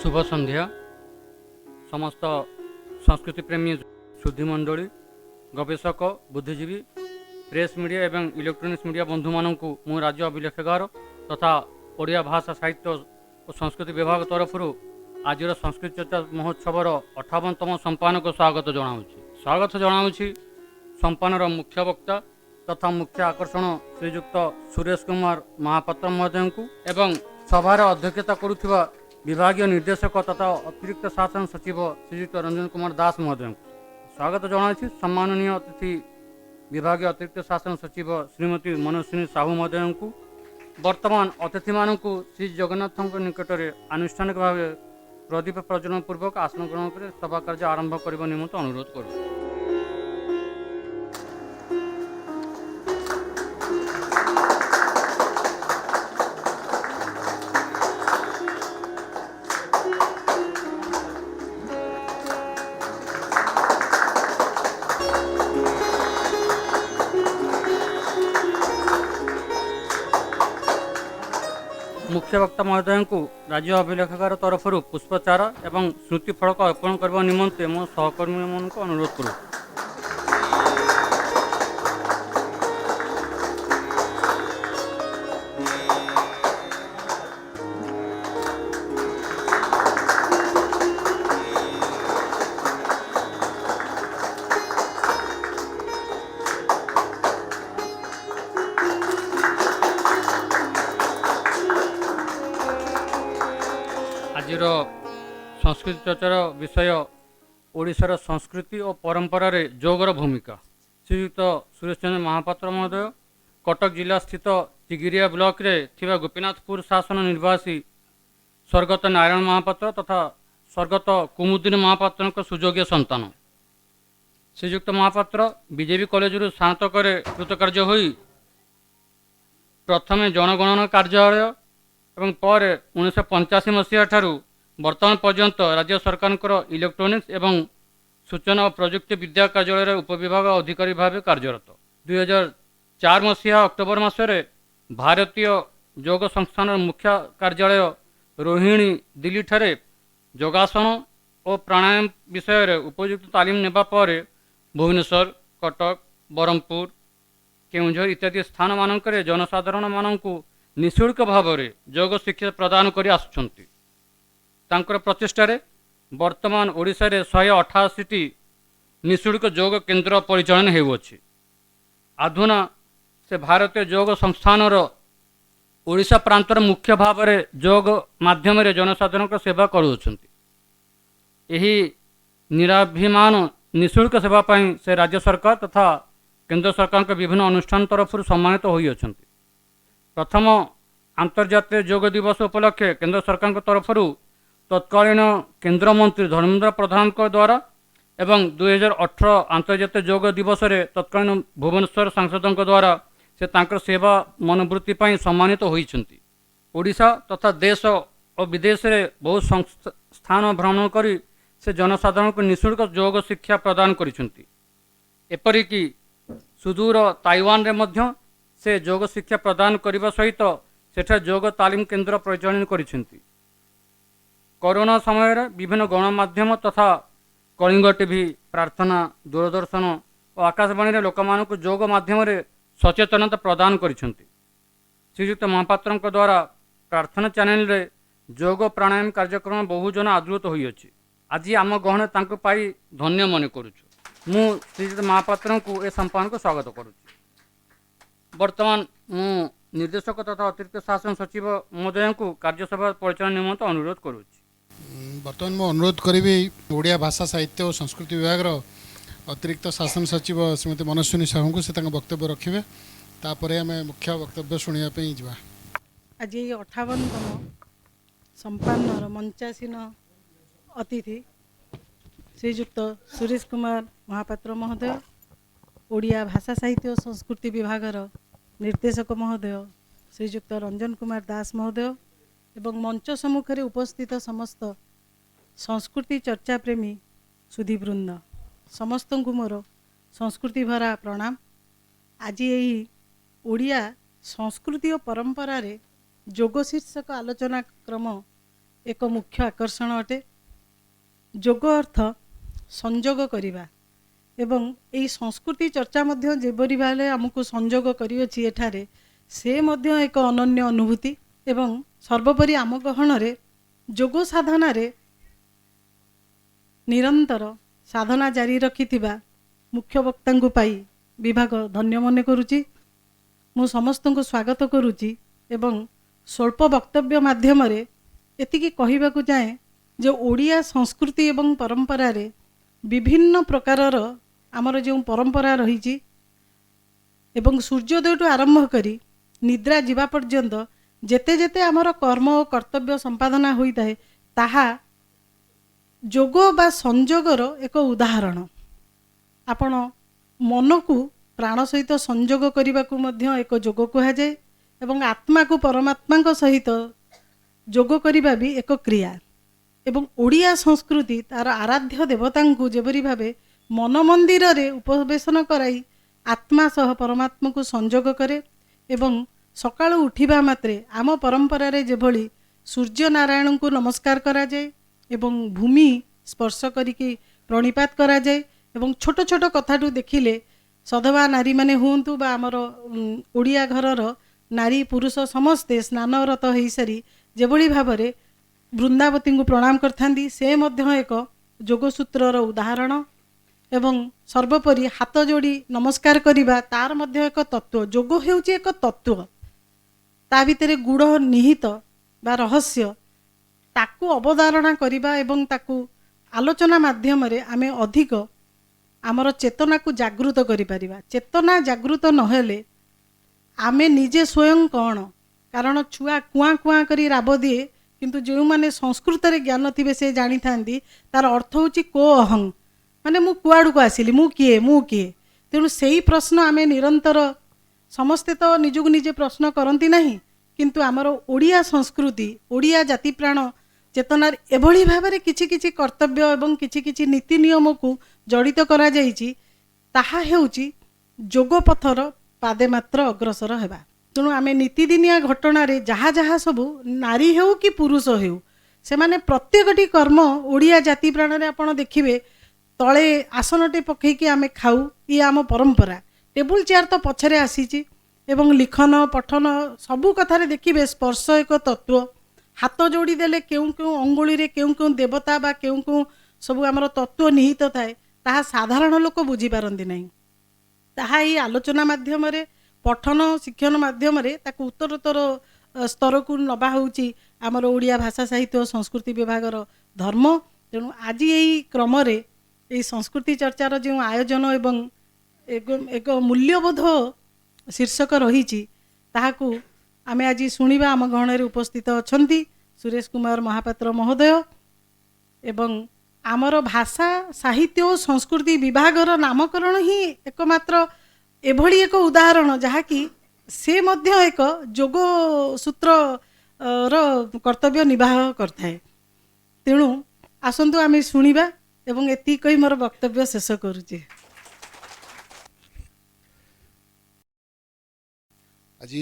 शुभ संध्या समस्त संस्कृति प्रेमी सुधीमंडली गवेषक बुद्धिजीवी प्रेस मीडिया एवं इलेक्ट्रोनिक्स मीडिया बंधु मानू मु राज्य अभिलेखागार तथा ओडिया भाषा साहित्य और संस्कृति विभाग तरफ आज संस्कृत चर्चा महोत्सवर 58तम संपान को स्वागत जनाऊँगी संपानर मुख्य वक्ता तथा मुख्य आकर्षण श्रीजुक्त सुरेश कुमार महापात्र महोदय को एवं सभार अध्यक्षता करुवा विभागीय निर्देशक तथा अतिरिक्त शासन सचिव श्रीजुक्त रंजन कुमार दास महोदय को स्वागत जनाऊँगी। सम्माननीय अतिथि विभागीय अतिरिक्त शासन सचिव श्रीमती मनस्विनी साहू महोदय को वर्तमान अतिथि मानक श्री जगन्नाथ निकट में आनुष्ठानिक भाव प्रदीप प्रज्वलन पूर्वक आसन ग्रहण कर सभा कार्य आरंभ करने निमंत्रण अनुरोध करूँ। मुख्य वक्ता महोदय को राज्य अभिलेखागार तरफ पुष्पचार एवं स्मृति फलक अर्पण करने निमंते मो सहकर्मी मान अनुरोध करूँ। आज संस्कृति चर्चार विषय ओडिशार संस्कृति और परंपरा रे जोगर भूमिका। श्रीयुक्त सुरेश चंद्र महापात्र महोदय कटक जिला स्थित चिगिरिया ब्लॉक रे थिबा गोपीनाथपुर शासन निर्वासी स्वर्गत नारायण महापात्र तथा स्वर्गत कुमुदिनी महापात्र सुयोग्य संतान। श्रीयुक्त महापात्र बीजेपी कॉलेज स्नातक कृतकार्य होई प्रथमे जनगणना कार्यालय एवं पर 1985 मसीहा ठारू वर्तमान पर्यंत राज्य सरकार इलेक्ट्रोनिक्स एवं सूचना और प्रजुक्ति विद्या कार्यालय उपविभाग अधिकारी भाव कार्यरत। 2004 मसीहा अक्टोबर मासरे भारतीय योग संस्थान मुख्य कार्यालय रोहिणी दिल्ली ठारे योगासन और प्राणायाम विषय उपयुक्त तालीम नेबा पर भुवनेश्वर कटक बरहमपुर केउंझर इत्यादि स्थान मानक जनसाधारण मानू निःशुल्क भाव में योग शिक्षा प्रदान कर आसुछंती। तांकर प्रचेष्टारे वर्तमान ओडिशा रे 188टी निःशुल्क योग केन्द्र परिचालन हेउअछि। आधुना से भारतीय योग संस्थान ओडिशा प्रांतर मुख्य भाव में योग माध्यम जनसाधारण सेवा करुछंती। एही निराभिमान निःशुल्क सेवा पई से राज्य सरकार तथा केंद्र सरकार के विभिन्न अनुष्ठान तरफ सम्मानित होई अछंती। प्रथम अंतर्जातीय योग दिवस उपलक्षे केंद्र सरकार तरफ तत्कालीन केंद्र मंत्री धर्मेंद्र प्रधान द्वारा एवं 2018 अंतर्जातीय योग दिवस रे तत्कालीन भुवनेश्वर सांसदों द्वारा से तांकर सेवा मनोवृत्ति पर सम्मानित होइछंती। ओडिशा तथा देश और विदेश रे बहुत स्थान भ्रमण करी से जनसाधारण को निःशुल्क योग शिक्षा प्रदान करिछंती। एपरिकी सुदूर ताइवान रे मध्य से योग शिक्षा प्रदान करने सहित सेठा योग तालीम केन्द्र परिचालन करिसेंती। कोरोना समय विभिन्न गणमाध्यम तथा कलिंग टीवी प्रार्थना दूरदर्शन और आकाशवाणी लोक मानक योग माध्यम सचेतनता प्रदान करिसेंती। श्रीयुक्त महापात्र द्वारा प्रार्थना चैनल रे योग प्राणायाम कार्यक्रम बहुजन आदृत होई अछि। आज आम गहणे तांको पाई धन्य मन करुछु। मु श्रीयुक्त महापात्र को ए संपादन को स्वागत करुछु। वर्तमान मु निर्देशक तथा अतिरिक्त शासन सचिव महोदय को कार्यसभा परिचालन निमंत्रण अनुरोध करुछि। वर्तमान मु अनुरोध करी ओडिया भाषा साहित्य और संस्कृति विभाग अतिरिक्त शासन सचिव श्रीमती मनस्विनी साहू को से वक्तव्य रखिए तापर आम मुख्य वक्तव्य शुणापी जा। आज 58तम संपन्न मंचासीन अतिथि श्रीजुक्त सुरेश कुमार महापात्र महोदय ओडिया भाषा साहित्य और संस्कृति विभाग निर्देशक महोदय श्रीजुक्त रंजन कुमार दास महोदय एवं मंच सम्मुखें उपस्थित समस्त संस्कृति चर्चा प्रेमी सुधीवृंद समस्त को मोर संस्कृति भरा प्रणाम। आज यही ओडिया संस्कृति और परंपरा रे जोग शीर्षक आलोचना क्रम एक मुख्य आकर्षण अटे। जोग अर्थ संजोग करिबा एवं एई संस्कृति चर्चा मध्य जेबरी भाले आमको संजोग करियोछि एठारे से मध्य एक अनन्य अनुभूति एवं सर्वोपरि आम गहन रे जोग साधना रे निरंतर साधना जारी रखिथिबा मुख्य वक्ता को पाई विभाग धन्य मन करुछि। मु समस्त को स्वागत करुछि एवं स्वल्प वक्तव्य माध्यम रे एतिकी कहिबाकू चाहे जे ओडिया संस्कृति एवं परंपरा रे विभिन्न प्रकारर आमर जो परंपरा रही एवं सूर्योदय टू आरंभ करी निद्रा जीवा पर्यंत जेते जेते आमर कर्म और कर्तव्य संपादना होता है ताहा जोग बा संजोगर एक उदाहरण। आपण मन को प्राण सहित संजोग करने को मध्य एक जोग कहा जाए एवं आत्मा को परमात्मा सहित जोग करने भी एक क्रिया एवं ओडिया संस्कृति तार आराध्य देवता को जेबरी भावे मन मंदिर रे उपवेशन कराई आत्मा सह परमात्मा को संजोग करे एवं सकाळु उठिबा मात्रे आम परंपरा रे जेभली सूर्य नारायण को नमस्कार करा जाए एवं भूमि स्पर्श करिकी प्रणिपात करा जाए एवं छोट छोट कथाटू देखिले सधवा नारी माने हुंतु बा आमर ओडिया घरर नारी पुरुष समस्ते स्नानरत होई सारी जेभली भावरे वृंदावती को प्रणाम करथांदी से मध्य एक जोगसूत्रर उदाहरण एवं सर्वोपरि हाथ जोड़ी नमस्कार करिबा तार मध्य एक तत्व। जोग हेउची एक तत्व ता भितरे गुड़ निहित बा रहस्य ताकू अवधारणा करिबा एवं ताकू आलोचना माध्यम रे आमे अधिक आमर चेतना को जागृत करि परिबा। चेतना जागृत नहेले आमे निजे स्वयं कौन कारण छुआ कुआ कुआ करी राब दिए किंतु जो माने संस्कृत रे ज्ञान थिबे से जानी थांदी तार अर्थ होची को अहं माने मु कुआडू को आसिली मु किए तेणु सेही प्रश्न आमे निरंतर समस्ते तो निजକୁ निजे प्रश्न करती नहीं किंतु आमर ओडिया संस्कृति ओडिया जाति प्राण चेतनार एभली भाबरे किछि किछि कर्तव्य एवं किछि किछि नीति नियम को जड़ित करा जाइछि ताहा हेउची जोग पथर पादे मात्र अग्रसर हेबा। तेणु आमे नीतिदिनिया घटना रे जहा जहा सबू नारी हेउ कि पुरुष हेउ से माने प्रत्येकटी कर्म ओडिया जाति प्राण रे आपण देखिबे तले आसनटे पकईकि आमे खाऊ ये आम परंपरा टेबुल चेयर तो पछरे आसीची एवं लिखन पठन सबू कथारे देखिबे स्पर्श एक तत्व हाथ जोड़ी देले केउ केउ अंगुली रे केउ केउ देवता बा केउ केउ सबू आमर तत्व निहित थाए ताहा साधारण लोक बुझी पारंती नहीं ताहा ई आलोचना माध्यम रे पठन शिक्षण माध्यम रे ताकू उत्तरोत्तर स्तर को नबा होउची आमर ओडिया भाषा साहित्य और संस्कृति विभागर धर्म। तेणु आज यही क्रम रे यही संस्कृति चर्चार जो आयोजन एवं एक मूल्यबोध शीर्षक रही ताहाकू आमे आज शुणिबा आम गहन रे उपस्थित अछंती सुरेश कुमार महापात्र महोदय एवं आमर भाषा साहित्य और संस्कृति विभागर नामकरण ही एकमात्र एभली एक उदाहरण जहाँकि से मध्य एक जोग सूत्र कर्तव्य निर्वाह करथाए। तेणु आसंतु आमे शुणिबा एवं एति कही मोर वक्तव्य शेष करुचे। आज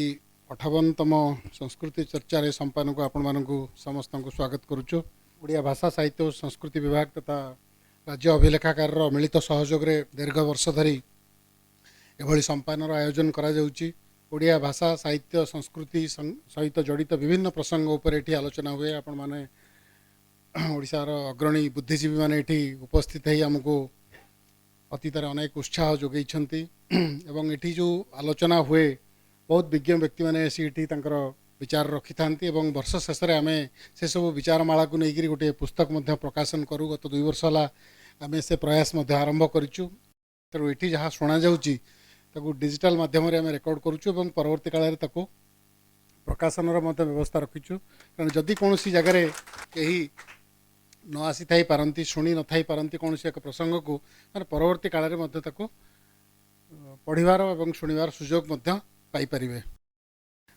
58तम संस्कृति चर्चा रे संपादन को आपण मानकु समस्त को स्वागत करुचु। ओडिया भाषा साहित्य और संस्कृति विभाग तथा राज्य अभिलेखागार मिलित सहयोग रे दीर्घ वर्ष धरी एभली संपादन आयोजन करा जाउची। ओडिया भाषा साहित्य संस्कृति सहित जड़ित विभिन्न प्रसंग उपर एठी आलोचना हुए। आपण माने ओडिशार अग्रणी बुद्धिजीवी माने एठी उपस्थित है आमको अतीतर अनेक उत्साह जोगैछंती एवं एठी जो आलोचना हुए बहुत विज्ञ व्यक्ति माने एठी तांकर विचार रखि थांती एवं वर्ष शेष रे आमे से सब विचारमाला को लेकिन गोटे पुस्तक मध्य प्रकाशन करू। गत 2 वर्ष होला आमे से प्रयास मध्य आरंभ करिचु। तेणु एठी जहाँ शुणा जाउची ताकू डिजिटल माध्यम रे आमे रेकॉर्ड करूचु एवं परवर्ती काल रे ताकू प्रकाशनर मध्य व्यवस्था रखिचु। कारण जदि कोनोसी जगह रे केही न आसी थाई पारंती शुणी न थाई पारंती कोनोसी एक प्रसंग को माने परवर्ती काल रे मध्य ताकू पढ़िबार एवं शुणिबार सुयोग मध्य पाई परिबे।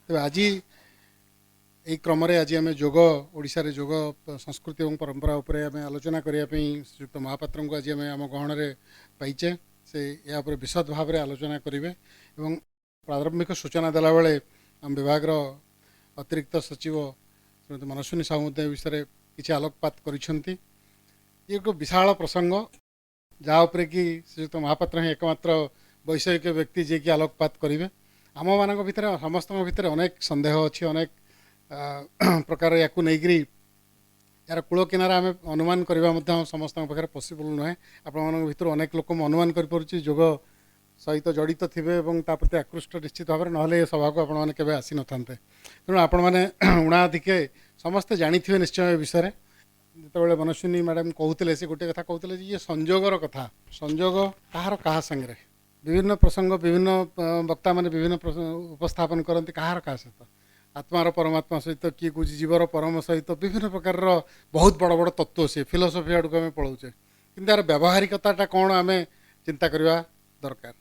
तबे आज यही क्रम आज आम जोग ओडिशा रे जोग संस्कृति और परंपरा उपरे आम आलोचना करने श्रीयुक्त महापात्र को आज आम आम गहन रे पाइचे से या विशद भाव में आलोचना करेंगे। एवं प्रारंभिक सूचना देला बेले आम विभाग अतिरिक्त सचिव श्रीमती मनस्विनी साहू विषय किसी आलोकपात करिसेंती। ये एक विशाल प्रसंग जहाँ उपरे कि श्रीयुक्त महापात्र ही एकमात्र वैषयिक व्यक्ति जे कि आलोकपात करेंगे। आम मान भितर समस्त भितर अनेक संदेह अच्छी, अनेक प्रकार या नहीं यार कूल किनारा आम अनुमान करवा समस्त पाखे पॉसिबल नुहे। आपण भर अनेक लोक अनुमान कर जोग सहित जड़ित थे और प्रति आकृष्ट निश्चित भाव में ना सभा को आपने आसी न था। तेणु आपण मैंने उणाधिके समस्ते जानी थे निश्चय विषय। जो मनस्विनी मैडम कहते से गोटे कथा कहते ये संजोगर कथा, संजोग कहार क्या संगे विभिन्न प्रसंग विभिन्न वक्ता मैंने विभिन्न उपस्थापन करती कहार क्या सहित आत्मार परमात्मा सहित किए कौच जीवर परम सहित विभिन्न प्रकार बहुत बड़ बड़ तत्व से फिलोसफी आड़ को आम पलाऊे कि यार व्यावहारिकता कौन आम चिंता करवा दरकार।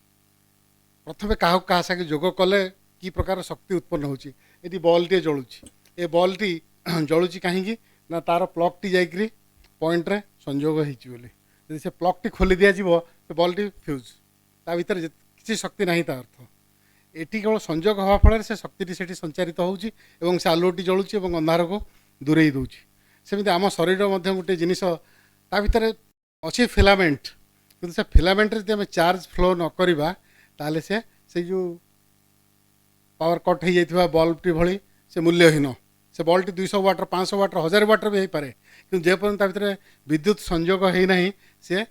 प्रथम क्या सागे जोग कले कि प्रकार शक्ति उत्पन्न होती बल्ब टे जलुची ए बल्ब टी जलुची कहीं ना तार प्लग टी जाकरी पॉइंट रे संजोग होती से प्लग टी खोली दि जाव तो बल्ब टी फ्यूज ता भीतर किसी शक्ति नहीं ता अर्थ एटी केवल संजोग हवा फल से शक्ति से संचारित होउची एवं से आलुटी जलुची और अंधार को दूरे दूची। सेमती आम शरीर गोटे जिनिस ता भीतर अच्छी फिलामेंट कि से फिलामेंट रे आम चार्ज फ्लो न करवा ताले से जो पावर कट हो जाइथिबा बल्ब टी भली से मूल्यहीन से bulb T 200 water 500 water 1000 water भी हो पारे कि जेपर्यंत ता भीतर विद्युत संजोग है नहीं से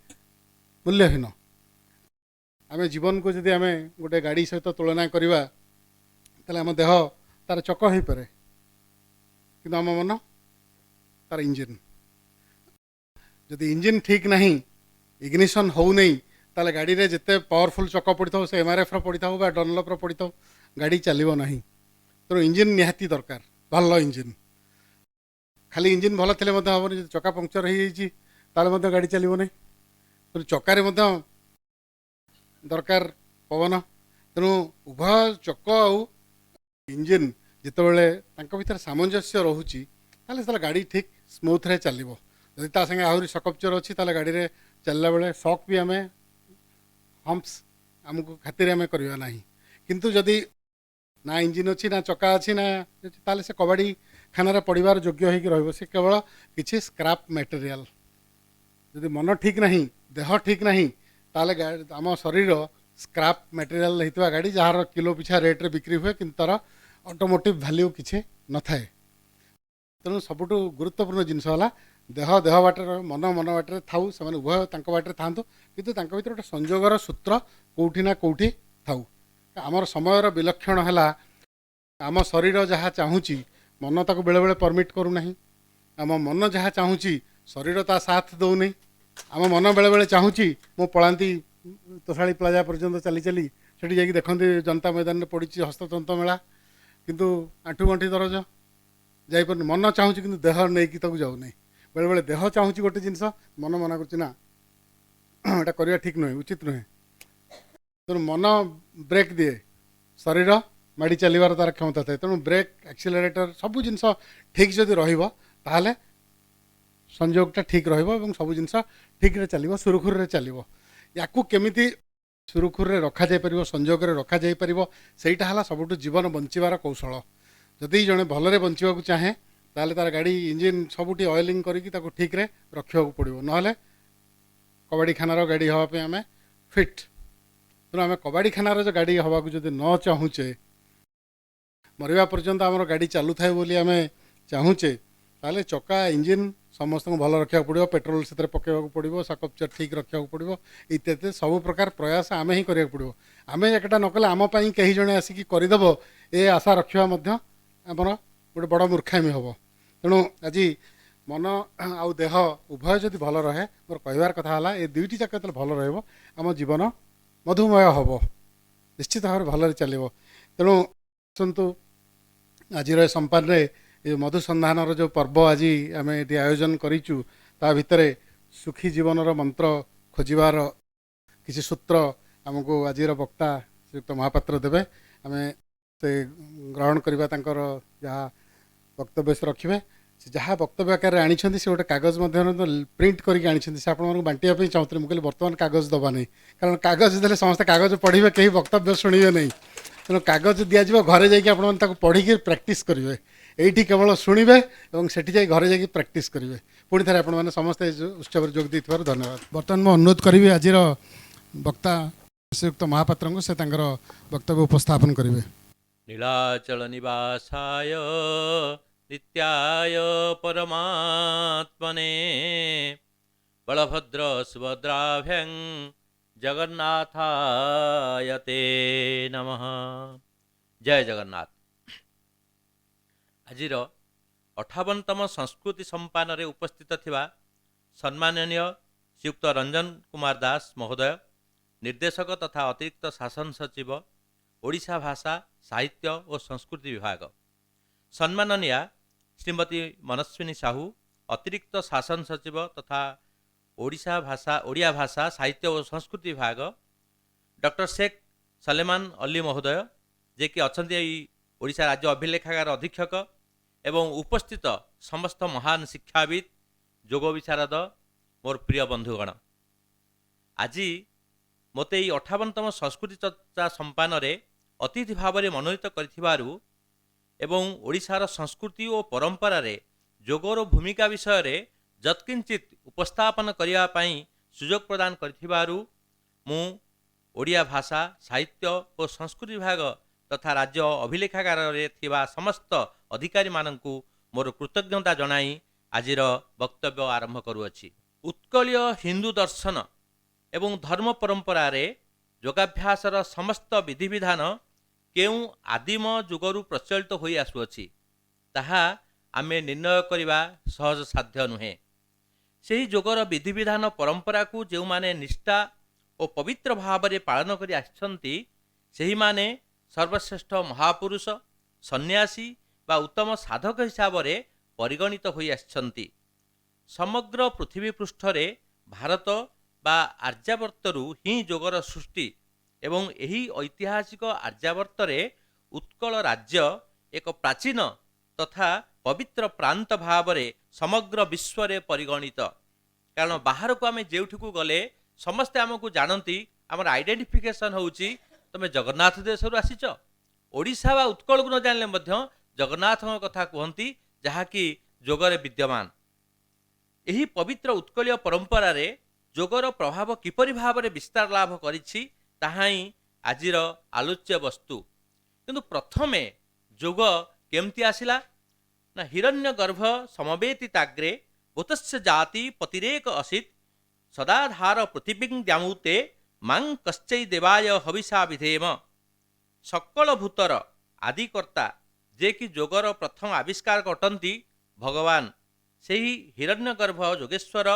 मूल्यहीन। आम जीवन को जदि आम गोटे गाड़ी सहित तुलना करवा ताले आम देह तार चक हो पारे कि आम मन तार इंजिन जदि इंजिन ठीक नहीं इग्निशन हो नहीं ताले गाड़ी रे जिते पावरफुल चक पड़ी था से एमआरएफ पड़ी था डनलप पड़ी था गाड़ी चलो ना। तो इंजिन निहाती दरकार भल इंजिन खाली इंजिन भल थे हेनी चका पंक्चर हो जाए गाड़ी चलो ना। तो चकार दरकार पवन तेणु उभय चक आउ इंजिन जितेबले भीतर सामंजस्य रोचे गाड़ी ठीक स्मूथ रे चलो। जदि ता संगे आहरी सकपचर अच्छी ताले गाड़ी रे चलला बेले शॉक भी आम हम्प्स आमको खातिर आम करवा ना। किंतु जदि ना इंजिन अच्छी ना चका अच्छी ना ताले से कबाड़ी खाना पड़वार योग्य हो से केवल किसी स्क्रैप मटेरियल। जदि मन ठीक नहीं देह ठीक नहीं ताले आम शरीर स्क्रैप मटेरियल होता गाड़ी जार किलो पिछा रेट रे बिक्री हुए कि तार ऑटोमोटिव वैल्यू किसी न थाए। तेणु सबुठ गुरुत्वपूर्ण जिनस है देह देह बाटर मन मन बाटर थाऊ से उभय बाटर था किंतु भीतर गोटे संजोगर सूत्र कौटी ना कौटी थाऊ। आमर समयर विलक्षण है आम शरीर जहाँ चाहूँगी मन ताको बेले बेले परमिट करूना। आम मन जहाँ चाहूँगी शरीर ता साथ दौनी। आम मन बेले बेले चाहूँगी मु पलांती तोशाड़ी प्लाजा पर्यंत चली चली सेठी जाकि देखती जनता मैदान में पड़ी हस्ततंत्र मेला किंतु आंठू गंठी दरज जापर मन चाहूँगी कि देह नहीं कि जाऊ नहीं। बेले बेले देह चाहूँगी गोटे जिनस मन मना करना यहाँ करवा ठीक नुहे उचित नुहे। तेणु मन ब्रेक दिए शरीर माड़ी चलवार तार क्षमता थाए। तेणु ब्रेक एक्सिलरेटर सबू जिनस ठीक जदि रहा संजोगटा ठीक रही सब जिनस ठीक रे चलो सुरुखुर रे चलो। या केमिति सुरुखुर रे रखा जाय परिबो संजोग रे रखा जाय परिबो सेटा हला सबुठ जीवन बंचिबार कौशल। जदि जड़े भलरे बंचिबा को चाहे ताले तार गाड़ी इंजिन सबुठी ऑयलिंग करिकी ताको ठीक रे रखिया पड़ो ना कबाड़ी खानार गाड़ी हवापे आम फिट। तेणु आम कबाड़ी खानार जो गाड़ी हवा को जदि न चाहूचे मरवा पर्यंत आमर गाड़ी चलू थाए बोली आम चाहूचे ताले चका इंजिन समस्त भल रखा पड़ो पेट्रोल से पकेवा पड़ो सकपचर ठीक रखा पड़ो इत्यादि सब प्रकार प्रयास आम ही करा पड़ो। आम एकटा नकले आम कहीं जड़े आसिक करदेव ए आशा रखा आमर गोटे बड़ मूर्खामी हम। तेणु आज मन आउ देह उभय जदि भल रहे मोर कहबार कथा है ये दुईटी जाक जो भल रम जीवन मधुमय हम निश्चित भाव भल चलो। तेणु आसतु आज संपान ये मधुसंधान जो पर्व आज आम ये आयोजन करूँ ता भितर सुखी जीवन मंत्र खोजार किसी सूत्र आमको आज वक्ता श्रीयुक्त महापात्र देवे आम से ग्रहण करवा जहाँ वक्तव्य से रखिए जहाँ वक्तव्य आकार आनी से गोटे कागज प्रिंट करके आनी से आपको बांटापी चाहते मुझे बर्तमान कागज दबा नहीं कारण कागज देते समस्त कागज पढ़े कहीं वक्तव्य शुणे नहीं। तेणु कागज दिज्व घरे जाकि पढ़ी प्रैक्टिस करेंगे এইটি কেবল শুଣିবে এবং সেটি যাই ঘরে যাই প্র্যাকটিস করিবে। পুଣି ଥରେ ଆପଣମାନେ ସମସ୍ତେ ଏ ଉତ୍ସବରେ ଯୋଗ ଦେଇଥିବାରୁ ଧନ୍ୟବାଦ। ବର୍ତ୍ତମାନ ମୁଁ ଅନୁରୋଧ କରିବି ଆଜିର ବକ୍ତା ଶ୍ରୀଯୁକ୍ତ ମହାପାତ୍ରଙ୍କୁ ସେ ତାଙ୍କର ବକ୍ତବ୍ୟ ଉପସ୍ଥାପନ କରିବେ। नीलाचल निवासाय नित्याय परमात्मने बलभद्र सुभद्राभ्यं जगन्नाथाय ते नमः। जय जगन्नाथ। आजिर 58तम संस्कृति सम्पान उपस्थित थिबा सम्माननीय श्रीयुक्त रंजन कुमार दास महोदय, निर्देशक तथा अतिरिक्त शासन सचिव, ओडिशा भाषा साहित्य और संस्कृति विभाग, सम्माननीय श्रीमती मनस्विनी साहू, अतिरिक्त शासन सचिव तथा ओडिया भाषा साहित्य और संस्कृति विभाग, डॉक्टर शेख सलेमान अली महोदय जे कि अच्छा ओडिशा राज्य अभिलेखागार अधीक्षक एवं उपस्थित समस्त महान शिक्षाविद, जोग विशारद, मोर प्रिय बंधुगण, आज मते 58तम संस्कृति चर्चा सम्पान अतिथि भाव में मनोनीत करिथिबारु एवं ओडिशार संस्कृति और परंपरा रे जोगर भूमिका विषय रे जत्किंचित उपस्थापन करिया पई सुजोग प्रदान करिथिबारु मु ओडिया भाषा साहित्य और संस्कृति विभाग तथा राज्य अभिलेखागार रे थिबा समस्त अधिकारी माननकु मोर कृतज्ञता जनाई आजिर वक्तव्य आरंभ करुअछि। उत्कलीय हिंदू दर्शन एवं धर्म परंपरा रे योगाभ्यासर समस्त विधि विधान केउ आदिम जुगरु प्रचलित होई आसुअछि ताहा आमे निर्णय करिबा सहज साध्य नुहे। सेही जोगर विधि विधान परंपरा को जो माने निष्ठा और पवित्र भाव में पालन करि आछंती सेही माने सर्वश्रेष्ठ महापुरुष, सन्यासी बा उत्तम साधक हिसाब रे परिगणित होई आछंती। समग्र पृथ्वी पृष्ठ रे भारत बा आर्यावर्तरु ही जोगर सृष्टि एवं यही ऐतिहासिक आर्यावर्त रे उत्कल राज्य एक प्राचीन तथा पवित्र प्रांत भाव रे समग्र विश्व रे परिगणित। कारण बाहर को आमे जेउठिकु गले समस्ते आमको जानती, आमर आइडेंटिफिकेशन होउची तमे जगन्नाथ देश रु आसीच, ओडिशा बा उत्कल को न जानले मध्य जगन्नाथ कथा कहती जहाँकि जोगरे विद्यमान। यही पवित्र उत्कलीय परंपरा रे जोगर प्रभाव किपरि भाव में विस्तार लाभ करिछि ताहा ही आजिर आलोच्य वस्तु। किंतु प्रथमे जोग केमती आसिला ना हिरण्यगर्भ समवेतिताग्रे भूतस्य जाति पतिरेक असित सदाधार पृथिवीं द्यामुते मां कश्चै देवाय हविषा विधेम। सकल भूतर आदिकर्ता जे कि जोगर प्रथम आविष्कार अटंती भगवान सेही हिरण्यगर्भ जोगेश्वर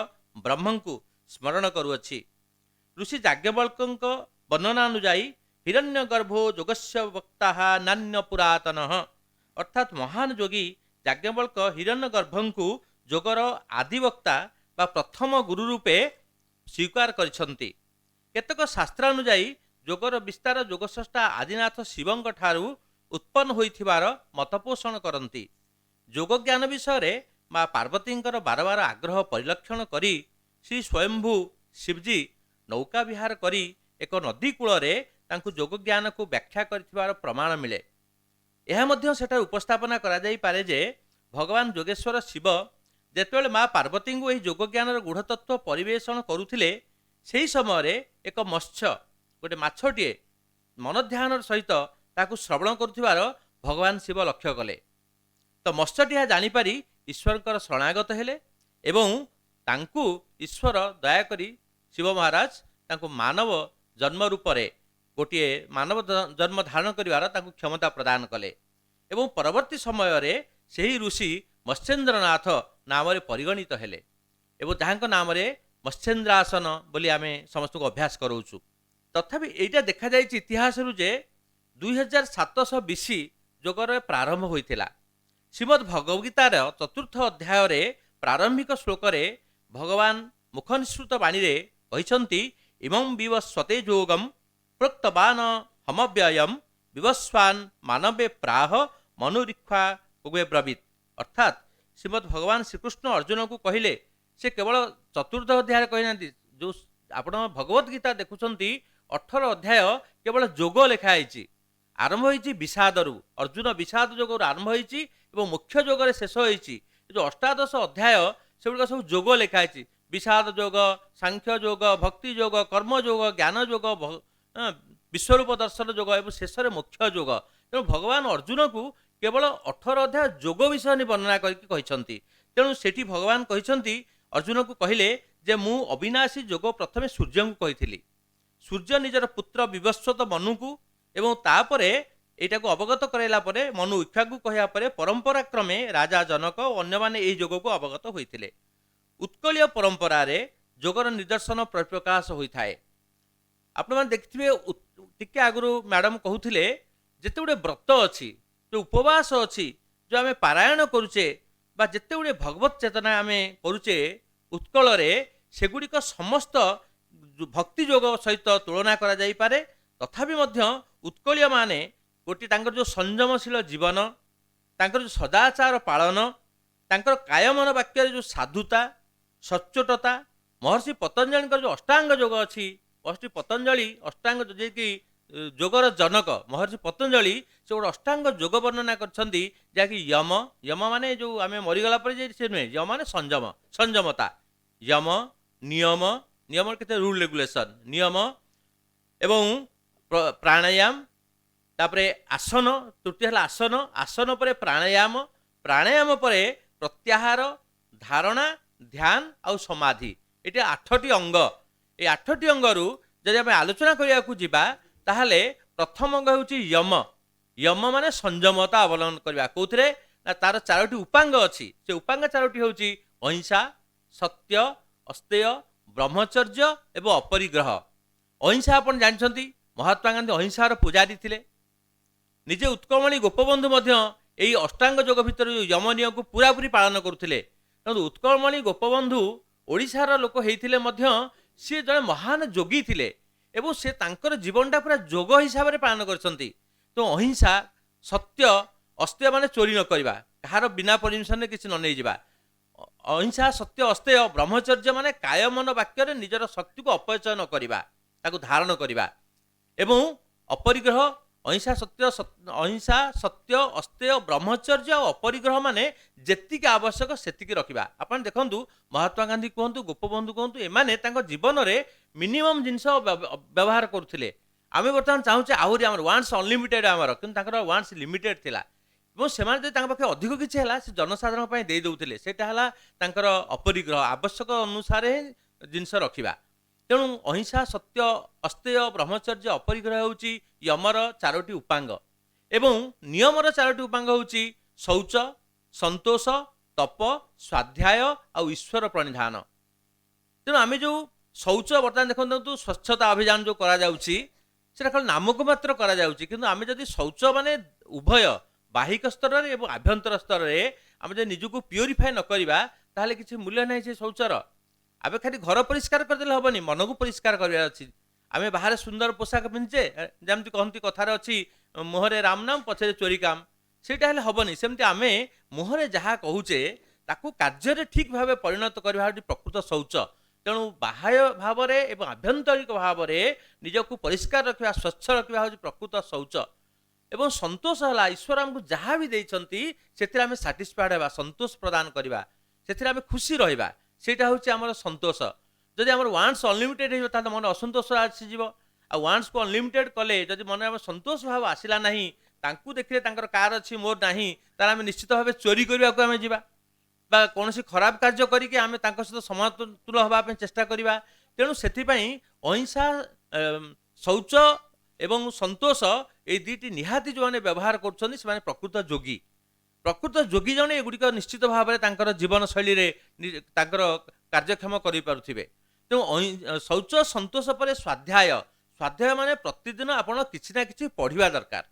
ब्रह्म को स्मरण करुअछि। ऋषि याज्ञवल्क्यଙ୍କ वर्णनानुजायी हिरण्यगर्भो जोगस्य वक्ता नान्य पुरातन, अर्थात महान योगी याज्ञवल्क्य हिरण्यगर्भଙ୍କୁ जोगर आदिवक्ता बा प्रथम गुरु रूपे स्वीकार करिसंती। केतक शास्त्रानुजायी जोगर विस्तार जोगस्रष्टा आदिनाथ शिवଙ୍କ ठारू उत्पन्न होइथिबार मतपोषण करती। जोग ज्ञान विषय रे माँ पार्वतीଙ୍କର बार बार आग्रह परिलक्षण करी श्री स्वयंभू शिवजी नौका विहार करी एक नदी कूल रे तांकु जोग ज्ञान को व्याख्या करिथिबार प्रमाण मिले। यह मध्य सेठा उपस्थापना करा जाई पारे जे भगवान जोगेश्वर शिव जेतेबेले माँ पार्वती को यही जोग ज्ञान गूढ़तत्व परिवेषण करुथिले सेही समय रे एक मत्स्य गोटे माछटीए मन ध्यान सहित ताकु श्रवण करुथिबार भगवान शिव लक्ष्य कले। तो मत्स्यटी जानिपारी ईश्वर शरणागत हेले एवं तांकु ईश्वर दयाकरी शिव महाराज तांकु मानव जन्म रूप रे गोटे मानव जन्म धारण करिवार तांकु क्षमता प्रदान कले एवं परवर्ती समय रे सेही ऋषि मत्स्येन्द्रनाथ नाम रे परिगणित हेले एवं जहाँक नाम रे मत्स्येन्द्रासन बोली आमे समस्त को अभ्यास करूछु। तथापि एटा देखा जाय इतिहास रु जे 2700 बीसी जोगर प्रारंभ होइथिला। श्रीमद् भगवद्गीतार चतुर्थ अध्याय रे प्रारंभिक श्लोक रे भगवान मुखनिसृत बाणी रे कहिसंती इमं विवस्वते जोगम प्रोक्तवान हमव्ययम विवस्वान मानवे प्राह मनुरीक्षा कुगे ब्रवीत। अर्थात श्रीमद् भगवान श्रीकृष्ण अर्जुन को कहले से केवल चतुर्थ अध्याय कहना जो आप भगवद्गीता देखुंती 18 अध्याय केवल जोग लेखाई आरंभ होती विषाद रु अर्जुन विषाद जोग आरंभ होती ଏବଂ ମୁଖ୍ୟ ଯୋଗରେ ଶେଷ ହୋଇଛି ଯେଉଁ ଅଷ୍ଟାଦଶ ଅଧ୍ୟାୟ ସେଗୁଡ଼ିକ ସବୁ ଯୋଗ ଲେଖା ହେଇଛି। ବିଷାଦ ଯୋଗ, ସାଂଖ୍ୟ ଯୋଗ, ଭକ୍ତି ଯୋଗ, କର୍ମ ଯୋଗ, ଜ୍ଞାନ ଯୋଗ, ବିଶ୍ୱରୂପ ଦର୍ଶନ ଯୋଗ ଏବଂ ଶେଷରେ ମୋକ୍ଷ ଯୋଗ। ତେଣୁ ଭଗବାନ ଅର୍ଜୁନକୁ କେବଳ 18 ଅଧ୍ୟାୟ ଯୋଗ ବିଷୟ ନେଇ ବର୍ଣ୍ଣନା କରିକି କହିଛନ୍ତି। ତେଣୁ ସେଠି ଭଗବାନ କହିଛନ୍ତି ଅର୍ଜୁନକୁ କହିଲେ ଯେ ମୁଁ ଅବିନାଶୀ ଯୋଗ ପ୍ରଥମେ ସୂର୍ଯ୍ୟଙ୍କୁ କହିଥିଲି। ସୂର୍ଯ୍ୟ ନିଜର ପୁତ୍ର ବିବସ୍ୱତ ମନୁକୁ ଏବଂ ତାପରେ ଏଇଟାକୁ ଅବଗତ କରାଇଲା ପରେ ମନୁ ଇକ୍ଷ୍ୱାକୁ କହିବା ପରେ ପରମ୍ପରା କ୍ରମେ ରାଜା ଜନକ ଓ ଅନ୍ୟମାନେ ଏହି ଯୋଗକୁ ଅବଗତ ହୋଇଥିଲେ। ଉତ୍କଳୀୟ ପରମ୍ପରାରେ ଯୋଗର ନିଦର୍ଶନ ପ୍ରକାଶ ହୋଇଥାଏ। ଆପଣମାନେ ଦେଖିଥିବେ ଟିକେ ଆଗରୁ ମ୍ୟାଡ଼ାମ୍ କହୁଥିଲେ ଯେତେ ଗୁଡ଼ିଏ ବ୍ରତ ଅଛି, ଯେଉଁ ଉପବାସ ଅଛି, ଯେଉଁ ଆମେ ପାରାୟଣ କରୁଛେ ବା ଯେତେ ଗୁଡ଼ିଏ ଭଗବତ ଚେତନା ଆମେ କରୁଛେ ଉତ୍କଳରେ, ସେଗୁଡ଼ିକ ସମସ୍ତ ଭକ୍ତି ଯୋଗ ସହିତ ତୁଳନା କରାଯାଇପାରେ। ତଥାପି ମଧ୍ୟ ଉତ୍କଳୀୟ ମାନେ ଗୋଟିଏ ତାଙ୍କର ଯେଉଁ ସଂଯମଶୀଳ ଜୀବନ, ତାଙ୍କର ଯେଉଁ ସଦାଚାର ପାଳନ, ତାଙ୍କର କାୟମନ ବାକ୍ୟରେ ଯେଉଁ ସାଧୁତା, ସଚ୍ଚୋଟତା, ମହର୍ଷି ପତଞ୍ଜଳିଙ୍କର ଯେଉଁ ଅଷ୍ଟାଙ୍ଗ ଯୋଗ ଅଛି, ମହର୍ଷି ପତଞ୍ଜଳି ଅଷ୍ଟାଙ୍ଗ ଯିଏକି ଯୋଗର ଜନକ ମହର୍ଷି ପତଞ୍ଜଳି ସେ ଗୋଟେ ଅଷ୍ଟାଙ୍ଗ ଯୋଗ ବର୍ଣ୍ଣନା କରିଛନ୍ତି ଯାହାକି ୟମ, ୟମ ମାନେ ଯେଉଁ ଆମେ ମରିଗଲା ପରେ ଯେ ସେ ନୁହେଁ, ୟମ ମାନେ ସଂଯମ, ସଂଯମତା, ୟମ, ନିୟମ, ନିୟମର କେତେ ରୁଲ୍ ରେଗୁଲେସନ୍, ନିୟମ ଏବଂ ପ୍ରାଣାୟାମ, ତାପରେ ଆସନ, ତୃତୀୟ ହେଲା ଆସନ, ଆସନ ପରେ ପ୍ରାଣାୟାମ, ପ୍ରାଣାୟାମ ପରେ ପ୍ରତ୍ୟାହାର, ଧାରଣା, ଧ୍ୟାନ ଆଉ ସମାଧି। ଏଠି 8ଟି ଅଙ୍ଗ। এই 8ଟି ଅଙ୍ଗରୁ ଯଦି ଆମେ ଆଲୋଚନା କରିବାକୁ ଯିବା ତାହେଲେ ପ୍ରଥମ ଅଙ୍ଗ ହେଉଛି ୟମ। ୟମ ମାନେ ସଂଯମତା ଅବଲମ୍ବନ କରିବା। କେଉଁଥିରେ ନା ତାର 4ଟି ଉପାଙ୍ଗ ଅଛି। ସେ ଉପାଙ୍ଗ 4ଟି ହେଉଛି ଅହିଂସା, ସତ୍ୟ, ଅସ୍ତେୟ, ବ୍ରହ୍ମଚର୍ଯ୍ୟ ଏବଂ ଅପରିଗ୍ରହ। ଅହିଂସା ଆପଣ ଜାଣିଛନ୍ତି ମହାତ୍ମା ଗାନ୍ଧୀ ଅହିଂସାର ପୂଜାରୀ ଥିଲେ। ନିଜେ ଉତ୍କଳମଣି ଗୋପବନ୍ଧୁ ମଧ୍ୟ ଏହି ଅଷ୍ଟାଙ୍ଗ ଯୋଗ ଭିତରେ ଯେଉଁ ୟମ ନିୟମକୁ ପୁରାପୁରି ପାଳନ କରୁଥିଲେ। ତେଣୁ ଉତ୍କଳମଣି ଗୋପବନ୍ଧୁ ଓଡ଼ିଶାର ଲୋକ ହେଇଥିଲେ ମଧ୍ୟ ସିଏ ଜଣେ ମହାନ ଯୋଗୀ ଥିଲେ ଏବଂ ସେ ତାଙ୍କର ଜୀବନଟା ପୁରା ଯୋଗ ହିସାବରେ ପାଳନ କରିଛନ୍ତି। ତ ଅହିଂସା, ସତ୍ୟ, ଅସ୍ତେୟ ମାନେ ଚୋରି ନ କରିବା, କାହାର ବିନା ପରମିଶନରେ କିଛି ନ ନେଇଯିବା। ଅହିଂସା, ସତ୍ୟ, ଅସ୍ତେୟ, ବ୍ରହ୍ମଚର୍ଯ୍ୟ ମାନେ କାୟମନ ବାକ୍ୟରେ ନିଜର ଶକ୍ତିକୁ ଅପଚୟ ନ କରିବା, ତାକୁ ଧାରଣ କରିବା ଏବଂ ଅପରିଗ୍ରହ। ଅହିଂସା, ସତ୍ୟ, ଅସ୍ତେୟ, ବ୍ରହ୍ମଚର୍ଯ୍ୟ ଆଉ ଅପରିଗ୍ରହ ମାନେ ଯେତିକି ଆବଶ୍ୟକ ସେତିକି ରଖିବା। ଆପଣ ଦେଖନ୍ତୁ ମହାତ୍ମା ଗାନ୍ଧୀ କୁହନ୍ତୁ, ଗୋପବନ୍ଧୁ କୁହନ୍ତୁ, ଏମାନେ ତାଙ୍କ ଜୀବନରେ ମିନିମମ୍ ଜିନିଷ ବ୍ୟବହାର କରୁଥିଲେ। ଆମେ ବର୍ତ୍ତମାନ ଚାହୁଁଛେ ଆହୁରି ଆମର ୱାନ୍ସ ଅନଲିମିଟେଡ୍ ଆମର, କିନ୍ତୁ ତାଙ୍କର ୱାନ୍ସ ଲିମିଟେଡ୍ ଥିଲା ଏବଂ ସେମାନେ ଯଦି ତାଙ୍କ ପାଖରେ ଅଧିକ କିଛି ହେଲା ସେ ଜନସାଧାରଣ ପାଇଁ ଦେଇ ଦେଉଥିଲେ। ସେଇଟା ହେଲା ତାଙ୍କର ଅପରିଗ୍ରହ, ଆବଶ୍ୟକ ଅନୁସାରେ ଜିନିଷ ରଖିବା। ତେଣୁ ଅହିଂସା, ସତ୍ୟ, ଅସ୍ତେୟ, ବ୍ରହ୍ମଚର୍ଯ୍ୟ, ଅପରିଗ୍ରହ ହେଉଛି ୟମର 4ଟି ଉପାଙ୍ଗ ଏବଂ ନିୟମର 4ଟି ଉପାଙ୍ଗ ହେଉଛି ଶୌଚ, ସନ୍ତୋଷ, ତପ, ସ୍ୱାଧ୍ୟାୟ ଆଉ ଈଶ୍ୱର ପ୍ରଣିଧାନ। ତେଣୁ ଆମେ ଯେଉଁ ଶୌଚ ବର୍ତ୍ତମାନ ଦେଖନ୍ତୁ ସ୍ୱଚ୍ଛତା ଅଭିଯାନ ଯେଉଁ କରାଯାଉଛି ସେଟା ଖାଲି ନାମକୁ ମାତ୍ର କରାଯାଉଛି, କିନ୍ତୁ ଆମେ ଯଦି ଶୌଚ ମାନେ ଉଭୟ ବାହିକ ସ୍ତରରେ ଏବଂ ଆଭ୍ୟନ୍ତର ସ୍ତରରେ ଆମେ ଯଦି ନିଜକୁ ପିଓରିଫାଏ ନ କରିବା ତାହେଲେ କିଛି ମୂଲ୍ୟ ନାହିଁ ସେ ଶୌଚର। ଆମେ ଖାଲି ଘର ପରିଷ୍କାର କରିଦେଲେ ହେବନି, ମନକୁ ପରିଷ୍କାର କରିବାର ଅଛି। ଆମେ ବାହାରେ ସୁନ୍ଦର ପୋଷାକ ପିନ୍ଧଛେ, ଯେମିତି କହନ୍ତି କଥାରେ ଅଛି ମୁହଁରେ ରାମ ନାମ ପଛରେ ଚୋରି କାମ, ସେଇଟା ହେଲେ ହେବନି। ସେମିତି ଆମେ ମୁହଁରେ ଯାହା କହୁଛେ ତାକୁ କାର୍ଯ୍ୟରେ ଠିକ୍ ଭାବେ ପରିଣତ କରିବା ହେଉଛି ପ୍ରକୃତ ଶୌଚ। ତେଣୁ ବାହ୍ୟ ଭାବରେ ଏବଂ ଆଭ୍ୟନ୍ତରିକ ଭାବରେ ନିଜକୁ ପରିଷ୍କାର ରଖିବା, ସ୍ୱଚ୍ଛ ରଖିବା ହେଉଛି ପ୍ରକୃତ ଶୌଚ। ଏବଂ ସନ୍ତୋଷ ହେଲା ଈଶ୍ୱର ଆମକୁ ଯାହା ବି ଦେଇଛନ୍ତି ସେଥିରେ ଆମେ ସାଟିସ୍ଫାଏଡ୍ ହେବା, ସନ୍ତୋଷ ପ୍ରଦାନ କରିବା, ସେଥିରେ ଆମେ ଖୁସି ରହିବା, ସେଇଟା ହେଉଛି ଆମର ସନ୍ତୋଷ। ଯଦି ଆମର ୱାନ୍ସ ଅନଲିମିଟେଡ୍ ହେଇଯିବ ତାହେଲେ ମନ ଅସନ୍ତୋଷ ଆସିଯିବ। ଆଉ ୱାନ୍ସକୁ ଅନଲିମିଟେଡ୍ କଲେ ଯଦି ମନରେ ଆମର ସନ୍ତୋଷ ଭାବ ଆସିଲା ନାହିଁ, ତାଙ୍କୁ ଦେଖିଲେ ତାଙ୍କର କାର୍ ଅଛି ମୋର ନାହିଁ, ତାହେଲେ ଆମେ ନିଶ୍ଚିତ ଭାବେ ଚୋରି କରିବାକୁ ଆମେ ଯିବା ବା କୌଣସି ଖରାପ କାର୍ଯ୍ୟ କରିକି ଆମେ ତାଙ୍କ ସହିତ ସମତୁଲ ହେବା ପାଇଁ ଚେଷ୍ଟା କରିବା। ତେଣୁ ସେଥିପାଇଁ ଅହିଂସା, ଶୌଚ ଏବଂ ସନ୍ତୋଷ ଏଇ 2ଟି ନିହାତି ଯେଉଁମାନେ ବ୍ୟବହାର କରୁଛନ୍ତି ସେମାନେ ପ୍ରକୃତ ଯୋଗୀ। ପ୍ରକୃତ ଯୋଗୀ ଜଣେ ଏଗୁଡ଼ିକ ନିଶ୍ଚିତ ଭାବରେ ତାଙ୍କର ଜୀବନଶୈଳୀରେ ତାଙ୍କର କାର୍ଯ୍ୟକ୍ଷମ କରିପାରୁଥିବେ। ତେଣୁ ଶୌଚ, ସନ୍ତୋଷ ପରେ ସ୍ୱାଧ୍ୟାୟ। ସ୍ୱାଧ୍ୟାୟ ମାନେ ପ୍ରତିଦିନ ଆପଣ କିଛି ନା କିଛି ପଢ଼ିବା ଦରକାର।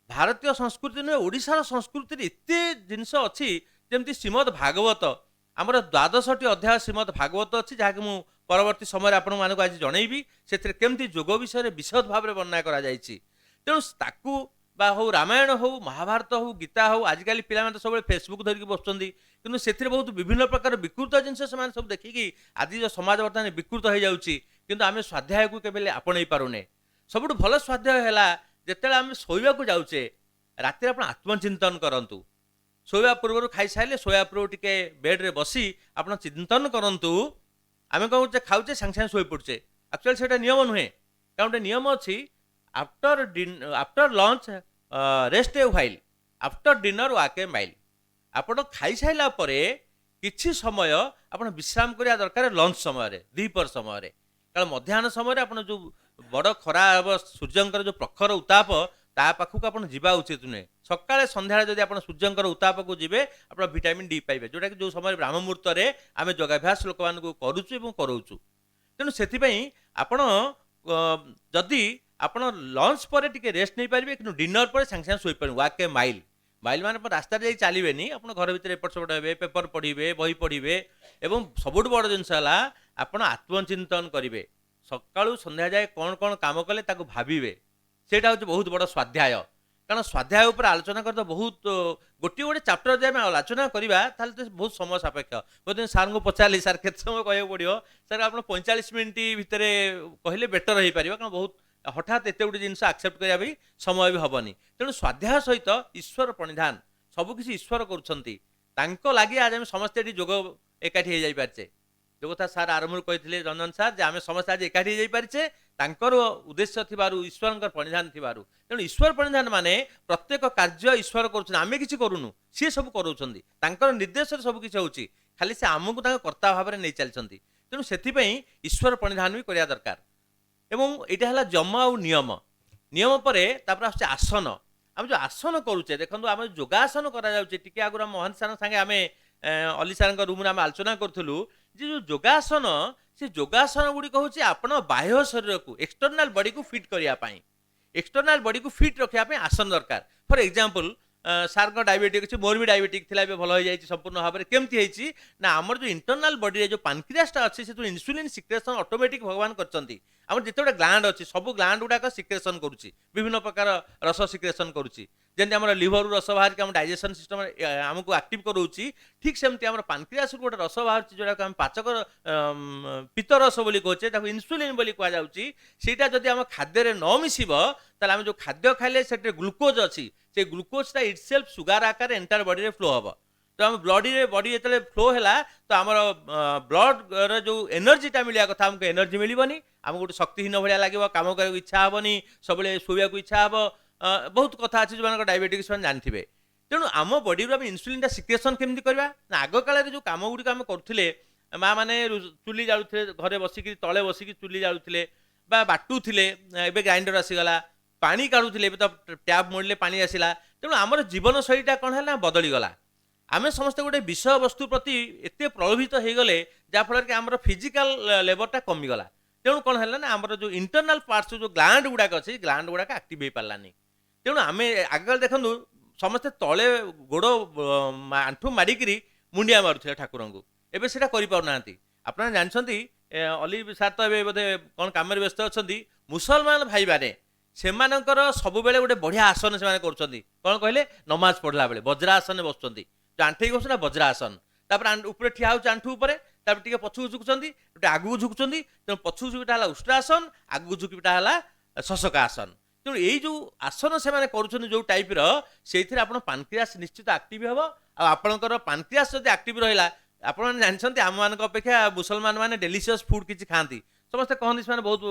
ଭାରତୀୟ ସଂସ୍କୃତି ନୁହେଁ, ଓଡ଼ିଶାର ସଂସ୍କୃତିରେ ଏତେ ଜିନିଷ ଅଛି, ଯେମିତି ଶ୍ରୀମଦ୍ ଭାଗବତ, ଆମର 12ଟି ଅଧ୍ୟାୟ ଶ୍ରୀମଦ୍ ଭାଗବତ ଅଛି, ଯାହାକି ମୁଁ ପରବର୍ତ୍ତୀ ସମୟରେ ଆପଣମାନଙ୍କୁ ଆଜି ଜଣେଇବି ସେଥିରେ କେମିତି ଯୋଗ ବିଷୟରେ ବିଶଦ ଭାବରେ ବର୍ଣ୍ଣନା କରାଯାଇଛି। ତେଣୁ ତାକୁ ବା ହଉ ରାମାୟଣ ହଉ, ମହାଭାରତ ହଉ, ଗୀତା ହଉ, ଆଜିକାଲି ପିଲାମାନେ ତ ସବୁବେଳେ ଫେସବୁକ୍ ଧରିକି ବସୁଛନ୍ତି, କିନ୍ତୁ ସେଥିରେ ବହୁତ ବିଭିନ୍ନ ପ୍ରକାର ବିକୃତ ଜିନିଷ ସେମାନେ ସବୁ ଦେଖିକି ଆଜି ଯେଉଁ ସମାଜ ବର୍ତ୍ତମାନ ବିକୃତ ହେଇଯାଉଛି। କିନ୍ତୁ ଆମେ ସ୍ୱାଧ୍ୟାୟକୁ କେବେ ଆପଣେଇ ପାରୁନେ। ସବୁଠୁ ଭଲ ସ୍ୱାଧ୍ୟାୟ ହେଲା ଯେତେବେଳେ ଆମେ ଶୋଇବାକୁ ଯାଉଛେ ରାତିରେ ଆପଣ ଆତ୍ମଚିନ୍ତନ କରନ୍ତୁ। ଶୋଇବା ପୂର୍ବରୁ ଖାଇସାରିଲେ ଶୋଇବା ପୂର୍ବରୁ ଟିକେ ବେଡ୍ରେ ବସି ଆପଣ ଚିନ୍ତନ କରନ୍ତୁ। ଆମେ କ'ଣ କରୁଛେ, ଖାଉଛେ ସାଙ୍ଗେ ସାଙ୍ଗେ ଶୋଇପଡ଼ୁଛେ। ଆକ୍ଚୁଆଲି ସେଇଟା ନିୟମ ନୁହେଁ। କାରଣ ଗୋଟେ ନିୟମ ଅଛି, ଆଫ୍ଟର ଲଞ୍ଚ ରେଷ୍ଟ ଏ ହ୍ୱାଇଲ୍, ଆଫ୍ଟର ଡିନର ୱାକ୍ ଏ ମାଇଲ୍। ଆପଣ ଖାଇସାରିଲା ପରେ କିଛି ସମୟ ଆପଣ ବିଶ୍ରାମ କରିବା ଦରକାର ଲଞ୍ଚ ସମୟରେ, ଦ୍ୱିପହର ସମୟରେ। କାରଣ ମଧ୍ୟାହ୍ନ ସମୟରେ ଆପଣ ଯେଉଁ ବଡ଼ ଖରା ହେବ, ସୂର୍ଯ୍ୟଙ୍କର ଯେଉଁ ପ୍ରଖର ଉତ୍ତାପ, ତା ପାଖକୁ ଆପଣ ଯିବା ଉଚିତ ନୁହେଁ। ସକାଳେ ସନ୍ଧ୍ୟାରେ ଯଦି ଆପଣ ସୂର୍ଯ୍ୟଙ୍କର ଉତ୍ତାପକୁ ଯିବେ, ଆପଣ ଭିଟାମିନ୍ ଡି ପାଇବେ, ଯେଉଁଟାକି ଯେଉଁ ସମୟରେ ବ୍ରାହ୍ମ ମୁହୂର୍ତ୍ତରେ ଆମେ ଯୋଗାଭ୍ୟାସ ଲୋକମାନଙ୍କୁ କରୁଛୁ ଏବଂ କରଉଛୁ। ତେଣୁ ସେଥିପାଇଁ ଆପଣ ଯଦି ଆପଣ ଲଞ୍ଚ ପରେ ଟିକେ ରେଷ୍ଟ ନେଇପାରିବେ, କିନ୍ତୁ ଡିନର ପରେ ସାଙ୍ଗେ ସାଙ୍ଗେ ଶୋଇପାରିବେ। ୱାକ୍ ଏ ମାଇଲ୍, ମାଇଲ୍ ମାନେ ରାସ୍ତାରେ ଯାଇ ଚାଲିବେନି, ଆପଣ ଘର ଭିତରେ ଏପଟ ସେପଟ ହେବେ, ପେପର ପଢ଼ିବେ, ବହି ପଢ଼ିବେ। ଏବଂ ସବୁଠୁ ବଡ଼ ଜିନିଷ ହେଲା ଆପଣ ଆତ୍ମଚିନ୍ତନ କରିବେ। ସକାଳୁ ସନ୍ଧ୍ୟା ଯାଏ କ'ଣ କ'ଣ କାମ କଲେ ତାକୁ ଭାବିବେ। ସେଇଟା ହେଉଛି ବହୁତ ବଡ଼ ସ୍ୱାଧ୍ୟାୟ। କାରଣ ସ୍ୱାଧ୍ୟାୟ ଉପରେ ଆଲୋଚନା କରିତେ ବହୁତ, ଗୋଟିଏ ଗୋଟେ ଚାପ୍ଟର ଯଦି ଆମେ ଆଲୋଚନା କରିବା ତାହେଲେ ତ ବହୁତ ସମୟ ସାପେକ୍ଷ। ବୋଧେ ସାର୍ଙ୍କୁ ପଚାରିଲି, ସାର୍ କେତେ ସମୟ କହିବାକୁ ପଡ଼ିବ? ସାର୍ ଆପଣ 45 ମିନିଟ୍ ଭିତରେ କହିଲେ ବେଟର ହେଇପାରିବ, କାରଣ ବହୁତ ହଠାତ୍ ଏତେ ଗୋଟେ ଜିନିଷ ଆକ୍ସେପ୍ଟ କରିବା ପାଇଁ ସମୟ ବି ହେବନି। ତେଣୁ ସ୍ୱାଧ୍ୟାୟ ସହିତ ଈଶ୍ୱର ପ୍ରଣିଧାନ, ସବୁକିଛି ଈଶ୍ୱର କରୁଛନ୍ତି। ତାଙ୍କ ଲାଗି ଆଜି ଆମେ ସମସ୍ତେ ଏଠି ଯୋଗ ଏକାଠି ହେଇଯାଇପାରିଛେ। ଯେଉଁ କଥା ସାର୍ ଆରମ୍ଭରୁ କହିଥିଲେ ରଞ୍ଜନ ସାର୍, ଯେ ଆମେ ସମସ୍ତେ ଆଜି ଏକାଠି ହେଇଯାଇପାରିଛେ ତାଙ୍କର ଉଦ୍ଦେଶ୍ୟ ଥିବାରୁ, ଈଶ୍ୱରଙ୍କର ପ୍ରଣିଧାନ ଥିବାରୁ। ତେଣୁ ଈଶ୍ୱର ପ୍ରଣିଧାନ ମାନେ ପ୍ରତ୍ୟେକ କାର୍ଯ୍ୟ ଈଶ୍ୱର କରୁଛନ୍ତି, ଆମେ କିଛି କରୁନୁ, ସିଏ ସବୁ କରୁଛନ୍ତି। ତାଙ୍କର ନିର୍ଦ୍ଦେଶରେ ସବୁ କିଛି ହେଉଛି, ଖାଲି ସେ ଆମକୁ ତାଙ୍କ କର୍ତ୍ତା ଭାବରେ ନେଇ ଚାଲିଛନ୍ତି। ତେଣୁ ସେଥିପାଇଁ ଈଶ୍ୱର ପ୍ରଣିଧାନ ବି କରିବା ଦରକାର। ଏବଂ ଏଇଟା ହେଲା ଯମ ଆଉ ନିୟମ। ନିୟମ ପରେ ତାପରେ ଆସୁଛି ଆସନ। ଆମେ ଯେଉଁ ଆସନ କରୁଛେ, ଦେଖନ୍ତୁ ଆମେ ଯୋଗାସନ କରାଯାଉଛି। ଟିକେ ଆଗରୁ ଆମ ମହାନ୍ତି ସାର୍ଙ୍କ ସାଙ୍ଗେ ଆମେ ଅଲି ସାର୍ଙ୍କ ରୁମ୍ରେ ଆମେ ଆଲୋଚନା କରୁଥିଲୁ ଯେ ଯେଉଁ ଯୋଗାସନ, ସେ ଯୋଗାସନ ଗୁଡ଼ିକ ହେଉଛି ଆପଣ ବାହ୍ୟ ଶରୀରକୁ, ଏକ୍ସଟର୍ନାଲ ବଡିକୁ ଫିଟ୍ କରିବା ପାଇଁ, ଏକ୍ସଟର୍ନାଲ ବଡିକୁ ଫିଟ୍ ରଖିବା ପାଇଁ ଆସନ ଦରକାର। ଫର୍ ଏକ୍ଜାମ୍ପଲ୍, ସାର୍ଙ୍କ ଡାଇବେଟିକ୍ ଅଛି, ମୋର ବି ଡାଇବେଟିକ୍ ଥିଲା, ଏବେ ଭଲ ହେଇଯାଇଛି ସମ୍ପୂର୍ଣ୍ଣ ଭାବରେ। କେମିତି ହେଇଛି ନା, ଆମର ଯେଉଁ ଇଣ୍ଟରନାଲ ବଡିରେ ଯେଉଁ ପାନକ୍ରିଆସଟା ଅଛି, ସେ ଯେଉଁ ଇନ୍ସୁଲିନ୍ ସିକ୍ରେସନ୍ ଅଟୋମେଟିକ୍ ଭଗବାନ କରିଛନ୍ତି। ଆମର ଯେତେବେଳେ ଗ୍ଲାଣ୍ଡ ଅଛି, ସବୁ ଗ୍ଲାଣ୍ଡ ଗୁଡ଼ାକ ସିକ୍ରେସନ୍ କରୁଛି, ବିଭିନ୍ନ ପ୍ରକାର ରସ ସିକ୍ରେସନ୍ କରୁଛି। ଯେମିତି ଆମର ଲିଭରରୁ ରସ ବାହାରିକି ଆମ ଡାଇଜେସନ୍ ସିଷ୍ଟମ୍ ଆମକୁ ଆକ୍ଟିଭ୍ କରାଉଛି, ଠିକ୍ ସେମିତି ଆମର ପାନକ୍ରିଆସରୁ ଗୋଟେ ରସ ବାହାରୁଛି, ଯେଉଁଟାକୁ ଆମେ ପାଚକ ପିତ୍ତ ରସ ବୋଲି କହୁଛେ, ତାକୁ ଇନ୍ସୁଲିନ୍ ବୋଲି କୁହାଯାଉଛି। ସେଇଟା ଯଦି ଆମ ଖାଦ୍ୟରେ ନ ମିଶିବ, ତାହେଲେ ଆମେ ଯେଉଁ ଖାଦ୍ୟ ଖାଇଲେ ସେଥିରେ ଗ୍ଲୁକୋଜ୍ ଅଛି, ସେ ଗ୍ଲୁକୋଜ୍ଟା ଇଟସେଲ୍ଫ ସୁଗାର ଆକାରରେ ଏଣ୍ଟାର ବଡିରେ ଫ୍ଲୋ ହେବ। ତ ଆମ ବଡି ଯେତେବେଳେ ଫ୍ଲୋ ହେଲା, ତ ଆମର ବ୍ଲଡର ଯେଉଁ ଏନର୍ଜିଟା ମିଳିବା କଥା, ଆମକୁ ଏନର୍ଜି ମିଳିବନି, ଆମକୁ ଗୋଟେ ଶକ୍ତିହୀନ ଭଳିଆ ଲାଗିବ, କାମ କରିବାକୁ ଇଚ୍ଛା ହେବନି, ସବୁବେଳେ ଶୋଇବାକୁ ଇଚ୍ଛା ହେବ। ବହୁତ କଥା ଅଛି ଯେଉଁମାନଙ୍କ ଡାଇବେଟିକ୍ସ ସେମାନେ ଜାଣିଥିବେ। ତେଣୁ ଆମ ବଡିରୁ ଆମେ ଇନ୍ସୁଲିନ୍ଟା ସିକ୍ରେସନ୍ କେମିତି କରିବା ନା, ଆଗ କାଳରେ ଯେଉଁ କାମ ଗୁଡ଼ିକ ଆମେ କରୁଥିଲେ, ମା ମାନେ ଚୁଲି ଜାଳୁଥିଲେ, ଘରେ ବସିକି ତଳେ ବସିକି ଚୁଲି ଜାଳୁଥିଲେ ବା ବାଟୁଥିଲେ, ଏବେ ଗ୍ରାଇଣ୍ଡର ଆସିଗଲା, ପାଣି କାଢ଼ୁଥିଲେ, ଏବେ ତ ଟ୍ୟାପ୍ ମୋଡ଼ିଲେ ପାଣି ଆସିଲା। ତେଣୁ ଆମର ଜୀବନଶୈଳୀଟା କ'ଣ ହେଲା, ବଦଳିଗଲା। ଆମେ ସମସ୍ତେ ଗୋଟେ ବିଷୟବସ୍ତୁ ପ୍ରତି ଏତେ ପ୍ରଲୋଭିତ ହେଇଗଲେ, ଯାହାଫଳରେ କି ଆମର ଫିଜିକାଲ ଲେବରଟା କମିଗଲା। ତେଣୁ କ'ଣ ହେଲା ନା, ଆମର ଯେଉଁ ଇଣ୍ଟରନାଲ ପାର୍ଟସ୍, ଯେଉଁ ଗ୍ଲାଣ୍ଡ ଗୁଡ଼ାକ ଅଛି, ଗ୍ଲାଣ୍ଡ ଗୁଡ଼ାକ ଆକ୍ଟିଭ୍ ହେଇପାରିଲାନି। ତେଣୁ ଆମେ ଆଗକାଳେ ଦେଖନ୍ତୁ, ସମସ୍ତେ ତଳେ ଗୋଡ଼ ଆଣ୍ଠୁ ମାଡ଼ିକିରି ମୁଣ୍ଡିଆ ମାରୁଥିଲେ ଠାକୁରଙ୍କୁ, ଏବେ ସେଇଟା କରିପାରୁନାହାନ୍ତି। ଆପଣ ଜାଣିଛନ୍ତି, ଅଲି ସାର୍ ତ ଏବେ ବୋଧେ କ'ଣ କାମରେ ବ୍ୟସ୍ତ ଅଛନ୍ତି, ମୁସଲମାନ ଭାଇମାନେ ସେମାନଙ୍କର ସବୁବେଳେ ଗୋଟେ ବଢ଼ିଆ ଆସନ ସେମାନେ କରୁଛନ୍ତି। କ'ଣ କହିଲେ, ନମାଜ ପଢ଼ିଲା ବେଳେ ବଜ୍ରାସନରେ ବସୁଛନ୍ତି, ଆଣ୍ଠେଇ ବସୁଛନ୍ତି ନା ବଜ୍ରାସନ। ତାପରେ ଉପରେ ଠିଆ ହେଉଛି ଆଣ୍ଠୁ ଉପରେ, ତାପରେ ଟିକେ ପଛକୁ ଝୁକୁଛନ୍ତି, ଗୋଟେ ଆଗକୁ ଝୁକୁଛନ୍ତି। ତେଣୁ ପଛକୁ ଝୁକିଟା ହେଲା ଉଷ୍ଟ୍ରାସନ, ଆଗକୁ ଝୁକିଟା ହେଲା ଶଶକାସନ। ତେଣୁ ଏଇ ଯେଉଁ ଆସନ ସେମାନେ କରୁଛନ୍ତି ଯେଉଁ ଟାଇପ୍ର, ସେଇଥିରେ ଆପଣ ପାନକ୍ରିଆସ୍ ନିଶ୍ଚିତ ଆକ୍ଟିଭ୍ ହେବ। ଆଉ ଆପଣଙ୍କର ପାନକ୍ରିଆସ୍ ଯଦି ଆକ୍ଟିଭ୍ ରହିଲା, ଆପଣମାନେ ଜାଣିଛନ୍ତି ଆମମାନଙ୍କ ଅପେକ୍ଷା ମୁସଲମାନ ମାନେ ଡେଲିସିୟସ୍ ଫୁଡ୍ କିଛି ଖାଆନ୍ତି। ସମସ୍ତେ କହନ୍ତି ସେମାନେ ବହୁତ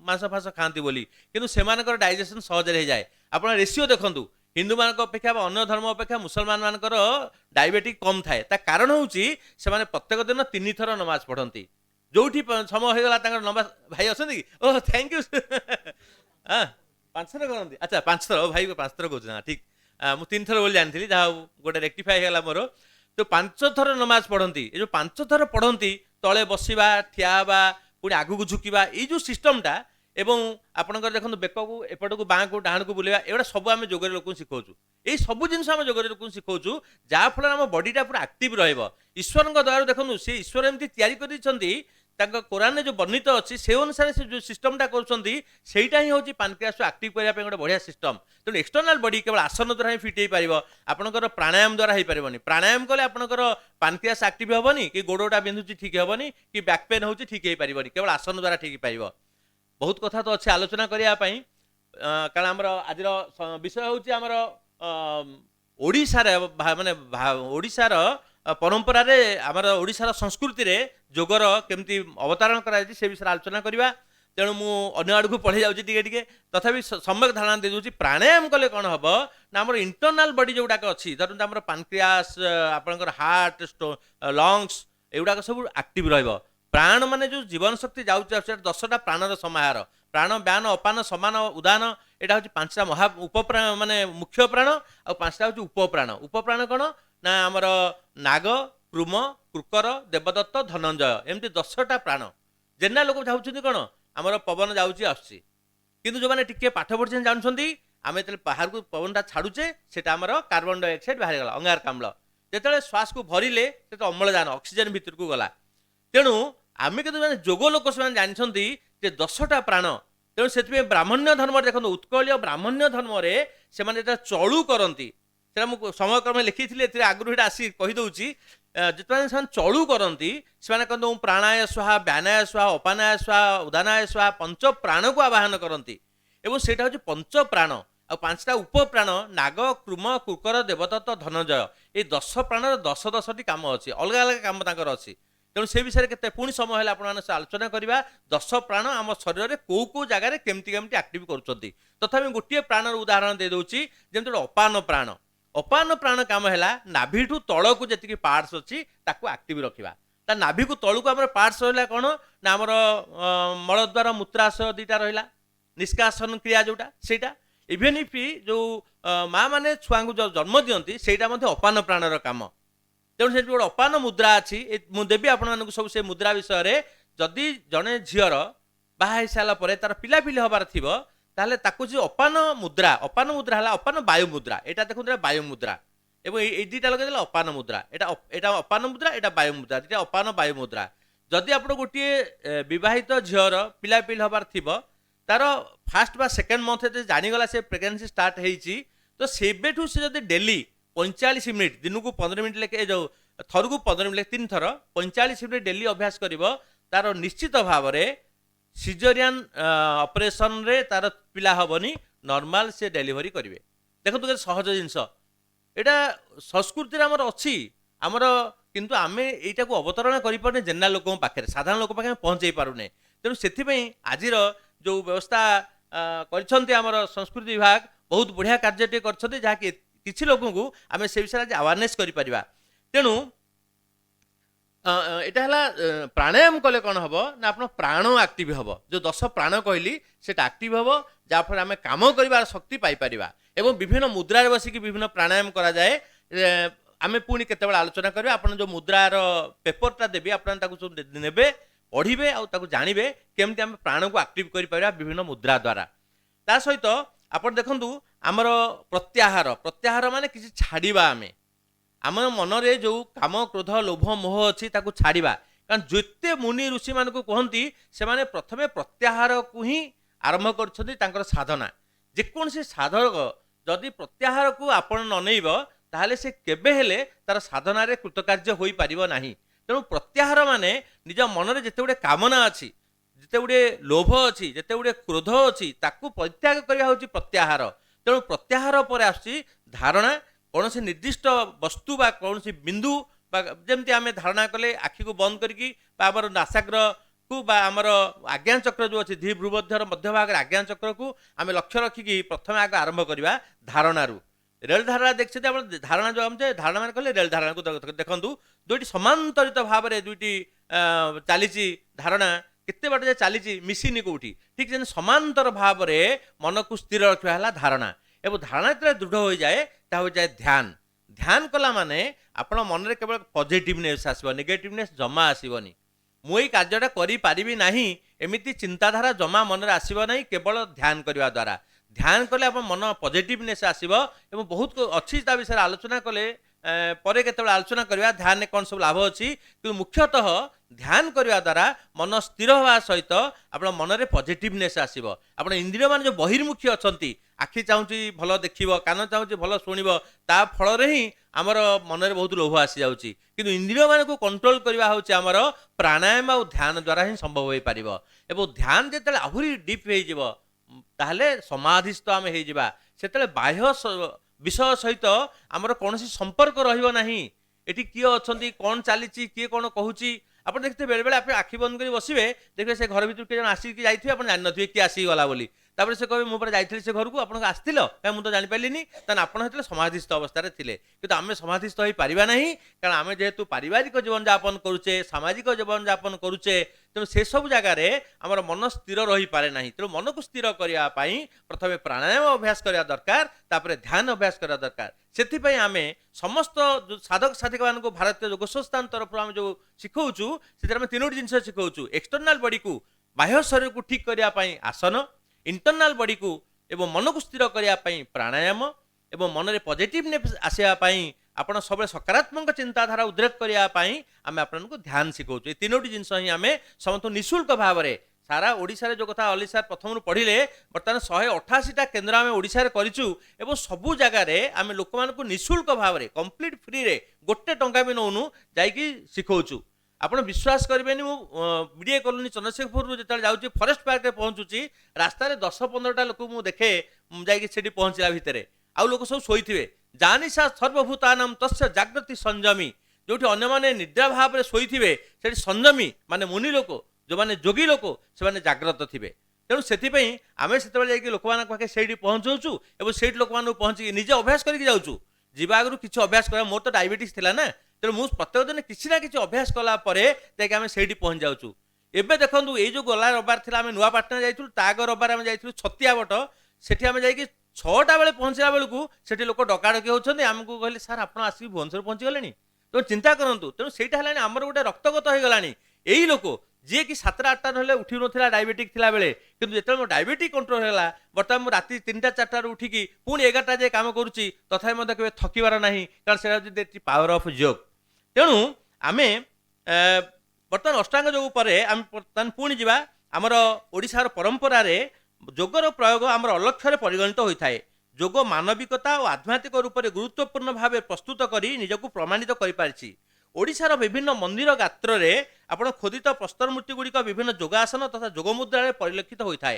ମାଂସ ଫାଂସ ଖାଆନ୍ତି ବୋଲି, କିନ୍ତୁ ସେମାନଙ୍କର ଡାଇଜେସନ୍ ସହଜରେ ହେଇଯାଏ। ଆପଣ ରେସିଓ ଦେଖନ୍ତୁ, ହିନ୍ଦୁମାନଙ୍କ ଅପେକ୍ଷା ବା ଅନ୍ୟ ଧର୍ମ ଅପେକ୍ଷା ମୁସଲମାନ ମାନଙ୍କର ଡାଇବେଟିକ୍ କମ୍ ଥାଏ। ତା କାରଣ ହେଉଛି ସେମାନେ ପ୍ରତ୍ୟେକ ଦିନ 3 ଥର ନମାଜ ପଢ଼ନ୍ତି। ଯେଉଁଠି ସମୟ ହେଇଗଲା ତାଙ୍କର ନମାଜ, ଭାଇ ଅଛନ୍ତି କି? ଓହ ଥ୍ୟାଙ୍କ ୟୁ। ହଁ 5 ଥର କରନ୍ତି, ଆଚ୍ଛା 5 ଥର, ଭାଇ 5 ଥର କହୁଛନ୍ତି, ହଁ ଠିକ୍। ମୁଁ 3 ଥର ବୋଲି ଜାଣିଥିଲି, ଯାହା ହଉ ଗୋଟେ ରେକ୍ଟିଫାଏ ହେଇଗଲା ମୋର। ତ 5 ଥର ନମାଜ ପଢ଼ନ୍ତି। ଏ ଯେଉଁ 5 ଥର ପଢ଼ନ୍ତି, ତଳେ ବସିବା, ଠିଆ ହେବା, ପୁଣି ଆଗକୁ ଝୁକିବା, ଏଇ ଯେଉଁ ସିଷ୍ଟମଟା, ଏବଂ ଆପଣଙ୍କର ଦେଖନ୍ତୁ ବେକକୁ ଏପଟକୁ ବାଁକୁ ଡାହାଣକୁ ବୁଲେଇବା, ଏଗୁଡ଼ା ସବୁ ଆମେ ଯୋଗରେ ଲୋକଙ୍କୁ ଶିଖାଉଛୁ। ଏଇ ସବୁ ଜିନିଷ ଆମେ ଯୋଗରେ ଲୋକଙ୍କୁ ଶିଖାଉଛୁ, ଯାହାଫଳରେ ଆମ ବଡିଟା ପୁରା ଆକ୍ଟିଭ୍ ରହିବ। ଈଶ୍ୱରଙ୍କ ଦ୍ୱାରା ଦେଖନ୍ତୁ, ସେ ଈଶ୍ୱର ଏମିତି ତିଆରି କରିଦେଇଛନ୍ତି, ତାଙ୍କ କୋରାନରେ ଯେଉଁ ବର୍ଣ୍ଣିତ ଅଛି, ସେ ଅନୁସାରେ ସେ ଯେଉଁ ସିଷ୍ଟମଟା କରୁଛନ୍ତି, ସେଇଟା ହିଁ ହେଉଛି ପାନକ୍ରିଆସକୁ ଆକ୍ଟିଭ୍ କରିବା ପାଇଁ ଗୋଟେ ବଢ଼ିଆ ସିଷ୍ଟମ। ତେଣୁ ଏକ୍ସଟର୍ନାଲ ବଡି କେବଳ ଆସନ ଦ୍ୱାରା ହିଁ ଫିଟ୍ ହେଇପାରିବ, ଆପଣଙ୍କର ପ୍ରାଣାୟାମ ଦ୍ୱାରା ହେଇପାରିବନି। ପ୍ରାଣାୟାମ କଲେ ଆପଣଙ୍କର ପାନକ୍ରିଆସ ଆକ୍ଟିଭ୍ ହେବନି, କି ଗୋଡ଼ଟା ବିନ୍ଧୁଛି ଠିକ୍ ହେବନି, କି ବ୍ୟାକ୍ ପେନ୍ ହେଉଛି ଠିକ୍ ହେଇପାରିବନି, କେବଳ ଆସନ ଦ୍ୱାରା ଠିକ୍ ହେଇପାରିବ। ବହୁତ କଥା ତ ଅଛି ଆଲୋଚନା କରିବା ପାଇଁ, କାରଣ ଆମର ଆଜିର ବିଷୟ ହେଉଛି ଆମର ଓଡ଼ିଶାରେ ମାନେ ଓଡ଼ିଶାର ପରମ୍ପରାରେ ଆମର ଓଡ଼ିଶାର ସଂସ୍କୃତିରେ ଯୋଗର କେମିତି ଅବତାରଣ କରାଯାଇଛି ସେ ବିଷୟରେ ଆଲୋଚନା କରିବା। ତେଣୁ ମୁଁ ଅନ୍ୟ ଆଡ଼କୁ ପଳେଇ ଯାଉଛି ଟିକେ ଟିକେ, ତଥାପି ସମ୍ୟକ ଧାରଣା ଦେଇଦେଉଛି। ପ୍ରାଣାୟାମ କଲେ କ'ଣ ହେବ ନା ଆମର ଇଣ୍ଟରନାଲ ବଡି ଯେଉଁଗୁଡ଼ାକ ଅଛି, ଧରନ୍ତୁ ଆମର ପାନକ୍ରିଆସ୍, ଆପଣଙ୍କର ହାର୍ଟ, ଲଙ୍ଗସ୍, ଏଗୁଡ଼ାକ ସବୁ ଆକ୍ଟିଭ ରହିବ। ପ୍ରାଣ ମାନେ ଯେଉଁ ଜୀବନ ଶକ୍ତି ଯାଉଛି ସେଟା 10ଟା ପ୍ରାଣର ସମାହାର। ପ୍ରାଣ, ବ୍ୟାନ, ଅପାନ, ସମାନ, ଉଦାନ, ଏଇଟା ହେଉଛି 5ଟା ମହା ଉପପ୍ରାଣ ମାନେ ମୁଖ୍ୟ ପ୍ରାଣ, ଆଉ 5ଟା ହେଉଛି ଉପପ୍ରାଣ। ଉପପ୍ରାଣ କ'ଣ ନା ଆମର ନାଗ, କୃମ, କୁକର, ଦେବଦତ୍ତ, ଧନଞ୍ଜୟ, ଏମିତି 10ଟା ପ୍ରାଣ। ଜେନେରାଲ ଲୋକ ଭାବୁଛନ୍ତି କ'ଣ ଆମର ପବନ ଯାଉଛି ଆସୁଛି, କିନ୍ତୁ ଯେଉଁମାନେ ଟିକେ ପାଠ ପଢ଼ିଛନ୍ତି ଜାଣୁଛନ୍ତି ଆମେ ଯେତେବେଳେ ବାହାରକୁ ପବନଟା ଛାଡ଼ୁଛେ ସେଟା ଆମର କାର୍ବନ ଡାଇଅକ୍ସାଇଡ ବାହାରିଗଲା, ଅଙ୍ଗାରକାମ୍ଳ। ଯେତେବେଳେ ଶ୍ୱାସକୁ ଭରିଲେ ସେଟା ଅମ୍ଳଜାନ ଅକ୍ସିଜେନ ଭିତରକୁ ଗଲା। ତେଣୁ ଆମେ କିନ୍ତୁ ମାନେ ଯୋଗ ଲୋକ ସେମାନେ ଜାଣିଛନ୍ତି ଯେ 10ଟା ପ୍ରାଣ। ତେଣୁ ସେଥିପାଇଁ ବ୍ରାହ୍ମଣ୍ୟ ଧର୍ମରେ ଦେଖନ୍ତୁ, ଉତ୍କଳୀୟ ବ୍ରାହ୍ମଣ୍ୟ ଧର୍ମରେ ସେମାନେ ଯେତେବେଳେ ଚଳୁ କରନ୍ତି, ସେଟା ମୁଁ ସମୟକ୍ରମେ ଲେଖିଥିଲି, ଏଥିରେ ଆଗରୁ ସେଇଟା ଆସି କହିଦେଉଛି। ଯେତେବେଳେ ସେମାନେ ଚଳୁ କରନ୍ତି ସେମାନେ କହନ୍ତି ଓଁ ପ୍ରାଣାୟ ସ୍ୱାହା, ବ୍ୟାନାୟ ସ୍ୱାହା, ଅପାନାୟ ସ୍ୱାହା, ଉଦାନାୟ ସ୍ୱାହା, ପଞ୍ଚ ପ୍ରାଣକୁ ଆବାହନ କରନ୍ତି। ଏବଂ ସେଇଟା ହେଉଛି ପଞ୍ଚପ୍ରାଣ। ଆଉ 5ଟା ଉପପ୍ରାଣ ନାଗ, କୃମ, କୁକର, ଦେବଦତ୍ତ, ଧନଞ୍ଜୟ। ଏଇ 10 ପ୍ରାଣର 10ଟି କାମ ଅଛି, ଅଲଗା ଅଲଗା କାମ ତାଙ୍କର ଅଛି। ତେଣୁ ସେ ବିଷୟରେ କେତେ ପୁଣି ସମୟ ହେଲେ ଆପଣମାନେ ଆଲୋଚନା କରିବା। 10 ପ୍ରାଣ ଆମ ଶରୀରରେ କୋଉ କୋଉ ଜାଗାରେ କେମିତି କେମିତି ଆକ୍ଟିଭ କରୁଛନ୍ତି। ତଥାପି ଗୋଟିଏ ପ୍ରାଣର ଉଦାହରଣ ଦେଇଦେଉଛି, ଯେମିତି ଗୋଟେ ଅପାନ ପ୍ରାଣ। ଅପାନ ପ୍ରାଣ କାମ ହେଲା ନାଭିଠୁ ତଳକୁ ଯେତିକି ପାର୍ଟସ୍ ଅଛି ତାକୁ ଆକ୍ଟିଭ ରଖିବା। ତା ନାଭିକୁ ତଳକୁ ଆମର ପାର୍ଟସ୍ ରହିଲା କ'ଣ ନା ଆମର ମଳଦ୍ୱାର, ମୂତ୍ରାଶୟ 2ଟା ରହିଲା, ନିଷ୍କାସନ କ୍ରିୟା ଯେଉଁଟା ସେଇଟା। ଇଭେନ୍ ଇଫ୍ ଯେଉଁ ମା ମାନେ ଛୁଆଙ୍କୁ ଯେଉଁ ଜନ୍ମ ଦିଅନ୍ତି ସେଇଟା ମଧ୍ୟ ଅପାନ ପ୍ରାଣର କାମ। ତେଣୁ ସେଠି ଗୋଟେ ଅପାନ ମୁଦ୍ରା ଅଛି, ମୁଁ ଦେବି ଆପଣମାନଙ୍କୁ ସବୁ ସେ ମୁଦ୍ରା ବିଷୟରେ। ଯଦି ଜଣେ ଝିଅର ବାହା ହେଇସାରିଲା ପରେ ତାର ପିଲାପିଲି ହେବାର ଥିବ ତାହେଲେ ତାକୁ ଯେ ଅପାନ ମୁଦ୍ରା ହେଲା ଅପାନ ବାୟୁ ମୁଦ୍ରା। ଏଇଟା ଦେଖନ୍ତୁ ବାୟୁ ମୁଦ୍ରା, ଏବଂ ଏଇ 2ଟା ଲଗେଇଦେଲେ ଅପାନ ମୁଦ୍ରା। ଏଇଟା ଅପାନ ମୁଦ୍ରା, ଏଇଟା ବାୟୁ ମୁଦ୍ରା, 2ଟା ଅପାନ ବାୟୁ ମୁଦ୍ରା। ଯଦି ଆପଣ ଗୋଟିଏ ବିବାହିତ ଝିଅର ପିଲାପିଲି ହେବାର ଥିବ, ତାର ଫାର୍ଷ୍ଟ ବା ସେକେଣ୍ଡ ମନ୍ଥ ଯଦି ଜାଣିଗଲା ସେ ପ୍ରେଗନେନ୍ସି ଷ୍ଟାର୍ଟ ହେଇଛି, ତ ସେବେଠୁ ସେ ଯଦି ଡେଲି 45 ମିନିଟ୍, ଦିନକୁ 15 ମିନିଟ୍ ଲେଖେ, ଯେଉଁ ଥରକୁ 15 ମିନିଟ୍, 3 ଥର 45 ମିନିଟ୍ ଡେଲି ଅଭ୍ୟାସ କରିବ, ତାର ନିଶ୍ଚିତ ଭାବରେ ସିଜରିଆନ୍ ଅପରେସନରେ ତାର ପିଲା ହେବନି, ନର୍ମାଲ ସେ ଡେଲିଭରି କରିବେ। ଦେଖନ୍ତୁ କେତେ ସହଜ ଜିନିଷ ଏଇଟା ସଂସ୍କୃତିରେ ଆମର ଅଛି ଆମର, କିନ୍ତୁ ଆମେ ଏଇଟାକୁ ଅବତରଣ କରିପାରୁନେ ଜେନେରାଲ ଲୋକଙ୍କ ପାଖରେ, ସାଧାରଣ ଲୋକ ପାଖରେ ପହଞ୍ଚାଇ ପାରୁନେ। ତେଣୁ ସେଥିପାଇଁ ଆଜିର ଯେଉଁ ବ୍ୟବସ୍ଥା କରିଛନ୍ତି ଆମର ସଂସ୍କୃତି ବିଭାଗ, ବହୁତ ବଢ଼ିଆ କାର୍ଯ୍ୟଟିଏ କରିଛନ୍ତି, ଯାହାକି କିଛି ଲୋକଙ୍କୁ ଆମେ ସେ ବିଷୟରେ ଆଜି ଆୱାରନେସ୍ କରିପାରିବା। ତେଣୁ এটা ହେଲା ପ୍ରାଣାୟାମ କଲେ କ'ଣ ହେବ ନା ଆପଣ ପ୍ରାଣ ଆକ୍ଟିଭ ହେବ। ଯେଉଁ 10 ପ୍ରାଣ କହିଲି ସେଟା ଆକ୍ଟିଭ ହେବ, ଯାହାଫଳରେ ଆମେ କାମ କରିବାର ଶକ୍ତି ପାଇପାରିବା। ଏବଂ ବିଭିନ୍ନ ମୁଦ୍ରାରେ ବସିକି ବିଭିନ୍ନ ପ୍ରାଣାୟାମ କରାଯାଏ। ଆମେ ପୁଣି କେତେବେଳେ ଆଲୋଚନା କରିବା। ଆପଣ ଯେଉଁ ମୁଦ୍ରାର ପେପରଟା ଦେବି ଆପଣ ତାକୁ ସବୁ ନେବେ, ପଢ଼ିବେ, ଆଉ ତାକୁ ଜାଣିବେ କେମିତି ଆମେ ପ୍ରାଣକୁ ଆକ୍ଟିଭ କରିପାରିବା ବିଭିନ୍ନ ମୁଦ୍ରା ଦ୍ୱାରା। ତା ସହିତ ଆପଣ ଦେଖନ୍ତୁ ଆମର ପ୍ରତ୍ୟାହାର ମାନେ କିଛି ଛାଡ଼ିବା। ଆମ ମନରେ ଯେଉଁ କାମ, କ୍ରୋଧ, ଲୋଭ, ମୋହ ଅଛି ତାକୁ ଛାଡ଼ିବା। କାରଣ ଯେତେ ମୁନି ଋଷିମାନଙ୍କୁ କୁହନ୍ତି ସେମାନେ ପ୍ରଥମେ ପ୍ରତ୍ୟାହାରକୁ ହିଁ ଆରମ୍ଭ କରିଛନ୍ତି ତାଙ୍କର ସାଧନା। ଯେକୌଣସି ସାଧକ ଯଦି ପ୍ରତ୍ୟାହାରକୁ ଆପଣ ନ ନେଇବ ତାହେଲେ ସେ କେବେ ହେଲେ ତାର ସାଧନାରେ କୃତକାର୍ଯ୍ୟ ହୋଇପାରିବ ନାହିଁ। ତେଣୁ ପ୍ରତ୍ୟାହାର ମାନେ ନିଜ ମନରେ ଯେତେ ଗୁଡ଼ିଏ କାମନା ଅଛି, ଯେତେ ଗୁଡ଼ିଏ ଲୋଭ ଅଛି, ଯେତେ ଗୁଡ଼ିଏ କ୍ରୋଧ ଅଛି, ତାକୁ ପରିତ୍ୟାଗ କରିବା ହେଉଛି ପ୍ରତ୍ୟାହାର। ତେଣୁ ପ୍ରତ୍ୟାହାର ପରେ ଆସୁଛି ଧାରଣା। କୌଣସି ନିର୍ଦ୍ଦିଷ୍ଟ ବସ୍ତୁ ବା କୌଣସି ବିନ୍ଦୁ ବା ଯେମିତି ଆମେ ଧାରଣା କଲେ ଆଖିକୁ ବନ୍ଦ କରିକି ବା ଆମର ନାସାଗ୍ରକୁ ବା ଆମର ଆଜ୍ଞାଚକ୍ର ଯେଉଁ ଅଛି ଧୀବୃବଧ୍ୟର ମଧ୍ୟଭାଗରେ ଆଜ୍ଞାଚକ୍ରକୁ ଆମେ ଲକ୍ଷ୍ୟ ରଖିକି ପ୍ରଥମେ ଆଗ ଆରମ୍ଭ କରିବା ଧାରଣାରୁ। ରେଳ ଧାରଣା ଦେଖିଛନ୍ତି ଆପଣ, ଧାରଣା ଯେଉଁ ଆମେ ଧାରଣା ମାନେ କହିଲେ ରେଳ ଧାରଣାକୁ ଦେଖନ୍ତୁ, ଦୁଇଟି ସମାନ୍ତରିତ ଭାବରେ ଦୁଇଟି ଚାଲିଛି ଧାରଣା, କେତେ ବାଟ ଯେ ଚାଲିଛି ମିଶିନି କେଉଁଠି, ଠିକ୍ ଯେମିତି ସମାନ୍ତର ଭାବରେ ମନକୁ ସ୍ଥିର ରଖିବା ହେଲା ଧାରଣା। ଏବଂ ଧାରଣା ଯେତେବେଳେ ଦୃଢ଼ ହୋଇଯାଏ ତାହା ହୋଇଯାଏ ଧ୍ୟାନ। ଧ୍ୟାନ କଲା ମାନେ ଆପଣ ମନରେ କେବଳ ପଜିଟିଭନେସ୍ ଆସିବ, ନେଗେଟିଭନେସ୍ ଜମା ଆସିବନି। ମୁଁ ଏଇ କାର୍ଯ୍ୟଟା କରିପାରିବି ନାହିଁ ଏମିତି ଚିନ୍ତାଧାରା ଜମା ମନରେ ଆସିବ ନାହିଁ କେବଳ ଧ୍ୟାନ କରିବା ଦ୍ୱାରା। ଧ୍ୟାନ କଲେ ଆପଣ ମନ ପଜିଟିଭନେସ୍ ଆସିବ। ଏବଂ ବହୁତ ଅଛି ତା ବିଷୟରେ ଆଲୋଚନା କଲେ ପରେ କେତେବେଳେ ଆଲୋଚନା କରିବା ଧ୍ୟାନରେ କ'ଣ ସବୁ ଲାଭ ଅଛି। କିନ୍ତୁ ମୁଖ୍ୟତଃ ଧ୍ୟାନ କରିବା ଦ୍ୱାରା ମନ ସ୍ଥିର ହେବା ସହିତ ଆପଣ ମନରେ ପଜିଟିଭନେସ୍ ଆସିବ। ଆପଣ ଇନ୍ଦ୍ରିୟମାନେ ଯେଉଁ ବହିର୍ମୁଖୀ ଅଛନ୍ତି, ଆଖି ଚାହୁଁଛି ଭଲ ଦେଖିବ, କାନ ଚାହୁଁଛି ଭଲ ଶୁଣିବ, ତା ଫଳରେ ହିଁ ଆମର ମନରେ ବହୁତ ଲୋଭ ଆସିଯାଉଛି। କିନ୍ତୁ ଇନ୍ଦ୍ରିୟମାନଙ୍କୁ କଣ୍ଟ୍ରୋଲ କରିବା ହେଉଛି ଆମର ପ୍ରାଣାୟାମ ଆଉ ଧ୍ୟାନ ଦ୍ୱାରା ହିଁ ସମ୍ଭବ ହୋଇପାରିବ। ଏବଂ ଧ୍ୟାନ ଯେତେବେଳେ ଆହୁରି ଡିପ୍ ହେଇଯିବ ତାହେଲେ ସମାଧିସ୍ଥ ଆମେ ହେଇଯିବା। ସେତେବେଳେ विषय सहित आमर कौन संपर्क रहिबो नाही। एठी किए अछंती कौन चलीची किए कौन कहूची आप देखते बेले बेले आप आखि बंद कर बसवे देखिए से घर भीतर किए आसिक जाइए आप जान नथिबे किए आसी गला बोली तापर से कहबे मुझे जाइए से घर को आपन आसथिल क्या मुझे जानि पालिनी तान आपन हेतले समाधिस्थ अवस्था रे थिले किंतु आमे समाधिस्थ होई परिबा नाही कारण आमे जेहेतु पारिवारिक जीवन यापन करूचे सामाजिक जीवन यापन करूचे तेणु से सब जगार आमर मन स्थिर रही पारे नाही। तेणु मन को स्थिर करने प्रथमे प्राणायाम अभ्यास करने दरकार तापर ध्यान अभ्यास करने दरकार। से आमे समस्त जो साधक साधिका मान को भारतीय योग संस्थान तरफ आम जो शिखौचु से तीनोटी जिन शिखौचु एक्सटर्नाल बॉडी को बाह्य शरीर को ठीक करने आसन इंटरनाल बॉडी को एवं मन को स्थिर करने प्राणायाम एवं मन में पॉजिटिवनेस आसापी आपण सब सकारात्मक चिंताधारा उद्रेक करने आम आपको ध्यान शिखौचु। तीनोटी जिन ही आम समस्त निःशुल्क भाव में सारा ओडिशा जो कथा अलिसार प्रथम पढ़िले बर्तमान 188टा केन्द्र आम ओडिशा करिचु एवं सबु जगार आम लोक मानक निःशुल्क भाव में कंप्लीट फ्री रे गोटे टंका भी नौनु जाइकी शिखौचु। आपण विश्वास करेंगे मु बीडीए कॉलोनी चंद्रशेखरपुर जो जाऊँगी फॉरेस्ट पार्क में पहुँचुची रास्तार 10-15टा लोक मु देखे जाइए पहुँचला भितर आउ लोक सब शोथे जानिशा सर्वभूतानाम तस्य जागृति संयमी जो अन्य मैंने निद्रा भाव में शोथे से संयमी माने मुनि लोक जो मैंने जोगी लोक से जाग्रत थे। तेणु से आम से लोक पाखे से पहुँचाऊँ और से लोक पहुँची निजे अभ्यास करके जाऊँ जीवा आगु किसी अभ्यास कर मोर तो डायबिटीज थी ना तेणु मुझे प्रत्येक दिन किसी ना कि अभ्यास कलापर आम से पहुँच जाऊँ। एवं देखो ये जो गला रबार थी आम नुआ पाटना जाइलु ताग रबार आम जाइलु छतिया बट से 6टा बेले पहुँचला बेलू से लोक डकाडकी होती आमको कहले सार आप आसिक भुवनेश्वर पहुँची गले तो चिंता करूँ तेणु से आमर गोटे रक्तगत हो गला यही लोक जी कि 7-8 ना उठी ना डायबिटिक थिला बेले किंतु जो डायबिटिक कंट्रोल है बर्तमान मुझे राति 3-4 उठिकी पुणी 11टा जाए कम करुच्ची तथा केवे थकबार ना कारण से पावर ऑफ योग। तेणु आम बर्तमान अष्टांग योग पर आम बर्तमान पुणी जा आमर ओडिशार परंपरा रे योगर प्रयोग आमर अलक्ष्य परिगणित होता है। योग मानविकता और आध्यात्मिक रूप से गुरुत्वपूर्ण भाव प्रस्तुत कर निजक प्रमाणित कर ओडिशार विभिन्न मंदिर गात्र में आपण खोदित प्रस्तर मूर्ति गुड़िक विभिन्न योगासन तथा योगमुद्रा परिलक्षित होता है।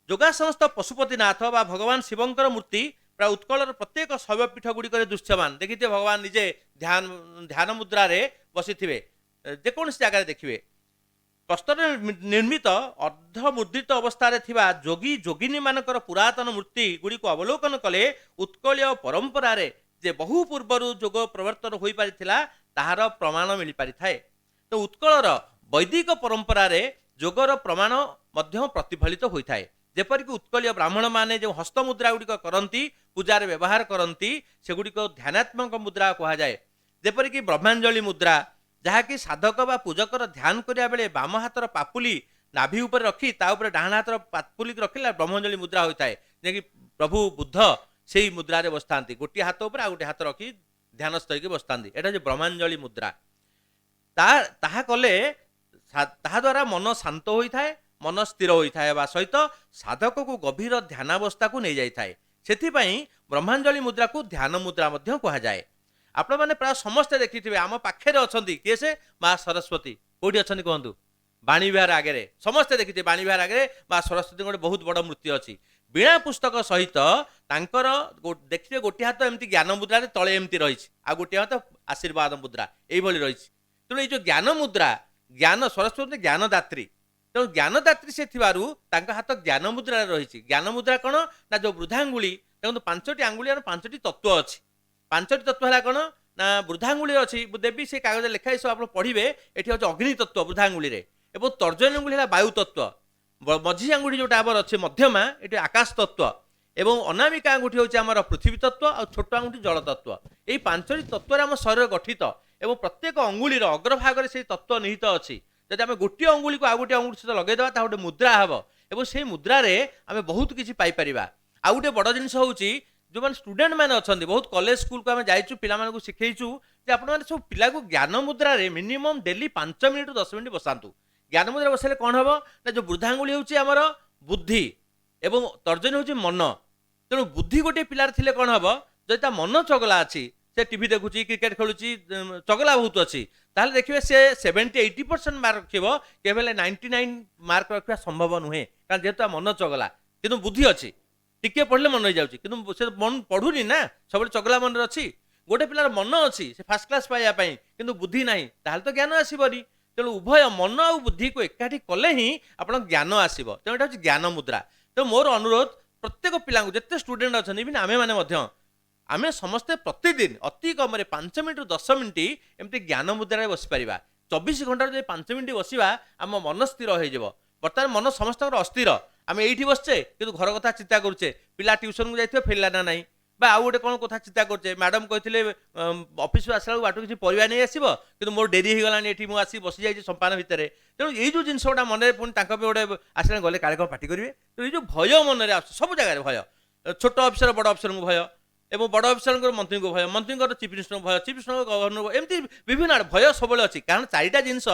योगासनस्थ पशुपतिनाथ बा भगवान शिवंकर मूर्ति प्राय उत्कलर प्रत्येक शैवपीठ गुड़िक दृश्यमान देखिए भगवान निजे ध्यान मुद्रा बसी जेकोसी जगह देखिए प्रस्तर निर्मित अर्धमुद्रित अवस्था जोगी जोगिनी मानकर पुरातन मूर्ति गुड़िक अवलोकन कले उत्कलीय परंपरा जे बहु पूर्वर योग प्रवर्तन हो पारिथिला ताहार प्रमाण मिल पारि थाए। तो उत्कलर वैदिक परंपरा रे योगर प्रमाण मध्य प्रतिफलित होता है। जेपरिक उत्कलीय ब्राह्मण माने जो हस्तमुद्रा गुड़िक करती पूजार व्यवहार करती सेगुड़िक ध्यानात्मक मुद्रा कह जाए। जेपरिक ब्रह्मांजलि मुद्रा जहाँकि साधक बा पूजकर ध्यान करिया बेले बाम हाथर पापुली नाभि उपर रखी ता उपर डाहाण हाथर पापुली रखिला ब्रह्मांजलि मुद्रा होता है। जे प्रभु बुद्ध से मुद्रा रे बसता गोटे हाथ उपर आ गोटे हाथ रखी ध्यानस्थ होकर बसता एटा ब्रह्मांजलि मुद्रा ताहा कले ताहा द्वारा मन शांत होता है मन स्थिर होता है सहित साधक को गभीर ध्यानावस्था को नहीं जाए से ब्रह्मांजलि मुद्रा को ध्यान मुद्रा कह जाए। आपण मैंने प्राय समस्ते देखिथे आम पाखे अच्छा किए से माँ सरस्वती कौटी अच्छा कहतु बाणी विहार आगे समस्ते देखिथे बाणी विहार आगे माँ सरस्वती गोटे बहुत बड़ मूर्ति अच्छी वीणा पुस्तक सहित तांकर देखिए गोटे हाथ एमती ज्ञान मुद्रा तले एमती रही आ गोटे हाथ आशीर्वाद मुद्रा यही रही। तेणु ये ज्ञान मुद्रा ज्ञान सरस्वती ज्ञानदात्री तेणु ज्ञानदात्री से हाथ ज्ञान मुद्रा रही। ज्ञान मुद्रा कौन ना जो वृद्धांगुली देखो 5टी आंगुलियार 5टी तत्व अच्छी 5टी तत्व है कौन ना वृद्धांगुली अच्छी देवी से कागज लिखाई सब आप पढ़े ये हूँ अग्नि तत्व वृद्धांगुली और तर्जनी अंगुली है वायु तत्व मझी आंगुठी जो आमर अच्छे मध्यमा ये आकाश तत्व एवं अनामिका आंगुठी हूँ आम पृथ्वी तत्व और छोट आंगुठी जल तत्व यही 5टी तत्व आम शरीर गठित एवं प्रत्येक अंगुलीर अग्रभाग से तत्व निहित अच्छी जब आम गोटे अंगुली को आ गोटे अंगुली सहित लगेदेवा गोटे मुद्रा हम और से मुद्रार आम बहुत किसी पाइपर। आउ गोटे बड़ जिन हूँ जो मैंने स्टूडेंट मैंने अच्छा बहुत कॉलेज स्कूल को आम जाइचु पिला शिखेचु आप सब पिला को ज्ञान मुद्रा मिनिमम डेली 5 मिनिट 10 मिनिट बसातु ज्ञान मुद्रा बसले कौन हम ना जो वृद्धांगुली हूँ आमर बुद्धि एवं तर्जनी हूँ मन। तेणु बुद्धि गोटे पिलार थिले कौन हम जदि मन चगला अच्छी से टीवी देखुची क्रिकेट खेलुची चगला बहुत अच्छी ताहले देखिए से 70-80% मार्क रखिबो केवल 99 मार्क रखा संभव नुहे कारण जेहेतु मन चगला किंतु बुद्धि अच्छी टिके पढ़ले मन रही जाଉଛି କିନ୍ତୁ ସେ मन पढ़ुनी ना ସବୁବେଳେ ଚଗଲା ମନରେ ଅଛି। ଗୋଟେ ପିଲାର ମନ ଅଛି ସେ ଫାର୍ଷ୍ଟ କ୍ଲାସ୍ ପାଇବା ପାଇଁ କିନ୍ତୁ ବୁଦ୍ଧି ନାହିଁ, ତାହେଲେ ତ ଜ୍ଞାନ ଆସିବନି। ତେଣୁ ଉଭୟ ମନ ଆଉ ବୁଦ୍ଧିକୁ ଏକାଠି କଲେ ହିଁ ଆପଣ ଜ୍ଞାନ ଆସିବ। ତେଣୁ ଏଇଟା ହେଉଛି ଜ୍ଞାନ ମୁଦ୍ରା। ତେଣୁ ମୋର ଅନୁରୋଧ ପ୍ରତ୍ୟେକ ପିଲାଙ୍କୁ ଯେତେ ଷ୍ଟୁଡେଣ୍ଟ ଅଛନ୍ତି ଇଭିନ୍ ଆମେମାନେ ମଧ୍ୟ ଆମେ ସମସ୍ତେ ପ୍ରତିଦିନ ଅତି କମରେ 5 ମିନିଟ୍ 10 ମିନିଟ୍ ଏମିତି ଜ୍ଞାନ ମୁଦ୍ରାରେ ବସିପାରିବା। 24 ଘଣ୍ଟାରେ ଯଦି 5 ମିନିଟ୍ ବସିବା ଆମ ମନ ସ୍ଥିର ହେଇଯିବ। ବର୍ତ୍ତମାନ ମନ ସମସ୍ତଙ୍କର ଅସ୍ଥିର। ଆମେ ଏଇଠି ବସଛେ କିନ୍ତୁ ଘର କଥା ଚିନ୍ତା କରୁଛେ, ପିଲା ଟ୍ୟୁସନକୁ ଯାଇଥିବ ଫେରିଲା ନା ନାହିଁ, বা ଆଉ ଗୋଟେ କ'ଣ କଥା ଚିନ୍ତା କରୁଛେ, ମ୍ୟାଡ଼ାମ୍ କହିଥିଲେ ଅଫିସରୁ ଆସିଲା ବେଳକୁ ବାଟକୁ କିଛି ପରିବା ନେଇ ଆସିବ କିନ୍ତୁ ମୋର ଡେରି ହେଇଗଲାଣି, ଏଠି ମୁଁ ଆସିକି ବସିଯାଇଛି ସମ୍ପାନ ଭିତରେ। ତେଣୁ ଏଇ ଯେଉଁ ଜିନିଷ ଗୁଡ଼ା ମନରେ ପୁଣି ତାଙ୍କ ପାଇଁ ଗୋଟେ ଆସିଲାଣି ଗଲେ କାଳେ କ'ଣ ପାଟି କରିବେ। ତେଣୁ ଏଇ ଯେଉଁ ଭୟ ମନରେ ଆସୁଛି ସବୁ ଜାଗାରେ ଭୟ, ଛୋଟ ଅଫିସର ବଡ଼ ଅଫିସରଙ୍କୁ ଭୟ, ଏବଂ ବଡ଼ ଅଫିସରଙ୍କର ମନ୍ତ୍ରୀଙ୍କୁ ଭୟ, ମନ୍ତ୍ରୀଙ୍କର ଚିଫ୍ ମିନିଷ୍ଟରଙ୍କୁ ଭୟ, ଚିଫ୍ ମିନିଷ୍ଟରଙ୍କ ଗଭର୍ଣ୍ଣର, ଏମିତି ବିଭିନ୍ନ ଆଡ଼େ ଭୟ ସବୁବେଳେ ଅଛି। କାରଣ ଚାରିଟା ଜିନିଷ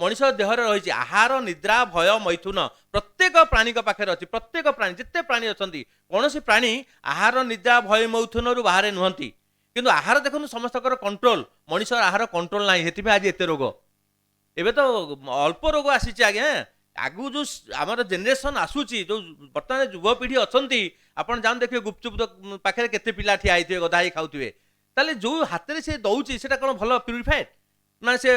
ମଣିଷ ଦେହରେ ରହିଛି, ଆହାର, ନିଦ୍ରା, ଭୟ, ମୈଥୁନ। ପ୍ରତ୍ୟେକ ପ୍ରାଣୀଙ୍କ ପାଖରେ ଅଛି। ପ୍ରତ୍ୟେକ ପ୍ରାଣୀ ଯେତେ ପ୍ରାଣୀ ଅଛନ୍ତି କୌଣସି ପ୍ରାଣୀ ଆହାର, ନିଦ୍ରା, ଭୟ, ମୈଥୁନରୁ ବାହାରେ ନୁହନ୍ତି। କିନ୍ତୁ ଆହାର ଦେଖନ୍ତୁ ସମସ୍ତଙ୍କର କଣ୍ଟ୍ରୋଲ, ମଣିଷର ଆହାର କଣ୍ଟ୍ରୋଲ ନାହିଁ, ସେଥିପାଇଁ ଆଜି ଏତେ ରୋଗ। ଏବେ ତ ଅଳ୍ପ ରୋଗ ଆସିଛି ଆଜ୍ଞା, ଆଗକୁ ଯେଉଁ ଆମର ଜେନେରେସନ୍ ଆସୁଛି, ଯେଉଁ ବର୍ତ୍ତମାନ ଯୁବପିଢ଼ି ଅଛନ୍ତି, ଆପଣ ଯାଆନ୍ତୁ ଦେଖିବେ ଗୁପଚୁପ ପାଖରେ କେତେ ପିଲା ଠିଆ ହେଇଥିବେ, ଗଦା ହେଇ ଖାଉଥିବେ। ତାହେଲେ ଯେଉଁ ହାତରେ ସେ ଦେଉଛି ସେଟା କ'ଣ ଭଲ ପ୍ୟୁରିଫାଏଡ୍ ନା ସେ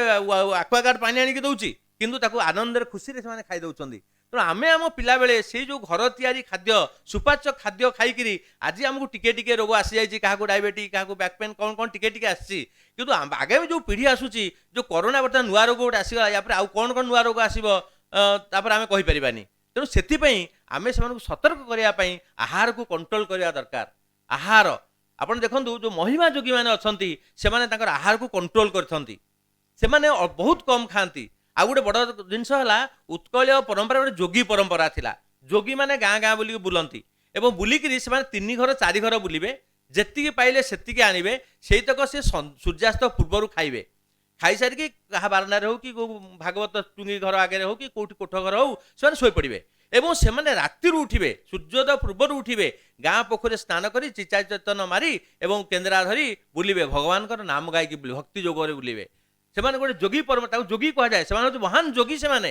ଆକ୍ୱାଗାର୍ଡ ପାଣି ଆଣିକି ଦେଉଛି, କିନ୍ତୁ ତାକୁ ଆନନ୍ଦରେ ଖୁସିରେ ସେମାନେ ଖାଇ ଦେଉଛନ୍ତି। ତେଣୁ ଆମେ ଆମ ପିଲାବେଳେ ସେଇ ଯେଉଁ ଘର ତିଆରି ଖାଦ୍ୟ, ସୁପାଚ୍ୟ ଖାଦ୍ୟ ଖାଇକିରି ଆଜି ଆମକୁ ଟିକେ ଟିକେ ରୋଗ ଆସିଯାଇଛି, କାହାକୁ ଡାଇବେଟିସ୍, କାହାକୁ ବ୍ୟାକ୍ ପେନ୍, କ'ଣ କ'ଣ ଟିକେ ଟିକେ ଆସିଛି। କିନ୍ତୁ ଆଗାମୀ ଯେଉଁ ପିଢ଼ି ଆସୁଛି, ଯେଉଁ କରୋନା ବର୍ତ୍ତମାନ ନୂଆ ରୋଗ ଗୋଟେ ଆସିଗଲା, ୟାପରେ ଆଉ କ'ଣ କ'ଣ ନୂଆ ରୋଗ ଆସିବ ତାପରେ ଆମେ କହିପାରିବାନି। ତେଣୁ ସେଥିପାଇଁ ଆମେ ସେମାନଙ୍କୁ ସତର୍କ କରିବା ପାଇଁ ଆହାରକୁ କଣ୍ଟ୍ରୋଲ କରିବା ଦରକାର। ଆହାର ଆପଣ ଦେଖନ୍ତୁ ଯେଉଁ ମହିମା ଯୋଗୀମାନେ ଅଛନ୍ତି ସେମାନେ ତାଙ୍କର ଆହାରକୁ କଣ୍ଟ୍ରୋଲ କରିଥାନ୍ତି, ସେମାନେ ବହୁତ କମ୍ ଖାଆନ୍ତି। ଆଉ ଗୋଟେ ବଡ଼ ଜିନିଷ ହେଲା ଉତ୍କଳୀୟ ପରମ୍ପରା ଗୋଟେ ଯୋଗୀ ପରମ୍ପରା ଥିଲା। ଯୋଗୀମାନେ ଗାଁ ଗାଁ ବୁଲିକି ବୁଲନ୍ତି ଏବଂ ବୁଲିକିରି ସେମାନେ 3 ଘର 4 ଘର ବୁଲିବେ, ଯେତିକି ପାଇଲେ ସେତିକି ଆଣିବେ, ସେଇତକ ସେ ସୂର୍ଯ୍ୟାସ୍ତ ପୂର୍ବରୁ ଖାଇବେ। ଖାଇସାରିକି କାହା ବାରଣ୍ଡାରେ ହେଉ କି ଭାଗବତ ଟୁଙ୍ଗି ଘର ଆଗରେ ହେଉ କି କେଉଁଠି କୋଠ ଘର ହେଉ ସେମାନେ ଶୋଇପଡ଼ିବେ ଏବଂ ସେମାନେ ରାତିରୁ ଉଠିବେ, ସୂର୍ଯ୍ୟୋଦୟ ପୂର୍ବରୁ ଉଠିବେ, ଗାଁ ପୋଖରୀରେ ସ୍ନାନ କରି ଚିତା ଚୈତନ ମାରି ଏବଂ କେନ୍ଦ୍ରା ଧରି ବୁଲିବେ, ଭଗବାନଙ୍କର ନାମ ଗାଇକି ବୁଲିବେ, ଭକ୍ତି ଯୋଗରେ ବୁଲିବେ। ସେମାନେ ଗୋଟେ ଯୋଗୀ ପରମ୍ପରା, ତାକୁ ଯୋଗୀ କୁହାଯାଏ, ସେମାନେ ହେଉଛି ମହାନ ଯୋଗୀ ସେମାନେ।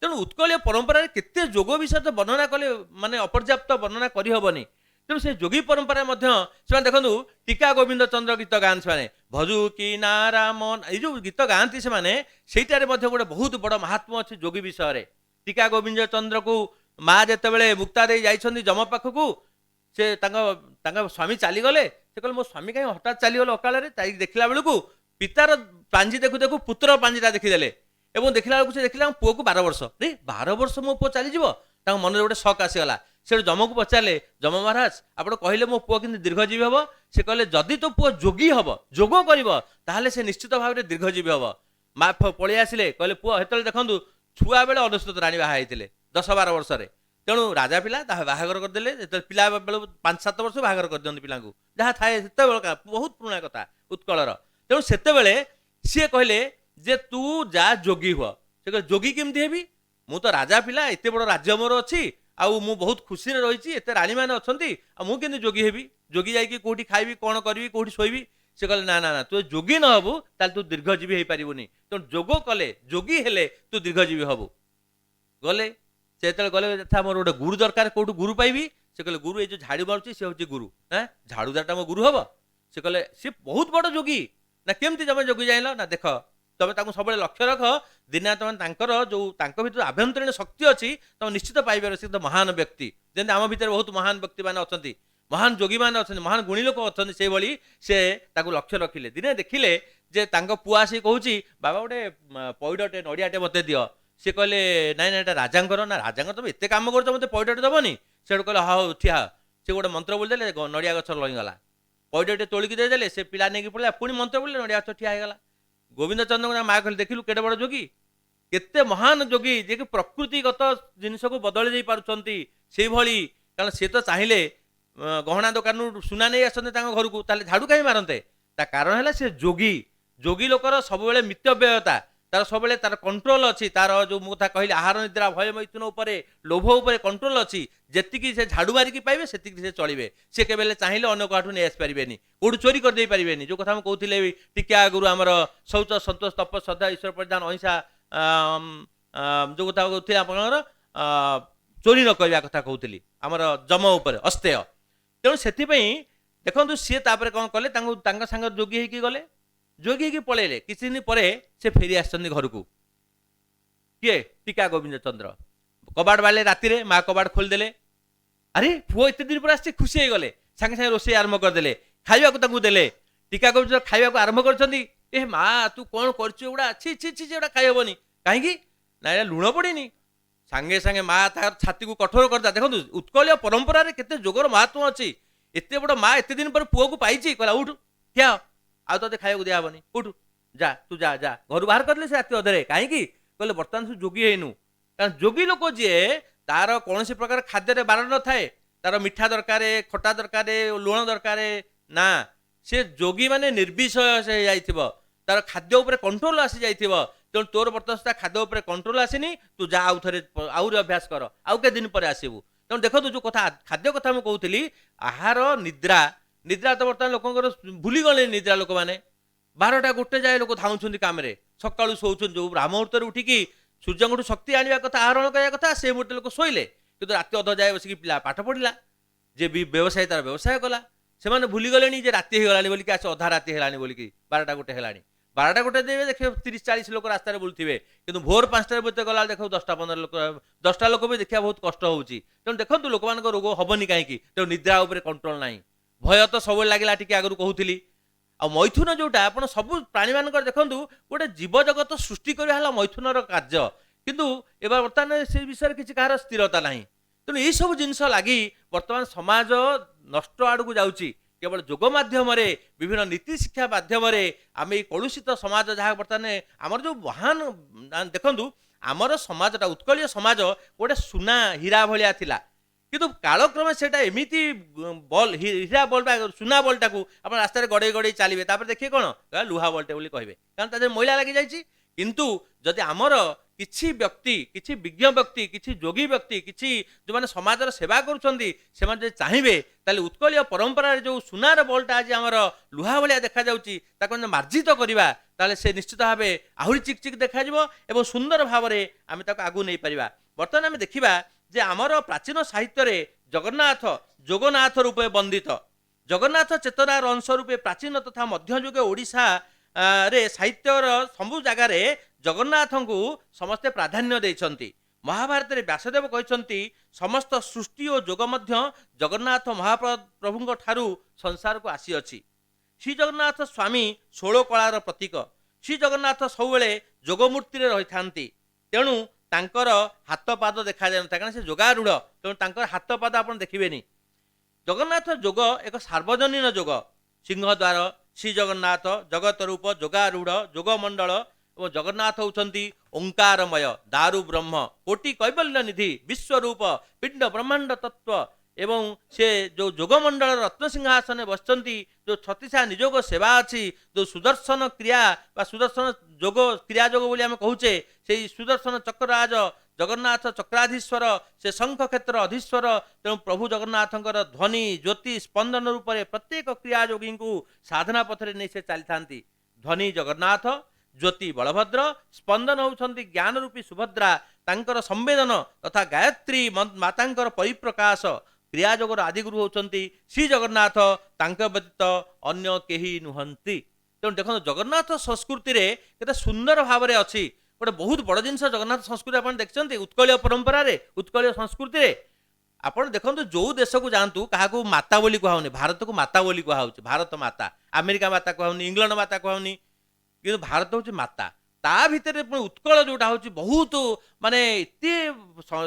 ତେଣୁ ଉତ୍କଳୀୟ ପରମ୍ପରାରେ କେତେ ଯୋଗ ବିଷୟରେ ବର୍ଣ୍ଣନା କଲେ ମାନେ ଅପର୍ଯ୍ୟାପ୍ତ ବର୍ଣ୍ଣନା କରିହେବନି। ତେଣୁ ସେ ଯୋଗୀ ପରମ୍ପରା ମଧ୍ୟ ସେମାନେ ଦେଖନ୍ତୁ ଟିକା ଗୋବିନ୍ଦ ଚନ୍ଦ୍ର ଗୀତ ଗାଆନ୍ତି, ସେମାନେ ଭଜୁ କି ନାରାମ, ଏଇ ଯେଉଁ ଗୀତ ଗାଆନ୍ତି ସେମାନେ, ସେଇଟାରେ ମଧ୍ୟ ଗୋଟେ ବହୁତ ବଡ଼ ମାହାତ୍ମ୍ୟ ଅଛି ଯୋଗୀ ବିଷୟରେ। ଟିକା ଗୋବିନ୍ଦ ଚନ୍ଦ୍ରକୁ ମା ଯେତେବେଳେ ମୁକ୍ତା ଦେଇ ଯାଇଛନ୍ତି ଯମ ପାଖକୁ, ସେ ତାଙ୍କ ସ୍ୱାମୀ ଚାଲିଗଲେ, ସେ କହିଲେ ମୋ ସ୍ୱାମୀ କାହିଁ ହଠାତ୍ ଚାଲିଗଲେ ଅକାଳରେ। ଯାଇକି ଦେଖିଲା ବେଳକୁ ପିତାର ପାଞ୍ଜି ଦେଖୁ ଦେଖୁ ପୁତ୍ର ପାଞ୍ଜିଟା ଦେଖିଦେଲେ ଏବଂ ଦେଖିଲା ବେଳକୁ ସେ ଦେଖିଲା ପୁଅକୁ 12 ବର୍ଷ। 12 ବର୍ଷ ମୋ ପୁଅ ଚାଲିଯିବ, ତାଙ୍କ ମନରେ ଗୋଟେ ଶକ୍ ଆସିଗଲା। ସେ ଯମକୁ ପଚାରିଲେ, ଯମ ମହାରାଜ ଆପଣ କହିଲେ ମୋ ପୁଅ କିନ୍ତୁ ଦୀର୍ଘଜୀବୀ ହେବ। ସେ କହିଲେ ଯଦି ତୋ ପୁଅ ଯୋଗୀ ହେବ, ଯୋଗ କରିବ, ତାହେଲେ ସେ ନିଶ୍ଚିତ ଭାବରେ ଦୀର୍ଘଜୀବୀ ହେବ। ମା ପଳେଇ ଆସିଲେ, କହିଲେ ପୁଅ ସେତେବେଳେ ଦେଖନ୍ତୁ ଛୁଆ ବେଳେ ଅନେଶ୍ୱତ ରାଣୀ ବାହା ହେଇଥିଲେ 10-12 ବର୍ଷରେ। ତେଣୁ ରାଜା ପିଲା ବାହାଘର କରିଦେଲେ, ଯେତେବେଳେ ପିଲା ବେଳକୁ 5-7 ବର୍ଷ ବାହାଘର କରିଦିଅନ୍ତି ପିଲାଙ୍କୁ, ଯାହା ଥାଏ ସେତେବେଳେ ବହୁତ ପୁରୁଣା କଥା ଉତ୍କଳର। ତେଣୁ ସେତେବେଳେ ସିଏ କହିଲେ ଯେ ତୁ ଯା ଯୋଗୀ ହୁଅ। ସେ କହିଲେ ଯୋଗୀ କେମିତି ହେବି, ମୁଁ ତ ରାଜା ପିଲା, ଏତେ ବଡ଼ ରାଜ୍ୟ ମୋର ଅଛି, ଆଉ ମୁଁ ବହୁତ ଖୁସିରେ ରହିଛି, ଏତେ ରାଣୀମାନେ ଅଛନ୍ତି, ଆଉ ମୁଁ କେମିତି ଯୋଗୀ ହେବି? ଯୋଗୀ ଯାଇକି କେଉଁଠି ଖାଇବି, କ'ଣ କରିବି, କେଉଁଠି ଶୋଇବି? ସେ କହିଲେ ନା ନା ନା, ତୁ ଯୋଗୀ ନ ହେବୁ ତାହେଲେ ତୁ ଦୀର୍ଘଜୀବୀ ହେଇପାରିବୁନି। ତେଣୁ ଯୋଗ କଲେ, ଯୋଗୀ ହେଲେ ତୁ ଦୀର୍ଘଜୀବୀ ହେବୁ। ଗଲେ ସେ ଯେତେବେଳେ ଗଲେ, ଯଥା ମୋର ଗୋଟେ ଗୁରୁ ଦରକାର, କେଉଁଠୁ ଗୁରୁ ପାଇବି? ସେ କହିଲେ ଗୁରୁ ଏଇ ଯେଉଁ ଝାଡ଼ୁ ମାରୁଛି ସେ ହେଉଛି ଗୁରୁ। ଝାଡ଼ୁଦାରଟା ମୋ ଗୁରୁ ହେବ? ସେ କହିଲେ ସେ ବହୁତ ବଡ଼ ଯୋଗୀ। ନା କେମିତି ତମେ ଯୋଗୀ ଯାଇଲ? ନା ଦେଖ ତମେ ତାଙ୍କୁ ସବୁବେଳେ ଲକ୍ଷ୍ୟ ରଖ, ଦିନେ ତମେ ତାଙ୍କର ଯେଉଁ ତାଙ୍କ ଭିତରେ ଆଭ୍ୟନ୍ତରୀଣ ଶକ୍ତି ଅଛି ତମେ ନିଶ୍ଚିତ ପାଇପାରିବ। ସେ ତ ମହାନ ବ୍ୟକ୍ତି, ଯେମିତି ଆମ ଭିତରେ ବହୁତ ମହାନ ବ୍ୟକ୍ତିମାନେ ଅଛନ୍ତି, ମହାନ ଯୋଗୀମାନେ ଅଛନ୍ତି, ମହାନ ଗୁଣୀ ଲୋକ ଅଛନ୍ତି, ସେଇଭଳି ସେ ତାକୁ ଲକ୍ଷ୍ୟ ରଖିଲେ। ଦିନେ ଦେଖିଲେ ଯେ ତାଙ୍କ ପୁଅ ଆସି କହୁଛି ବାବା ଗୋଟେ ପଇଡ଼ଟେ ନଡ଼ିଆଟେ ମୋତେ ଦିଅ। ସେ କହିଲେ ନାଇଁ ନାଇଁ ଏଇଟା ରାଜାଙ୍କର। ନା ରାଜାଙ୍କର ତମେ ଏତେ କାମ କରୁଛ, ମୋତେ ପଇଡ଼ଟେ ଦେବନି? ସେଠୁ କହିଲେ ହଉ ଠିଆ। ସେ ଗୋଟେ ମନ୍ତ୍ର ବୋଲିଦେଲେ, ନଡ଼ିଆ ଗଛ ଲଇଁଗଲା। ପଇଡ଼ଟେ ତୋଳିକି ଦେଇଦେଲେ, ସେ ପିଲା ନେଇକି ପଳେଇଲା, ପୁଣି ମନ୍ତ୍ର ବୋଲିଲେ, ନଡ଼ିଆ ଗଛ ଠିଆ ହେଇଗଲା। ଗୋବିନ୍ଦ ଚନ୍ଦ୍ରଙ୍କ ମା କହିଲେ ଦେଖିଲୁ କେତେ ବଡ଼ ଯୋଗୀ, କେତେ ମହାନ ଯୋଗୀ, ଯିଏକି ପ୍ରକୃତିଗତ ଜିନିଷକୁ ବଦଳି ଦେଇ ପାରୁଛନ୍ତି। ସେଇଭଳି, କାରଣ ସେ ତ ଚାହିଁଲେ ଗହଣା ଦୋକାନରୁ ସୁନା ନେଇ ଆସନ୍ତେ ତାଙ୍କ ଘରକୁ, ତାହେଲେ ଝାଡ଼ୁ କାହିଁ ମାରନ୍ତେ? ତା କାରଣ ହେଲା ସେ ଯୋଗୀ। ଯୋଗୀ ଲୋକର ସବୁବେଳେ ମିତବ୍ୟୟତା, ତାର ସବୁବେଳେ ତାର କଣ୍ଟ୍ରୋଲ ଅଛି। ତାର ଯେଉଁ ମୁଁ କଥା କହିଲି ଆହାର, ନିଦ୍ରା, ଭୟ, ମୈଥୁନ ଉପରେ, ଲୋଭ ଉପରେ କଣ୍ଟ୍ରୋଲ ଅଛି। ଯେତିକି ସେ ଝାଡ଼ୁ ମାରିକି ପାଇବେ ସେତିକି ସେ ଚଳିବେ। ସେ କେବେ ଚାହିଁଲେ ଅନ୍ୟ କାହାଠୁ ନେଇ ଆସିପାରିବେନି, କେଉଁଠୁ ଚୋରି କରିଦେଇ ପାରିବେନି। ଯେଉଁ କଥା ମୁଁ କହୁଥିଲି ଟିକେ ଆଗରୁ, ଆମର ଶୌଚ, ସନ୍ତୋଷ, ତପ, ଶ୍ରଦ୍ଧା, ଈଶ୍ୱର ପରିଧାନ, ଅହିଂସା, ଯେଉଁ କଥା କହୁଥିଲି ଆପଣଙ୍କର ଚୋରି ନ କରିବା କଥା କହୁଥିଲି, ଆମର ଯମ ଉପରେ ଅସ୍ତେୟ। ତେଣୁ ସେଥିପାଇଁ ଦେଖନ୍ତୁ ସିଏ ତାପରେ କ'ଣ କଲେ, ତାଙ୍କ ସାଙ୍ଗରେ ଯୋଗୀ ହେଇକି ଗଲେ, ଯୋଗୀ ହେଇକି ପଳେଇଲେ। କିଛି ଦିନ ପରେ ସେ ଫେରି ଆସିଛନ୍ତି ଘରକୁ। କିଏ? ଟିକା ଗୋବିନ୍ଦ ଚନ୍ଦ୍ର। କବାଟ ବାଡ଼ିଲେ ରାତିରେ, ମା କବାଟ ଖୋଲିଦେଲେ। ଆରେ ପୁଅ ଏତେ ଦିନ ପରେ ଆସିଛି, ଖୁସି ହେଇଗଲେ। ସାଙ୍ଗେ ସାଙ୍ଗେ ରୋଷେଇ ଆରମ୍ଭ କରିଦେଲେ, ଖାଇବାକୁ ତାଙ୍କୁ ଦେଲେ। ଟିକା ଗୋବିନ୍ଦ ଖାଇବାକୁ ଆରମ୍ଭ କରିଛନ୍ତି। ଏ ମା ତୁ କ'ଣ କରୁଛୁ ଏଗୁଡ଼ା? ଛି ଛି ଛି ଏଗୁଡ଼ା ଖାଇହବନି। କାହିଁକି ନା ଏଇଟା ଲୁଣ ପଡ଼ିନି। ସାଙ୍ଗେ ସାଙ୍ଗେ ମା ତାର ଛାତିକୁ କଠୋର କରିଦେଲା। ଦେଖନ୍ତୁ ଉତ୍କଳୀୟ ପରମ୍ପରାରେ କେତେ ଯୋଗର ମାହାତ୍ମ୍ୟ ଅଛି। ଏତେ ବଡ଼ ମା ଏତେ ଦିନ ପରେ ପୁଅକୁ ପାଇଛି, କହିଲା ଉଠୁ ଠିଆ, ଆଉ ତତେ ଖାଇବାକୁ ଦିଆହବନି, ଉଠୁ ଯା, ତୁ ଯା ଯା। ଘରୁ ବାହାର କରିଦେଲେ ସେ ରାତି ଅଧରେ। କାହିଁକି? କହିଲେ ବର୍ତ୍ତମାନ ତୁ ଯୋଗୀ ହେଇନୁ। କାରଣ ଯୋଗୀ ଲୋକ ଯିଏ, ତାର କୌଣସି ପ୍ରକାର ଖାଦ୍ୟରେ ବାରଣ ନଥାଏ। ତାର ମିଠା ଦରକାର, ଖଟା ଦରକାର, ଲୁଣ ଦରକାର ନା। ସେ ଯୋଗୀ ମାନେ ନିର୍ବିଷୟ ସେ ହେଇଯାଇଥିବ, ତାର ଖାଦ୍ୟ ଉପରେ କଣ୍ଟ୍ରୋଲ ଆସିଯାଇଥିବ। ତେଣୁ ତୋର ବର୍ତ୍ତମାନ ସୁଦ୍ଧା ଖାଦ୍ୟ ଉପରେ କଣ୍ଟ୍ରୋଲ ଆସିନି, ତୁ ଯା ଆଉ ଥରେ ଆହୁରି ଅଭ୍ୟାସ କର, ଆଉ କେତେ ଦିନ ପରେ ଆସିବୁ। ତେଣୁ ଦେଖନ୍ତୁ ଯେଉଁ କଥା ଖାଦ୍ୟ କଥା ମୁଁ କହୁଥିଲି, ଆହାର ନିଦ୍ରା, ନିଦ୍ରା ତ ବର୍ତ୍ତମାନ ଲୋକଙ୍କର ଭୁଲିଗଲେଣି। ନିଦ୍ରା ଲୋକମାନେ 12ଟା 1 ଯାଏ ଲୋକ ଧାଉଁଛନ୍ତି କାମରେ, ସକାଳୁ ଶୋଉଛନ୍ତି। ଯେଉଁ ବ୍ରାହ୍ମ ମୁହୂର୍ତ୍ତରେ ଉଠିକି ସୂର୍ଯ୍ୟଙ୍କଠୁ ଶକ୍ତି ଆଣିବା କଥା, ଆହରଣ କରିବା କଥା, ସେ ମୁହୂର୍ତ୍ତେ ଲୋକ ଶୋଇଲେ। କିନ୍ତୁ ରାତି ଅଧ ଯାଏ ବସିକି ପିଲା ପାଠ ପଢ଼ିଲା, ଯେ ବ୍ୟବସାୟୀ ତାର ବ୍ୟବସାୟ କଲା। ସେମାନେ ଭୁଲିଗଲେଣି ଯେ ରାତି ହେଇଗଲାଣି ବୋଲିକି, ଆସି ଅଧା ରାତି ହେଲାଣି ବୋଲିକି, 12ଟା 1 ହେଲାଣି। 12ଟା 1 ଦେବେ, ଦେଖିବେ 30-40 ଲୋକ ରାସ୍ତାରେ ବୁଲୁଥିବେ। କିନ୍ତୁ ଭୋର 5ଟାରେ ବୋଧେ ଗଲା ଦେଖୁ 10-15 ଲୋକ, 10ଟା ଲୋକ ବି ଦେଖିବା ବହୁତ କଷ୍ଟ ହେଉଛି। ତେଣୁ ଦେଖନ୍ତୁ ଲୋକମାନଙ୍କ ରୋଗ ହବନି କାହିଁକି? ତେଣୁ ନିଦ୍ରା ଉପରେ କଣ୍ଟ୍ରୋଲ ନାହିଁ। ଭୟ ତ ସବୁବେଳେ ଲାଗିଲା, ଟିକେ ଆଗରୁ କହୁଥିଲି। ଆଉ ମୈଥୁନ ଯେଉଁଟା, ଆପଣ ସବୁ ପ୍ରାଣୀମାନଙ୍କର ଦେଖନ୍ତୁ, ଗୋଟେ ଜୀବଜଗତ ସୃଷ୍ଟି କରିବା ହେଲା ମୈଥୁନର କାର୍ଯ୍ୟ। କିନ୍ତୁ ଏବେ ବର୍ତ୍ତମାନ ସେ ବିଷୟରେ କିଛି କାହାର ସ୍ଥିରତା ନାହିଁ। ତେଣୁ ଏଇସବୁ ଜିନିଷ ଲାଗି ବର୍ତ୍ତମାନ ସମାଜ ନଷ୍ଟ ଆଡ଼କୁ ଯାଉଛି। କେବଳ ଯୋଗ ମାଧ୍ୟମରେ, ବିଭିନ୍ନ ନୀତି ଶିକ୍ଷା ମାଧ୍ୟମରେ ଆମେ ଏଇ କଳୁଷିତ ସମାଜ, ଯାହା ବର୍ତ୍ତମାନ ଆମର ଯେଉଁ ମହାନ, ଦେଖନ୍ତୁ ଆମର ସମାଜଟା, ଉତ୍କଳୀୟ ସମାଜ ଗୋଟେ ସୁନା ହୀରା ଭଳିଆ ଥିଲା। କିନ୍ତୁ କାଳକ୍ରମେ ସେଟା ଏମିତି ବଲ୍, ହୀରା ବଲ୍ ବା ସୁନା ବଲ୍ଟାକୁ ଆପଣ ରାସ୍ତାରେ ଗଡ଼େଇ ଗଡ଼େଇ ଚାଲିବେ, ତାପରେ ଦେଖିବେ କ'ଣ ଲୁହା ବଲ୍ଟେ ବୋଲି କହିବେ, କାରଣ ତା ଦେହରେ ମଇଳା ଲାଗିଯାଇଛି। କିନ୍ତୁ ଯଦି ଆମର କିଛି ବ୍ୟକ୍ତି, କିଛି ବିଜ୍ଞ ବ୍ୟକ୍ତି, କିଛି ଯୋଗୀ ବ୍ୟକ୍ତି, କିଛି ଯେଉଁମାନେ ସମାଜର ସେବା କରୁଛନ୍ତି, ସେମାନେ ଯଦି ଚାହିଁବେ, ତାହେଲେ ଉତ୍କଳୀୟ ପରମ୍ପରାରେ ଯେଉଁ ସୁନାର ବଲ୍ଟା ଆଜି ଆମର ଲୁହା ଭଳିଆ ଦେଖାଯାଉଛି, ତାକୁ ଯଦି ମାର୍ଜିତ କରିବା, ତାହେଲେ ସେ ନିଶ୍ଚିତ ଭାବେ ଆହୁରି ଚିକ୍ ଚିକ୍ ଦେଖାଯିବ ଏବଂ ସୁନ୍ଦର ଭାବରେ ଆମେ ତାକୁ ଆଗକୁ ନେଇପାରିବା। ବର୍ତ୍ତମାନ ଆମେ ଦେଖିବା ଯେ ଆମର ପ୍ରାଚୀନ ସାହିତ୍ୟରେ ଜଗନ୍ନାଥ ଯୋଗନାଥ ରୂପେ ବନ୍ଦିତ। ଜଗନ୍ନାଥ ଚେତନାର ଅଂଶ ରୂପେ ପ୍ରାଚୀନ ତଥା ମଧ୍ୟଯୁଗ ଓଡ଼ିଶାରେ ସାହିତ୍ୟର ସବୁ ଜାଗାରେ ଜଗନ୍ନାଥଙ୍କୁ ସମସ୍ତେ ପ୍ରାଧାନ୍ୟ ଦେଇଛନ୍ତି। ମହାଭାରତରେ ବ୍ୟାସଦେବ କହିଛନ୍ତି, ସମସ୍ତ ସୃଷ୍ଟି ଓ ଯୋଗ ମଧ୍ୟ ଜଗନ୍ନାଥ ମହାପ୍ରଭୁଙ୍କ ଠାରୁ ସଂସାରକୁ ଆସିଅଛି। ଶ୍ରୀ ଜଗନ୍ନାଥ ସ୍ୱାମୀ 16 କଳାର ପ୍ରତୀକ। ଶ୍ରୀ ଜଗନ୍ନାଥ ସବୁବେଳେ ଯୋଗମୂର୍ତ୍ତିରେ ରହିଥାନ୍ତି। ତେଣୁ ତାଙ୍କର ହାତ ପାଦ ଦେଖାଯାଉନଥାଏ, କାରଣ ସେ ଯୋଗାରୂଢ଼। ତେଣୁ ତାଙ୍କର ହାତ ପାଦ ଆପଣ ଦେଖିବେନି। ଜଗନ୍ନାଥ ଯୋଗ ଏକ ସାର୍ବଜନୀନ ଯୋଗ। ସିଂହଦ୍ୱାର, ଶ୍ରୀ ଜଗନ୍ନାଥ, ଜଗତ ରୂପ, ଯୋଗାରୂଢ଼, ଯୋଗମଣ୍ଡଳ ଏବଂ ଜଗନ୍ନାଥ ହେଉଛନ୍ତି ଓଙ୍କାରମୟ, ଦାରୁ ବ୍ରହ୍ମ, କୋଟି କୈବଲ୍ୟ ନିଧି, ବିଶ୍ୱରୂପ, ପିଣ୍ଡ ବ୍ରହ୍ମାଣ୍ଡ ତତ୍ତ୍ୱ। ଏବଂ ସେ ଯେଉଁ ଯୋଗମଣ୍ଡଳର ରତ୍ନସିଂହାସନରେ ବସିଛନ୍ତି, ଯେଉଁ 36 ନିଯୋଗ ସେବା ଅଛି, ଯେଉଁ ସୁଦର୍ଶନ କ୍ରିୟା ବା ସୁଦର୍ଶନ ଯୋଗ, କ୍ରିୟା ଯୋଗ ବୋଲି ଆମେ କହୁଛେ, ସେଇ ସୁଦର୍ଶନ ଚକ୍ରରାଜ ଜଗନ୍ନାଥ ଚକ୍ରାଧୀଶ୍ୱର, ସେ ଶଙ୍ଖ କ୍ଷେତ୍ର ଅଧୀଶ୍ୱର। ତେଣୁ ପ୍ରଭୁ ଜଗନ୍ନାଥଙ୍କର ଧ୍ୱନି, ଜ୍ୟୋତି, ସ୍ପନ୍ଦନ ରୂପରେ ପ୍ରତ୍ୟେକ କ୍ରିୟା ଯୋଗୀଙ୍କୁ ସାଧନା ପଥରେ ନେଇ ସେ ଚାଲିଥାନ୍ତି। ଧ୍ୱନି ଜଗନ୍ନାଥ, ଜ୍ୟୋତି ବଳଭଦ୍ର, ସ୍ପନ୍ଦନ ହେଉଛନ୍ତି ଜ୍ଞାନ ରୂପୀ ସୁଭଦ୍ରା। ତାଙ୍କର ସମ୍ବେଦନ ତଥା ଗାୟତ୍ରୀ ମାତାଙ୍କର ପରିପ୍ରକାଶ। କ୍ରିୟାଯୋଗର ଆଦିଗୁରୁ ହେଉଛନ୍ତି ଶ୍ରୀ ଜଗନ୍ନାଥ, ତାଙ୍କ ବ୍ୟତୀତ ଅନ୍ୟ କେହି ନୁହନ୍ତି। ତେଣୁ ଦେଖନ୍ତୁ ଜଗନ୍ନାଥ ସଂସ୍କୃତିରେ କେତେ ସୁନ୍ଦର ଭାବରେ ଅଛି। ଗୋଟେ ବହୁତ ବଡ଼ ଜିନିଷ ଜଗନ୍ନାଥ ସଂସ୍କୃତି ଆପଣ ଦେଖିଛନ୍ତି ଉତ୍କଳୀୟ ପରମ୍ପରାରେ, ଉତ୍କଳୀୟ ସଂସ୍କୃତିରେ। ଆପଣ ଦେଖନ୍ତୁ ଯେଉଁ ଦେଶକୁ ଯାଆନ୍ତୁ, କାହାକୁ ମାତା ବୋଲି କୁହାଉନି, ଭାରତକୁ ମାତା ବୋଲି କୁହାହେଉଛି। ଭାରତ ମାତା, ଆମେରିକା ମାତା କୁହାଉନି, ଇଂଲଣ୍ଡ ମାତା କୁହାଉନି, କିନ୍ତୁ ଭାରତ ହେଉଛି ମାତା। ତା ଭିତରେ ପୁଣି ଉତ୍କଳ ଯେଉଁଟା ହେଉଛି ବହୁତ ମାନେ ଏତେ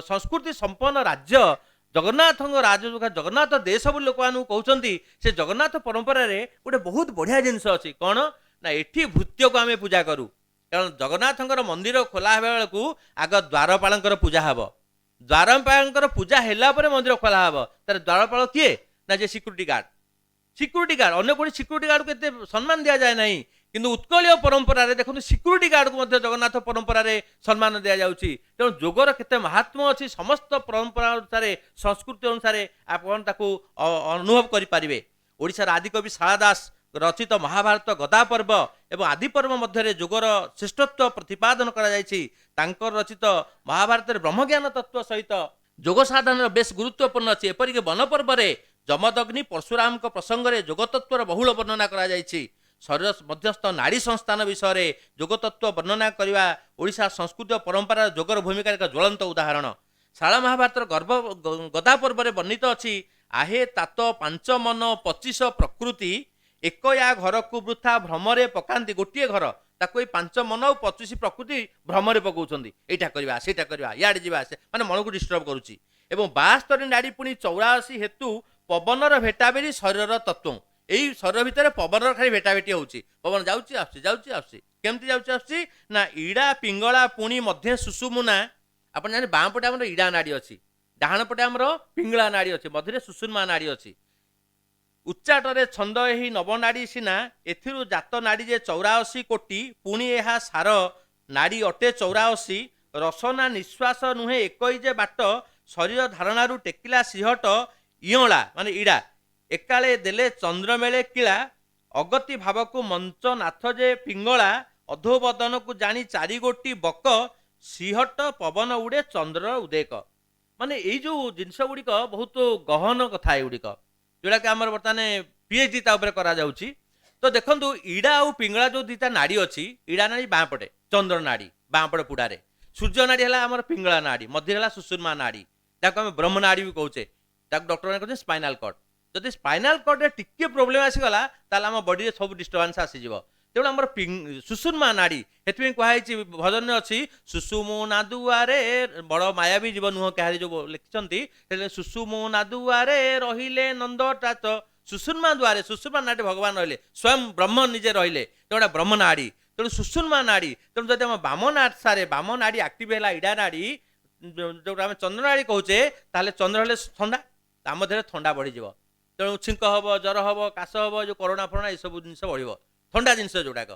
ସଂସ୍କୃତି ସମ୍ପନ୍ନ ରାଜ୍ୟ, ଜଗନ୍ନାଥଙ୍କ ରାଜ, ଜଗନ୍ନାଥ ଦେଶ ବୋଲି ଲୋକମାନଙ୍କୁ କହୁଛନ୍ତି। ସେ ଜଗନ୍ନାଥ ପରମ୍ପରାରେ ଗୋଟେ ବହୁତ ବଢ଼ିଆ ଜିନିଷ ଅଛି। କ'ଣ ନା ଏଠି ଭୃତ୍ୟକୁ ଆମେ ପୂଜା କରୁ। କାରଣ ଜଗନ୍ନାଥଙ୍କର ମନ୍ଦିର ଖୋଲା ହେବା ବେଳକୁ ଆଗ ଦ୍ୱାରପାଳଙ୍କର ପୂଜା ହେବ। ଦ୍ୱାରପାଳଙ୍କର ପୂଜା ହେଲା ପରେ ମନ୍ଦିର ଖୋଲା ହେବ। ତାର ଦ୍ୱାରପାଳ କିଏ? ନା ଯେ ସିକ୍ୟୁରିଟି ଗାର୍ଡ। ସିକ୍ୟୁରିଟି ଗାର୍ଡ, ଅନ୍ୟ କୋଉଠି ସିକ୍ୟୁରିଟି ଗାର୍ଡକୁ ଏତେ ସମ୍ମାନ ଦିଆଯାଏ ନାହିଁ, କିନ୍ତୁ ଉତ୍କଳୀୟ ପରମ୍ପରାରେ ଦେଖନ୍ତୁ ସିକ୍ୟୁରିଟି ଗାର୍ଡକୁ ମଧ୍ୟ ଜଗନ୍ନାଥ ପରମ୍ପରାରେ ସମ୍ମାନ ଦିଆଯାଉଛି। ତେଣୁ ଯୋଗର କେତେ ମାହାତ୍ମ୍ୟ ଅଛି, ସମସ୍ତ ପରମ୍ପରା ଅନୁସାରେ, ସଂସ୍କୃତି ଅନୁସାରେ ଆପଣ ତାକୁ ଅନୁଭବ କରିପାରିବେ। ଓଡ଼ିଶାର ଆଦିକବି ଶାରଳା ଦାସ ରଚିତ ମହାଭାରତ ଗଦା ପର୍ବ ଏବଂ ଆଦି ପର୍ବ ମଧ୍ୟରେ ଯୋଗର ଶ୍ରେଷ୍ଠତ୍ୱ ପ୍ରତିପାଦନ କରାଯାଇଛି। ତାଙ୍କର ରଚିତ ମହାଭାରତରେ ବ୍ରହ୍ମଜ୍ଞାନ ତତ୍ତ୍ୱ ସହିତ ଯୋଗ ସାଧନର ବେଶ ଗୁରୁତ୍ୱପୂର୍ଣ୍ଣ ଅଛି। ଏପରିକି ବନ ପର୍ବରେ ଯମଦଗ୍ନି ପରଶୁରାମଙ୍କ ପ୍ରସଙ୍ଗରେ ଯୋଗତତ୍ତ୍ୱର ବହୁଳ ବର୍ଣ୍ଣନା କରାଯାଇଛି। ଶରୀର ମଧ୍ୟସ୍ଥ ନାଡ଼ି ସଂସ୍ଥାନ ବିଷୟରେ ଯୋଗତତ୍ତ୍ୱ ବର୍ଣ୍ଣନା କରିବା ଓଡ଼ିଶା ସଂସ୍କୃତି ଓ ପରମ୍ପରାର ଯୋଗର ଭୂମିକାର ଏକ ଜ୍ୱଳନ୍ତ ଉଦାହରଣ। ଶାଳା ମହାଭାରତର ଗଦା ପର୍ବରେ ବର୍ଣ୍ଣିତ ଅଛି, ଆହେ ତାତ ପାଞ୍ଚ ମନ 25 ପ୍ରକୃତି, ଏକ ୟା ଘରକୁ ବୃଥା ଭ୍ରମରେ ପକାନ୍ତି। ଗୋଟିଏ ଘର ତାକୁ ଏଇ 5 ମନ ଆଉ 25 ପ୍ରକୃତି ଭ୍ରମରେ ପକାଉଛନ୍ତି, ଏଇଟା କରିବା ସେଇଟା କରିବା ଇଆଡ଼େ ଯିବା ମାନେ ମନକୁ ଡିଷ୍ଟର୍ବ କରୁଛି। ଏବଂ 72 ନାଡ଼ି ପୁଣି 84 ହେତୁ ପବନର ଭେଟାଭେଟି ଶରୀରର ତତ୍ତ୍ୱ। ଏଇ ଶରୀର ଭିତରେ ପବନର ଖାଲି ଭେଟାଭେଟି ହେଉଛି, ପବନ ଯାଉଛି ଆସୁଛି ଯାଉଛି ଆସୁଛି। କେମିତି ଯାଉଛି ଆସୁଛି ନା ଇଡ଼ା ପିଙ୍ଗଳା ପୁଣି ମଧ୍ୟ ସୁଷୁମ୍ନା। ଆପଣ ଜାଣିଲେ ବାଁ ପଟେ ଆମର ଇଡ଼ା ନାଡ଼ି ଅଛି, ଡାହାଣ ପଟେ ଆମର ପିଙ୍ଗଳା ନାଡ଼ି ଅଛି, ମଝିରେ ସୁଷୁମ୍ନା ନାଡ଼ି ଅଛି। ଉଚ୍ଚାଟରେ ଛନ୍ଦ ଏହି ନବନାଡ଼ି ସିନା, ଏଥିରୁ ଜାତ ନାଡ଼ି ଯେ 84 କୋଟି, ପୁଣି ଏହା ସାର ନାଡ଼ି ଅଟେ 84। ରସନା ନିଶ୍ୱାସ ନୁହେଁ ଏକଇ ଯେ ବାଟ, ଶରୀର ଧାରଣାରୁ ଟେକିଲା ସିହଟ ଇଅଁଳା ମାନେ ଇଡ଼ା। ଏକାଳେ ଦେଲେ ଚନ୍ଦ୍ରମେଳେ କିଳା, ଅଗତି ଭାବକୁ ମଞ୍ଚ ନାଥ ଯେ ପିଙ୍ଗଳା। ଅଧୋବଦନକୁ ଜାଣି 4 ଗୋଟି ବକ, ସିହଟ ପବନ ଉଡ଼େ ଚନ୍ଦ୍ରର ଉଦେକ। ମାନେ ଏଇ ଯେଉଁ ଜିନିଷ ଗୁଡ଼ିକ ବହୁତ ଗହନ କଥା, ଏଗୁଡ଼ିକ ଯେଉଁଟାକି ଆମର ବର୍ତ୍ତମାନ PhD ତା ଉପରେ କରାଯାଉଛି। ତ ଦେଖନ୍ତୁ ଇଡ଼ା ଆଉ ପିଙ୍ଗଳା ଯେଉଁ ଦୁଇଟା ନାଡ଼ି ଅଛି, ଇଡ଼ା ନାଡ଼ି ବାଁ ପଟେ ଚନ୍ଦ୍ର ନାଡ଼ି, ବାଁ ପଟେ ପୁଡ଼ାରେ ସୂର୍ଯ୍ୟ ନାଡ଼ି ହେଲା ଆମର ପିଙ୍ଗଳା ନାଡ଼ି, ମଧ୍ୟରେ ହେଲା ସୁଷୁମ୍ନା ନାଡ଼ି, ଯାହାକୁ ଆମେ ବ୍ରହ୍ମ ନାଡ଼ି ବି କହୁଛେ, ତାକୁ ଡକ୍ଟରମାନେ କହୁଛନ୍ତି ସ୍ପାଇନାଲ କର୍ଡ। ଯଦି ସ୍ପାଇନାଲ କର୍ଡରେ ଟିକେ ପ୍ରୋବ୍ଲେମ ଆସିଗଲା ତାହେଲେ ଆମ ବଡିରେ ସବୁ ଡିଷ୍ଟର୍ବାନ୍ସ ଆସିଯିବ। ତେଣୁ ଆମର ସୁଷୁମ୍ନା ନାଡ଼ି, ସେଥିପାଇଁ କୁହାଯାଇଛି ଭଜନରେ ଅଛି, ସୁଷୁମୁ ନାଦୁଆରେ, ବଡ଼ ମାୟାବୀ ଜୀବ ନୁହଁ କାହାରି ଯେଉଁ ଲେଖିଛନ୍ତି, ସୁଷୁମୁ ନାଦୁଆରେ ରହିଲେ ନନ୍ଦ ଟାଚ। ସୁଷୁମ୍ନା ଦ୍ୱାରେ, ସୁଷୁମ୍ନା ନାଡ଼ି ଭଗବାନ ରହିଲେ, ସ୍ୱୟଂ ବ୍ରହ୍ମ ନିଜେ ରହିଲେ, ତେଣୁ ବ୍ରହ୍ମ ନାଡ଼ି। ତେଣୁ ସୁଷୁମ୍ନା ନାଡ଼ି, ତେଣୁ ଯଦି ଆମ ବାମ ନାସାରେ ବାମ ନାଡ଼ି ଆକ୍ଟିଭ ହେଲା, ଇଡ଼ା ନାଡ଼ି ଯେଉଁଟା ଆମେ ଚନ୍ଦ୍ର ନାଡ଼ି କହୁଛେ, ତାହେଲେ ଚନ୍ଦ୍ର ହେଲେ ଥଣ୍ଡା, ଆମ ଦେହରେ ଥଣ୍ଡା ବଢ଼ିଯିବ। ତେଣୁ ଛିଙ୍କ ହେବ, ଜ୍ୱର ହେବ, କାଶ ହେବ, ଯେଉଁ କରୋନା ଫରୋନା ଏସବୁ ଜିନିଷ ବଢ଼ିବ, ଥଣ୍ଡା ଜିନିଷ ଯେଉଁଟାକ।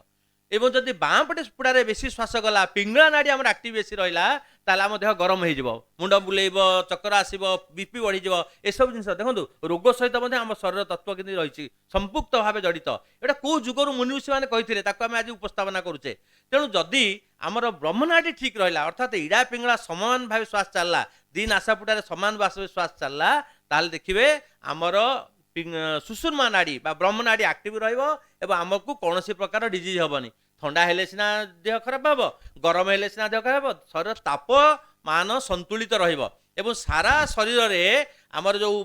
ଏବଂ ଯଦି ବାଁ ପଟେ ପୁଡ଼ାରେ ବେଶୀ ଶ୍ୱାସ ଗଲା, ପିଙ୍ଗଳା ନାଡ଼ି ଆମର ଆକ୍ଟିଭ ବେଶୀ ରହିଲା, ତାହେଲେ ଆମ ଦେହ ଗରମ ହେଇଯିବ, ମୁଣ୍ଡ ବୁଲେଇବ, ଚକ୍କର ଆସିବ, BP ବଢ଼ିଯିବ, ଏସବୁ ଜିନିଷ। ଦେଖନ୍ତୁ ରୋଗ ସହିତ ମଧ୍ୟ ଆମ ଶରୀର ତତ୍ତ୍ୱ କେମିତି ରହିଛି, ସମ୍ପୃକ୍ତ ଭାବେ ଜଡ଼ିତ। ଏଇଟା କେଉଁ ଯୁଗରୁ ମୁନି ଋଷିମାନେ କହିଥିଲେ, ତାକୁ ଆମେ ଆଜି ଉପସ୍ଥାପନା କରୁଛେ। ତେଣୁ ଯଦି ଆମର ବ୍ରହ୍ମନାଡ଼ି ଠିକ୍ ରହିଲା, ଅର୍ଥାତ୍ ଇଡ଼ା ପିଙ୍ଗଳା ସମାନ ଭାବେ ଶ୍ୱାସ ଚାଲିଲା, ଦୁଇ ନାସାପୁଟାରେ ସମାନ ଭାବେ ଶ୍ୱାସ ଚାଲିଲା, ତାହେଲେ ଦେଖିବେ ଆମର ସୁଷୁମ୍ନା ନାଡ଼ି ବା ବ୍ରହ୍ମ ନାଡ଼ି ଆକ୍ଟିଭ ରହିବ ଏବଂ ଆମକୁ କୌଣସି ପ୍ରକାର ଡିଜିଜ୍ ହେବନି। ଥଣ୍ଡା ହେଲେ ସିନା ଦେହ ଖରାପ ହେବ, ଗରମ ହେଲେ ସିନା ଦେହ ଖରାପ ହେବ, ଶରୀର ତାପମାନ ସନ୍ତୁଳିତ ରହିବ ଏବଂ ସାରା ଶରୀରରେ ଆମର ଯେଉଁ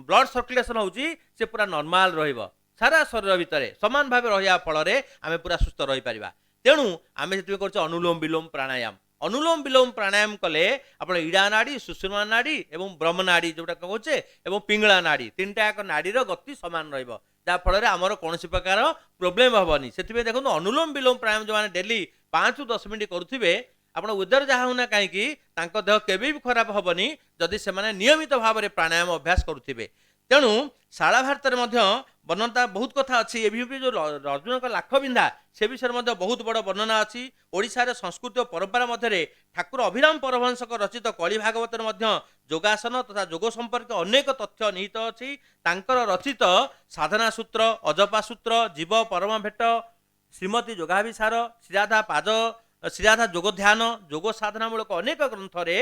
ବ୍ଲଡ୍ ସର୍କୁଲେସନ୍ ହେଉଛି ସେ ପୁରା ନର୍ମାଲ ରହିବ। ସାରା ଶରୀର ଭିତରେ ସମାନ ଭାବେ ରହିବା ଫଳରେ ଆମେ ପୁରା ସୁସ୍ଥ ରହିପାରିବା। ତେଣୁ ଆମେ ସେଥିପାଇଁ କରୁଛେ ଅନୁଲୋମ ବିଲୋମ ପ୍ରାଣାୟାମ। ଅନୁଲୋମ ବିଲୋମ ପ୍ରାଣାୟାମ କଲେ ଆପଣ ଇଡ଼ା ନାଡ଼ି, ସୁଷୁମ୍ନା ନାଡ଼ି ଏବଂ ବ୍ରହ୍ମ ନାଡ଼ି ଯେଉଁଟା କହୁଛେ ଏବଂ ପିଙ୍ଗଳା ନାଡ଼ି, ତିନିଟା ଯାକ ନାଡ଼ୀର ଗତି ସମାନ ରହିବ, ଯାହାଫଳରେ ଆମର କୌଣସି ପ୍ରକାର ପ୍ରୋବ୍ଲେମ ହେବନି। ସେଥିପାଇଁ ଦେଖନ୍ତୁ ଅନୁଲୋମ ବିଲୋମ ପ୍ରାଣାୟାମ ଯେଉଁମାନେ ଡେଲି 5 ରୁ 10 ମିନିଟ୍ କରୁଥିବେ, ଆପଣ ୱେଦର ଯାହା ହେଉନା କାହିଁକି ତାଙ୍କ ଦେହ କେବେ ବି ଖରାପ ହେବନି ଯଦି ସେମାନେ ନିୟମିତ ଭାବରେ ପ୍ରାଣାୟାମ ଅଭ୍ୟାସ କରୁଥିବେ। ତେଣୁ ଶାଳା ଭାରତରେ ମଧ୍ୟ ବର୍ଣ୍ଣନା ବହୁତ କଥା ଅଛି। ଏ ଯେଉଁ ଅର୍ଜୁନଙ୍କ ଲାଖ ବିନ୍ଧା ସେ ବିଷୟରେ ମଧ୍ୟ ବହୁତ ବଡ଼ ବର୍ଣ୍ଣନା ଅଛି। ଓଡ଼ିଶାର ସଂସ୍କୃତି ଓ ପରମ୍ପରା ମଧ୍ୟରେ ଠାକୁର ଅଭିରାମ ପରମହଂସଙ୍କ ରଚିତ କଳି ଭାଗବତରେ ମଧ୍ୟ ଯୋଗାସନ ତଥା ଯୋଗ ସମ୍ପର୍କୀୟ ଅନେକ ତଥ୍ୟ ନିହିତ ଅଛି। ତାଙ୍କର ରଚିତ ସାଧନା ସୂତ୍ର, ଅଜପା ସୂତ୍ର, ଜୀବ ପରମ ଭେଟ, ଶ୍ରୀମତୀ ଯୋଗାଭିସାର, ଶ୍ରୀରାଧା ଯୋଗ ଧ୍ୟାନ, ଯୋଗ ସାଧନାମୂଳକ ଅନେକ ଗ୍ରନ୍ଥରେ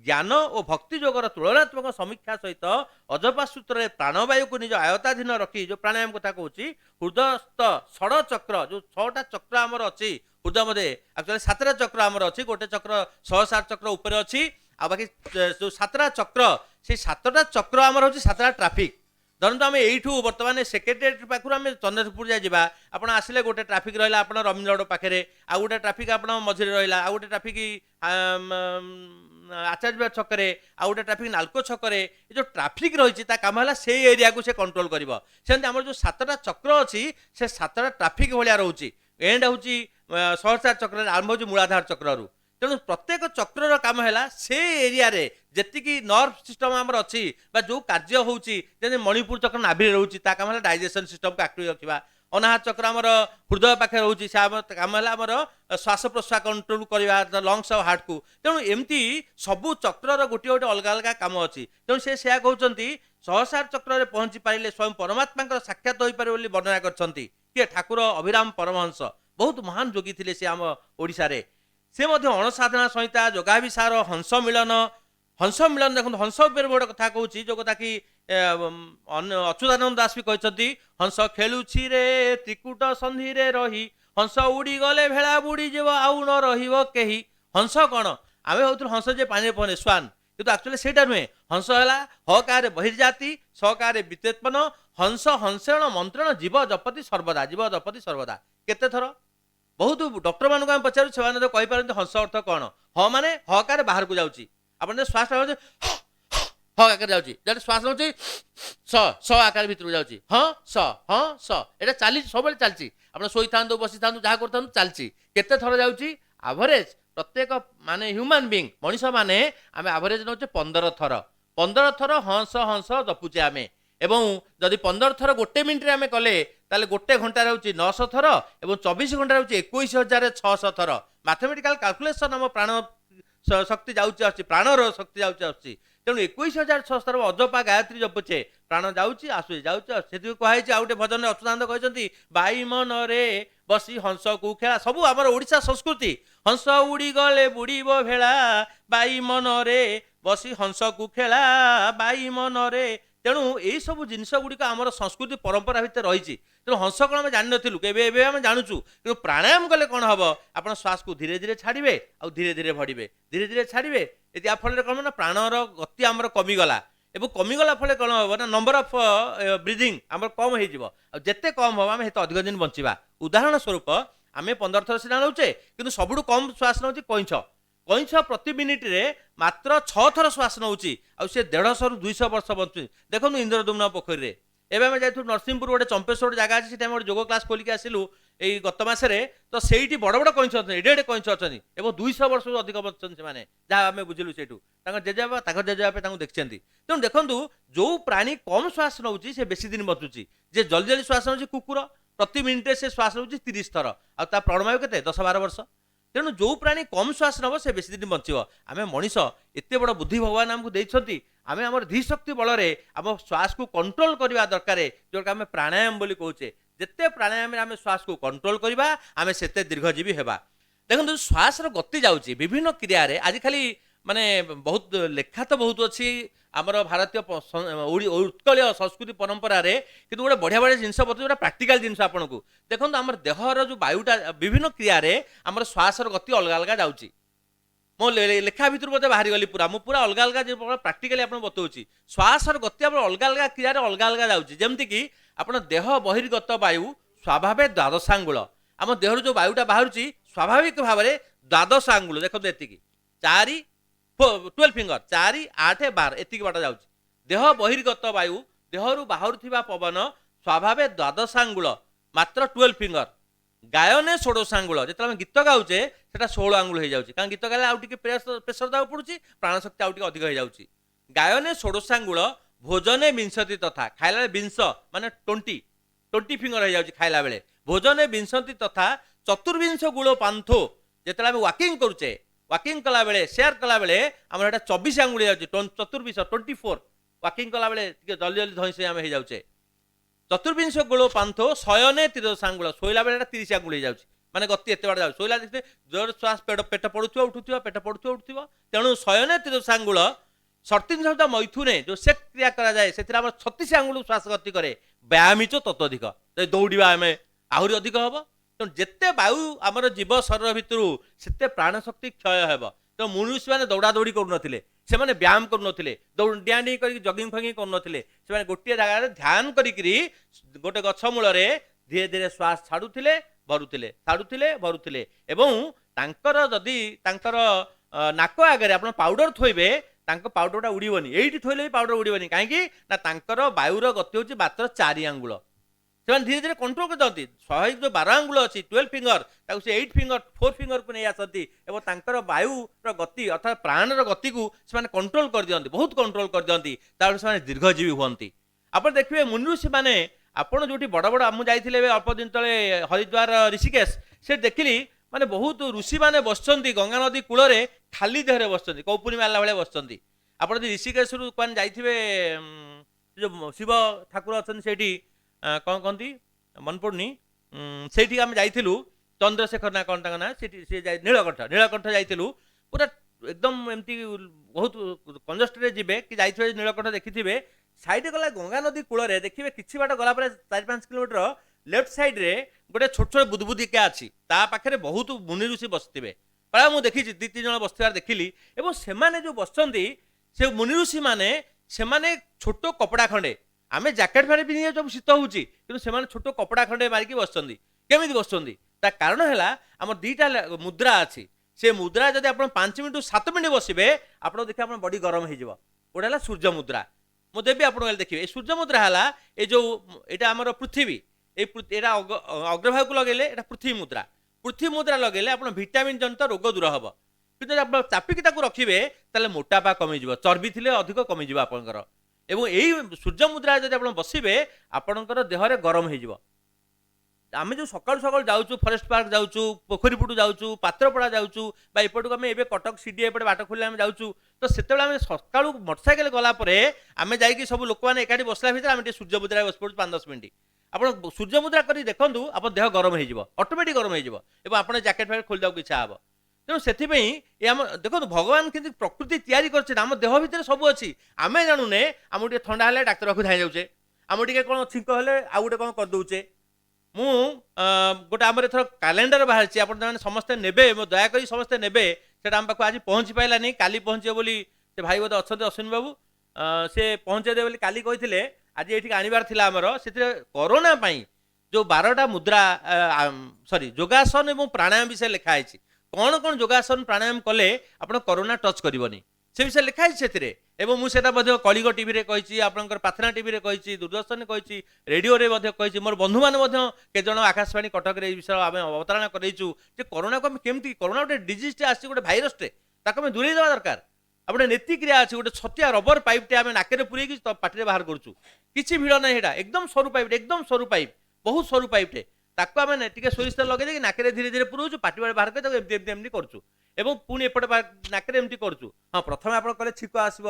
ଜ୍ଞାନ ଓ ଭକ୍ତି ଯୋଗର ତୁଳନାତ୍ମକ ସମୀକ୍ଷା ସହିତ ଅଜପା ସୂତ୍ରରେ ପ୍ରାଣବାୟୁକୁ ନିଜ ଆୟତ୍ତାଧୀନ ରଖି ଯେଉଁ ପ୍ରାଣାୟାମ କଥା କହୁଛି, ହୃଦୟସ୍ଥ ଷଡ଼ ଚକ୍ର, ଯେଉଁ 6ଟା ଚକ୍ର ଆମର ଅଛି ହୃଦୟ ମଧ୍ୟରେ, ଆକ୍ଚୁଆଲି 7ଟା ଚକ୍ର ଆମର ଅଛି, ଗୋଟେ ଚକ୍ର ସହସ୍ରାର ଚକ୍ର ଉପରେ ଅଛି, ଆଉ ବାକି ଯେଉଁ 7ଟା ଚକ୍ର, ସେଇ 7ଟା ଚକ୍ର ଆମର ହେଉଛି 7ଟା ଟ୍ରାଫିକ୍। ଧରନ୍ତୁ ଆମେ ଏଇଠୁ ବର୍ତ୍ତମାନ ସେକ୍ରେଟାରିଏଟ୍ ପାଖରୁ ଆମେ ଚନ୍ଦ୍ରପୁର ଯାଏ ଯିବା, ଆପଣ ଆସିଲେ ଗୋଟେ ଟ୍ରାଫିକ୍ ରହିଲା ଆପଣ ରବୀନ୍ଦ୍ର ରୋଡ଼ ପାଖରେ, ଆଉ ଗୋଟେ ଟ୍ରାଫିକ୍ ଆପଣ ମଝିରେ ରହିଲା, ଆଉ ଗୋଟେ ଟ୍ରାଫିକ୍ ଆଚାର୍ଯ୍ୟ ବିହାର ଛକରେ, ଆଉ ଗୋଟେ ଟ୍ରାଫିକ୍ ନାଲକୋ ଛକରେ। ଏ ଯେଉଁ ଟ୍ରାଫିକ୍ ରହିଛି ତା କାମ ହେଲା ସେଇ ଏରିଆକୁ ସେ କଣ୍ଟ୍ରୋଲ କରିବ। ସେମିତି ଆମର ଯେଉଁ 7ଟା ଚକ୍ର ଅଛି ସେ 7ଟା ଟ୍ରାଫିକ୍ ଭଳିଆ ରହୁଛି। ଏଣ୍ଡ ହେଉଛି ସହସ୍ରାର ଚକ୍ରରେ, ଆରମ୍ଭ ହେଉଛି ମୂଳାଧାର ଚକ୍ରରୁ। ତେଣୁ ପ୍ରତ୍ୟେକ ଚକ୍ରର କାମ ହେଲା ସେ ଏରିଆରେ ଯେତିକି ନର୍ଭ ସିଷ୍ଟମ୍ ଆମର ଅଛି ବା ଯେଉଁ କାର୍ଯ୍ୟ ହେଉଛି, ଯେମିତି ମଣିପୁର ଚକ୍ର ନାଭିରେ ରହୁଛି ତା କାମ ହେଲା ଡାଇଜେସନ୍ ସିଷ୍ଟମ୍କୁ ଆକ୍ଟିଭ୍ ରଖିବା। ଅନାହତ ଚକ୍ର ଆମର ହୃଦୟ ପାଖରେ ରହୁଛି, ସେ କାମ ହେଲା ଆମର ଶ୍ୱାସ ପ୍ରଶ୍ୱାସ କଣ୍ଟ୍ରୋଲ କରିବା, ଲଙ୍ଗସ୍ ଆଉ ହାର୍ଟକୁ। ତେଣୁ ଏମିତି ସବୁ ଚକ୍ରର ଗୋଟିଏ ଗୋଟେ ଅଲଗା ଅଲଗା କାମ ଅଛି। ତେଣୁ ସେ ସେୟା କହୁଛନ୍ତି ସହସ୍ରାର ଚକ୍ରରେ ପହଞ୍ଚି ପାରିଲେ ସ୍ୱୟଂ ପରମାତ୍ମାଙ୍କର ସାକ୍ଷାତ ହୋଇପାରିବ ବୋଲି ବର୍ଣ୍ଣନା କରିଛନ୍ତି। କିଏ? ଠାକୁର ଅଭିରାମ ପରମହଂସ, ବହୁତ ମହାନ ଯୋଗୀ ଥିଲେ ସେ ଆମ ଓଡ଼ିଶାରେ। ସେ ମଧ୍ୟ ଅଣସାଧନା ସଂହିତା, ଯୋଗାଭିସାର, ହଂସ ମିଳନ ଦେଖନ୍ତୁ, ହଂସ ଉପରେ ଗୋଟେ କଥା କହୁଛି, ଯେଉଁ କଥା କି अच्युतानंद दास भी कहते हंस खेलुछि रे त्रिकुट संधि रे रही हंस उड़ी गले भेड़ा बुड़ी जीव आउ न रहिबो केही। हंस कौन आम भावुँ हंस जे पानी पहने स्वान किंतु एक्चुअली सेटा नुहे हंस है हकारे बहिर्जाति सकारे वित्तेत्पन्न हंस हंसेण मंत्रण जीव जपति सर्वदा जीव जपति सर्वदा केते थर बहुत डॉक्टर मानक आम पचारू से तो कहीपर हंस अर्थ कौन ह माने हकारे बाहर को जाऊँगी आप श्वास ह आकार जाऊँगी जब श्वास नौ स आकार भितर जाऊँगी हाँ स एटा चली सब चलती आप शोई था बसी था जहाँ कर चलती केते थर जाऊँगी एवरेज प्रत्येक माने ह्यूमन बीइंग मनीष माने आम एवरेज नौचे 15 थर हंस हंस जपुचे आम एवं जदि 15 थर गोटे मिनिट आम कले ताले गोटे घंटा रोचे 900 थर एवं 24 घंटा रोचे 21,600 थर मैथमेटिकल कैलकुलेशन आम प्राण शक्ति जाऊँगी प्राणर शक्ति जाऊँगी तेणु 21,600 अजपा गायत्री जपुचे प्राण जाऊँगी आसुची जाऊँगी से कहुई आउ गए भजन अच्युतानंद कहते बाई मन रे बसी हंस को खेला सबू आम ओडिशा संस्कृति हंस उड़ी गले बुड़ीब भेड़ा बाई मन रे बसी हंस को खेला बाई मन रे तेणु यही सब जिनस गुड़िक आम संस्कृति परंपरा भितर रही तेणु हंस कौन आम जान नलु आम जानूँ कि प्राणायाम कले कौन हम आप श्वास को धीरे धीरे छाड़े आउ धीरे धीरे भरवे धीरे धीरे छाड़े या फल कौन ना प्राणर गति आमर कमिगला एवं कमिगला फल कौन हम ना नंबर ऑफ ब्रीदिंग आम कम होते कम हम आम अधिक दिन बंचा उदाहरण स्वरूप आम 15 थर सीना नौचे कि सबुठ कम श्वास नौ कईछ कईछ प्रति मिनिट रे मात्र 6 थर श्वास नौची आ 150 रु 200 वर्ष बंचु देखो इंद्रदुम्न पोखरी रे एवं आम जाइए नरसिंहपुर गोटे चंपेश्वर जगह अच्छी से गोटे योग क्लास खोलिक आसलु यही गत मसरे तो सही बड़ बड़ कईछ अच्छे एडे एडे कईछ अच्छे और 200 वर्ष अधिक बचुं से जहाँ आम बुझिलु से जेजेबापा जेजेबापा देखते तेणु देखूँ जो प्राणी कम श्वास नौची से बेसी दिन बचुची जे जल्दी जल्दी श्वास नौची कुकुर प्रति मिनिट से श्वास नौची 30 थर आ प्राणवायु के 10-12 वर्ष तेणु जो प्राणी कम श्वास नब से बेसी दिन बंचब आम मनीष एत बड़ बुद्धि भगवान आमको देते आम आम धीशक्ति बल आम श्वास को कंट्रोल करवा दरकार जोटा आम प्राणायाम बोली कहचे जिते प्राणायाम आम श्वास को कंट्रोल करवा आम से दीर्घजीवी होगा देखो श्वास गति जाऊँगी विभिन्न क्रिया आज खाली माने बहुत लेखा तो बहुत अच्छी आमर भारतीय उत्कल संस्कृति परंपरा रे कि गोटे बढ़िया बढ़िया जिनस बता जो प्राक्टिकल जिनस आपन को देखो आम देहर जो वायुटा विभिन्न क्रिया आमर श्वास गति अलग अलग जाऊँगी मो लेखा भितर बोलते बाहरी गली पूरा मुझे पूरा अलग अलग प्राक्टिकली आप बताऊँगी श्वास गति आम अलग अलग क्रिया अलग अलग जाऊँगी जमीक आप देह बहिर्गत वायु स्वाभाविक द्वादशांगुल आम देहर जो वायुटा बाहर स्वाभाविक भाव में द्वादशांगुल देखो ये 12 फिंगर 4, 8, 12 एतिक बाट जाऊँ देह बहिर्गत वायु देहरु बाहर पवन स्वाभाविक द्वादशांगुल मात्र 12 फिंगर गायने षोडशांगुल जो आम गीत गाऊे से 16 आंगुल हो जाऊँगी कारण गीत गाले आउटे प्रेसर देवा पड़ुची प्राणशक्ति आउटे अधिक हो जाऊँगी गायने षोडशांगुल भोजने विंशति तथा खाइला 20 माने 20 फिंगर हो जाऊँगी खाइला बेले भोजने विंशति तथा चतुर्विंश गुण पांथो जो आम वाकिंग करुचे वाकिंग कला बेले शेयर कला बेले आम 24 आंगुल जाऊँगी चतुर्विश 24 वाकिंग कला बेले जल्दी जल्दी धई आम हो जाऊे चतुर्विंश गुण पांथो शयने 30 आंगुल शोला बेले 30 आंगुल हो जाऊँगी माने गति एत बार जाऊँ शोला देखते जोर श्वास पेट पड़ुवा उठुवा पेट पड़ुवा उठुवा तेणु शयने 30 आंगुल 37 शब्द मैथुने जो सेक क्रिया करा जाए से 36 आंगुल श्वास गति करे व्यायामीच तत्वधिक दौड़ा आम आहरी अधिक हम तेणु जिते वायु आमर जीव शरीर भितर से प्राणशक्ति क्षय हो तो मनुष्य मैंने दौड़ा दौड़ी करुनथिले से माने व्यायाम करुनथिले डियाँ डिं कर जगिंग फगिंग करुनथिले से गोटे जगह ध्यान करी गोटे गछ मूल धीरे धीरे श्वास छाड़ुथिले भरुथिले एवं तांकर जदि तांकर नाक आगे आप पाउडर थोइबे पाउडरटा उड़ीबनी एइटी थोइले पाउडर उड़ीबनी कहीं तांकर वायुर गति होची मात्र 4 आंगुल से धीरे धीरे कंट्रोल कर दिखती स्वाभाविक जो 12 आंगुल अच्छी 12 फिंगर 8 फिंगर 4 फिंगर को नहीं आसती और वायुर गति अर्थात प्राणर गति को से कंट्रोल कर दिखती बहुत कंट्रोल कर दिखती से दीर्घजीवी हमें आप देखिए मुनुषी मैंने आपड़ जो बड़ बड़ मुझे जाइए अल्प दिन तले हरिद्वार ऋषिकेश से देखिली माने बहुत ऋषि मैंने बसचंती गंगा नदी कूल खाली देहरे बसचंती कौपुनी मारला भाई बसचंती आप ऋषिकेश जाइए जो शिव ठाकुर अच्छा से कौन कहती मन पड़नी से आम जाइलु चंद्रशेखर ना कौन ना नीलकंठ जाइलु पूरा एकदम एमती बहुत कंजस्टेड जी कि जाइए नीलकंठ देखिथे साइड गला गंगा नदी कूल देखिए किसी बाट गला 4-5 किलोमीटर लेफ्ट साइड रे गोटे छोट छोट बुदबुदिका अच्छी ता पाखे बहुत मुनि ऋषि बसते प्राय मुझे देखी 2-3 जन बसबार देखिली और से जो बसती से मुनि ऋषि मैंने से छोट कपड़ा खंडे आम जैकेट फैट पिंधि जब शीत होची कि छोट कपड़ा खंडे मारिकी बसुँच केमी बसुँच ता कारण है आम 2टा मुद्रा अच्छी से मुद्रा जब आप 5 मिनट 7 मिनट बसबे आप देखिए आप बॉडी गरम हो गोटे है सूर्य मुद्रा मुझे देवी आप देखिए सूर्य मुद्रा है ये जो यहाँ आम पृथ्वी यहाँ अग्रभाग को लगेले पृथ्वी मुद्रा लगेले आप भिटामिन जनित रोग दूर हम कि आप चापिकी रखिए ताले मोटापा कमिज चर्बी थी अधिक कमिज आपंकर एवं यही सूर्य मुद्रा जब आप बसबे आपंकर देहरे गरम हो आम जो सकाल सकाल जाऊँ फरेस्ट पार्क जाऊँ पोखरीपुटू जाऊँ पात्रपड़ा जाऊँ एपटू आम ए कटक सीडी एपटे बाट खोल जाऊँ तो से सका मोटरसाइकेल गलापर आम जा सब लोक मैंने एकाठी बसला भितर आम सूर्य मुद्रा बस पड़ू 5-10 मिनट आप सूर्य मुद्रा कर देखूँ आप देह गरम हो ऑटोमेटिक गरम हो आप जैकेट फैकेट खोल जाओ इच्छा हे तेणु से देखो भगवान कि प्रकृति तैयारी करम देह भितर सब अच्छी आम जानूने आम थंडा है डाक्तर पाखु धाई जाऊे आम कौन छींक हेले आउ गोटे कौन करदे मु गोटे आम एथर कैलेंडर बाहर आप समस्ते नेबे दयाकोरी समस्ते नेबे से आम पाखु आज पहुँची पारानी काली पहुँचे बोली से भाई बोधे अच्छा अश्विनी बाबू से पहुँचे दे बोली काली कही आज ये आनबार था आमर से कोरोना जो 12टा मुद्रा सॉरी योगासन और प्राणायाम विषय लिखाई कौन कौन योगासन प्राणायाम कले आप कोरोना टच करनी से विषय लिखाई से मुझे कलिग टीवी कही आपंकर प्रार्थना टीवी कही दूरदर्शन कही रेडियो कही मोर बंधु मैंने के जन आकाशवाणी कटक विषय आम अवतारणा करूँ कोरोना को केमती कोरोना गोटे डिजीजटे आसी गोटे भाइरसटे ताको दूरे देवा दरकार आप नीति क्रिया अच्छी गोटे छतिया रबर पाइपटे आम नाके पूरे पाटे बाहर करूँ किसी भिड़ ना यहाँ एकदम सरू पाइप एकदम सरू पाइप बहुत सरू पाइपटे ताको आम टे सोरिष तेल लगे नाके धीरे धीरे पुरोचु पाटी बाड़े बाहर करमती करूँ एवं पुणी एपटे नाके एमती करूँ हाँ प्रथम आप कले छिक आसब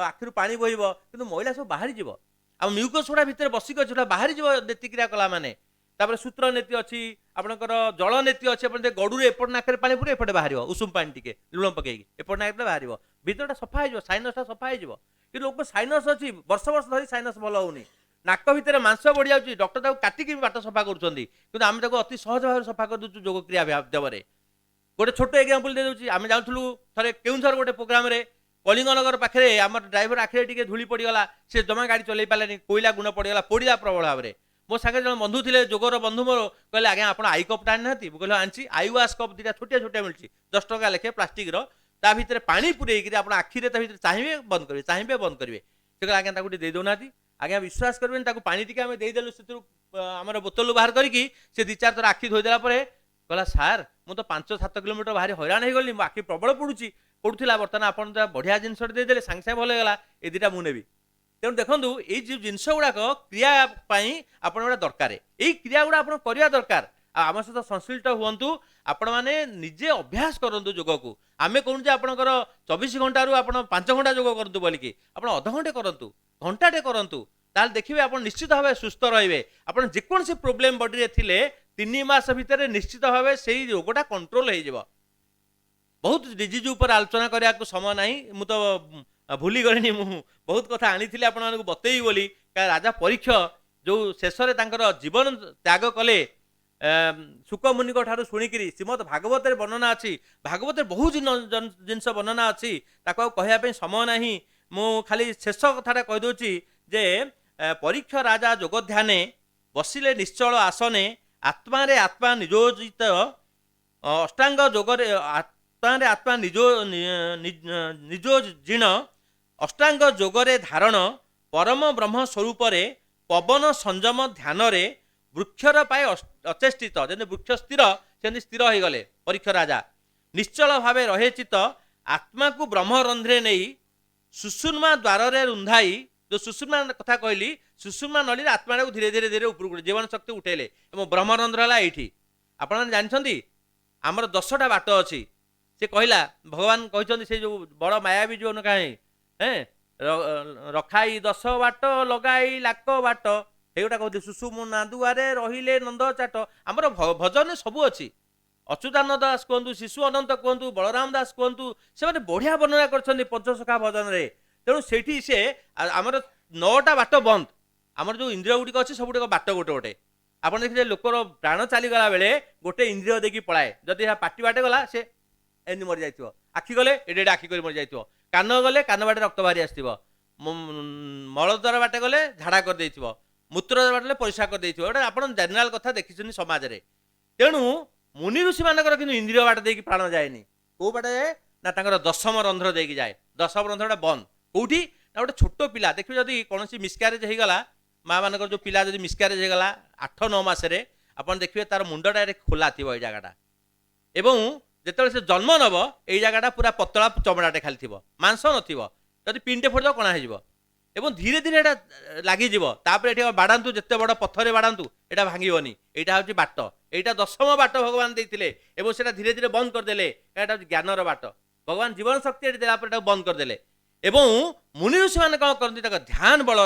आखिर पानी बहब कि मैला सब बाहरी जीव आ म्यूकस गुड़ा भितर बसिक अच्छी बाहरी जीव नीति क्रिया कला माने तापर सूत्र नीति अच्छी आपंकर जल नीति अच्छी आप गड़ू एपट नाके पानी पूरे एपटे बाहर उषुम पानी टे लुण पकईकि एपट नाके बाहर भितरटा सफा हो साइनसटा सफा हो कि लोक साइनस अच्छी वर्ष वर्ष धरी साइनस भल होनी नाक भितर मांस बढ़ी जाऊँगी डॉक्टर काटिकी बाट सफा करुँच आम अति सहज भाव सफा कर दूँ योग क्रिया माध्यम गोटे छोट एग्जांपल दे दूँ आम जाऊँ थे केउंझर गोटे प्रोग्राम कलिंगनगर पाखे आम ड्राइवर आखिरे टी धूली पड़गला से जमा गाड़ी चल पारे कोईला गुण पड़गला पोड़ा प्रबल भाव में मो सागे जो बंधु थे जोगर बंधु मोर कहले आज्ञा आप आई कप आनी ना कहले आनी आई वाश कप 2टा छोटिया छोटिया मिलती 10 टका लेखे प्लास्टिक ता भितर पानी पूरेक आप आखिरे चाहिए बंद करेंगे से कहले आज्ञा दे दौना आज्ञा विश्वास करेंगे पानी टी आम देदेलु से आम बोतल बाहर करके 2-4 थर आखि धोईदेला कहला सार मु तो 5-7 किलोमीटर भारी हैरान हो गली आखि प्रबल पड़ूला बर्तमान आप बढ़िया जिनस देदेले सांगे सांगे भल होगा ये 2टा मुझे तेणु देखूँ ये जो जिनस गुड़ाक क्रियापाई आप दरकार यही क्रिया गुड़ा आप करवा दरकार आम सहित संश्लिष्ट हूँ आपण मैंने निजे अभ्यास करूँ योग को आम कहूँ आपंकर 24 घंटा रू आप 5 घंटा योग करूँ बोलिकी आप अध घंटे करूँ घंटाटे करूँ ताल देखिए आप निश्चित भाव सुस्थ रे आप जेकोसी प्रोब्लेम बॉडी थे 3 मास भितर निश्चित भाव से रोगटा कंट्रोल हो बहुत डिजीज उपर आलोचना करने को समय ना मु तो भूली गली मु बहुत कथा आनी आपण बतई बोली राजा परीक्ष जो शेष जीवन त्याग कले सुक मुनि ठार शुणिक श्रीमद भागवत वर्णना अच्छी भागवत बहुत जिनस वर्णना अच्छी कहवाई समय ना मु खाली शेष कथा कहीदे जे परीक्ष राजा जोग ध्याने बसिले निश्चल आसने आत्मा रे आत्मा नियोजित अष्टांग जोगरे आत्मा रे आत्मा निजोजीर्ण अष्टांग जोगरे धारण परम ब्रह्म स्वरूप पवन संयम ध्यान वृक्षर पाए अचेष्टित जमी वृक्ष स्थिर से स्थिर हो गले परीक्ष राजा निश्चल भाव रहे चित आत्मा को ब्रह्मरंध्रे नहीं सुषुम्ना द्वार रुंधाई जो सुषुम्ना कथा कहली सुषुम्ना नली आत्मा को धीरे धीरे धीरे ऊपर जीवन शक्ति उठेले ब्रह्मरंध्र है ये आप जानते आमर 10टा बाट अच्छी से कहला भगवान कहते से जो बड़ मायावी जो कहीं रखाई 10 बाट लगाई लाख बाट एगोटा कहते सुषुम्ना दुआरे रहिले नंद चाट आमर भजन सबू अच्छी अच्युतानंद दास कहतु शिशु अनंत कहतु बलराम दास कहतु से बढ़िया वर्णना कर पंचसखा भजन रे तेणु से आमर नौटा बाट बंद आमर जो इंद्रिय गुड़िक अच्छे सब गुड़िक बाट गोटे गोटे आप देखिए लोकर प्राण चलीगला बेले गोटे इंद्रिय देखिए पलाए जदि पाटी बाटे गला से एमती मरी जाइए आखि गले एडे आखि कर मरी जाइए कान गले कान बाटे रक्त बाहरी आसो मलद्वार बाटे गले झाड़ा कर मूत्र बाटे परिस्रा कर गोटे आप जेनेल कथा देखी समाज में तेणु मुनि ऋषि मानकर कि इंद्रिय बाट देकी प्राण जाएनि कौ बाटे जाए ना तांकर दशम रंध्र देकी जाए दशम रंध्रटा बंद कौटी ना गोटे छोट पिला देखिए जदि कौन मिसक्यारेज होगला माँ मानकर जो पिला जदि मिसक्यारेज होगला 8-9 मासरे आपन देखिए तार मुंडटा खोला थी ये जगटा एवं जिते से जन्म नब ये जगटा पूरा पतला चमड़ाटे खाली थी मांस नदी पिंटे फोड़ कणा हो एवं धीरे धीरे एटा लगिज ये बाड़ातु जिते बड़ पथर बाड़ातु यहाँ भांगनी यहाँ हूँ बाट यहाँ 10म बाट भगवान देते धीरे धीरे बंद करदे यहाँ ज्ञानर बाट भगवान जीवन शक्ति देलापर बंद करदे एवं मुनि ऋषि मैंने कौन करती ध्यान बल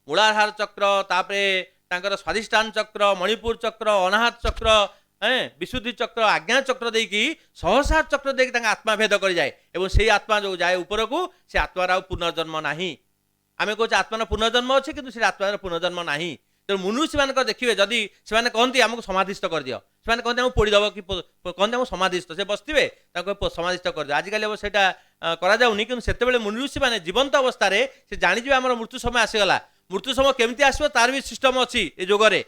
मूलाधार चक्र तापर स्वाधिष्ठान चक्र मणिपुर चक्र अनाहत चक्र विशुद्धि चक्र आज्ञा चक्र देकी सहसा चक्र देकी आत्मा भेद कर जाए एवं से आत्मा जो जाए ऊपर को से आत्मार पुनर्जन्म नहीं आम कहते आत्मार पुनर्जन्म अच्छे कि आत्मार पुनर्जन्म नहीं तेणु मुनि ऋषि मान देखिए जदि से कहते आमको समाधिस्थ कर दियो से कहते आमको पोड़ीदेव कि कहते आमको समाधिस्थ से बसवे समाधिस्थ कर दियो आजिकल अब सेटा कराऊनी कि से मुनि ऋषि मैंने जीवंत अवस्था से जाणीजे आम मृत्यु समय आसीगला मृत्यु समय केमती आसो तार भी सिस्टम अच्छी ये जोगरे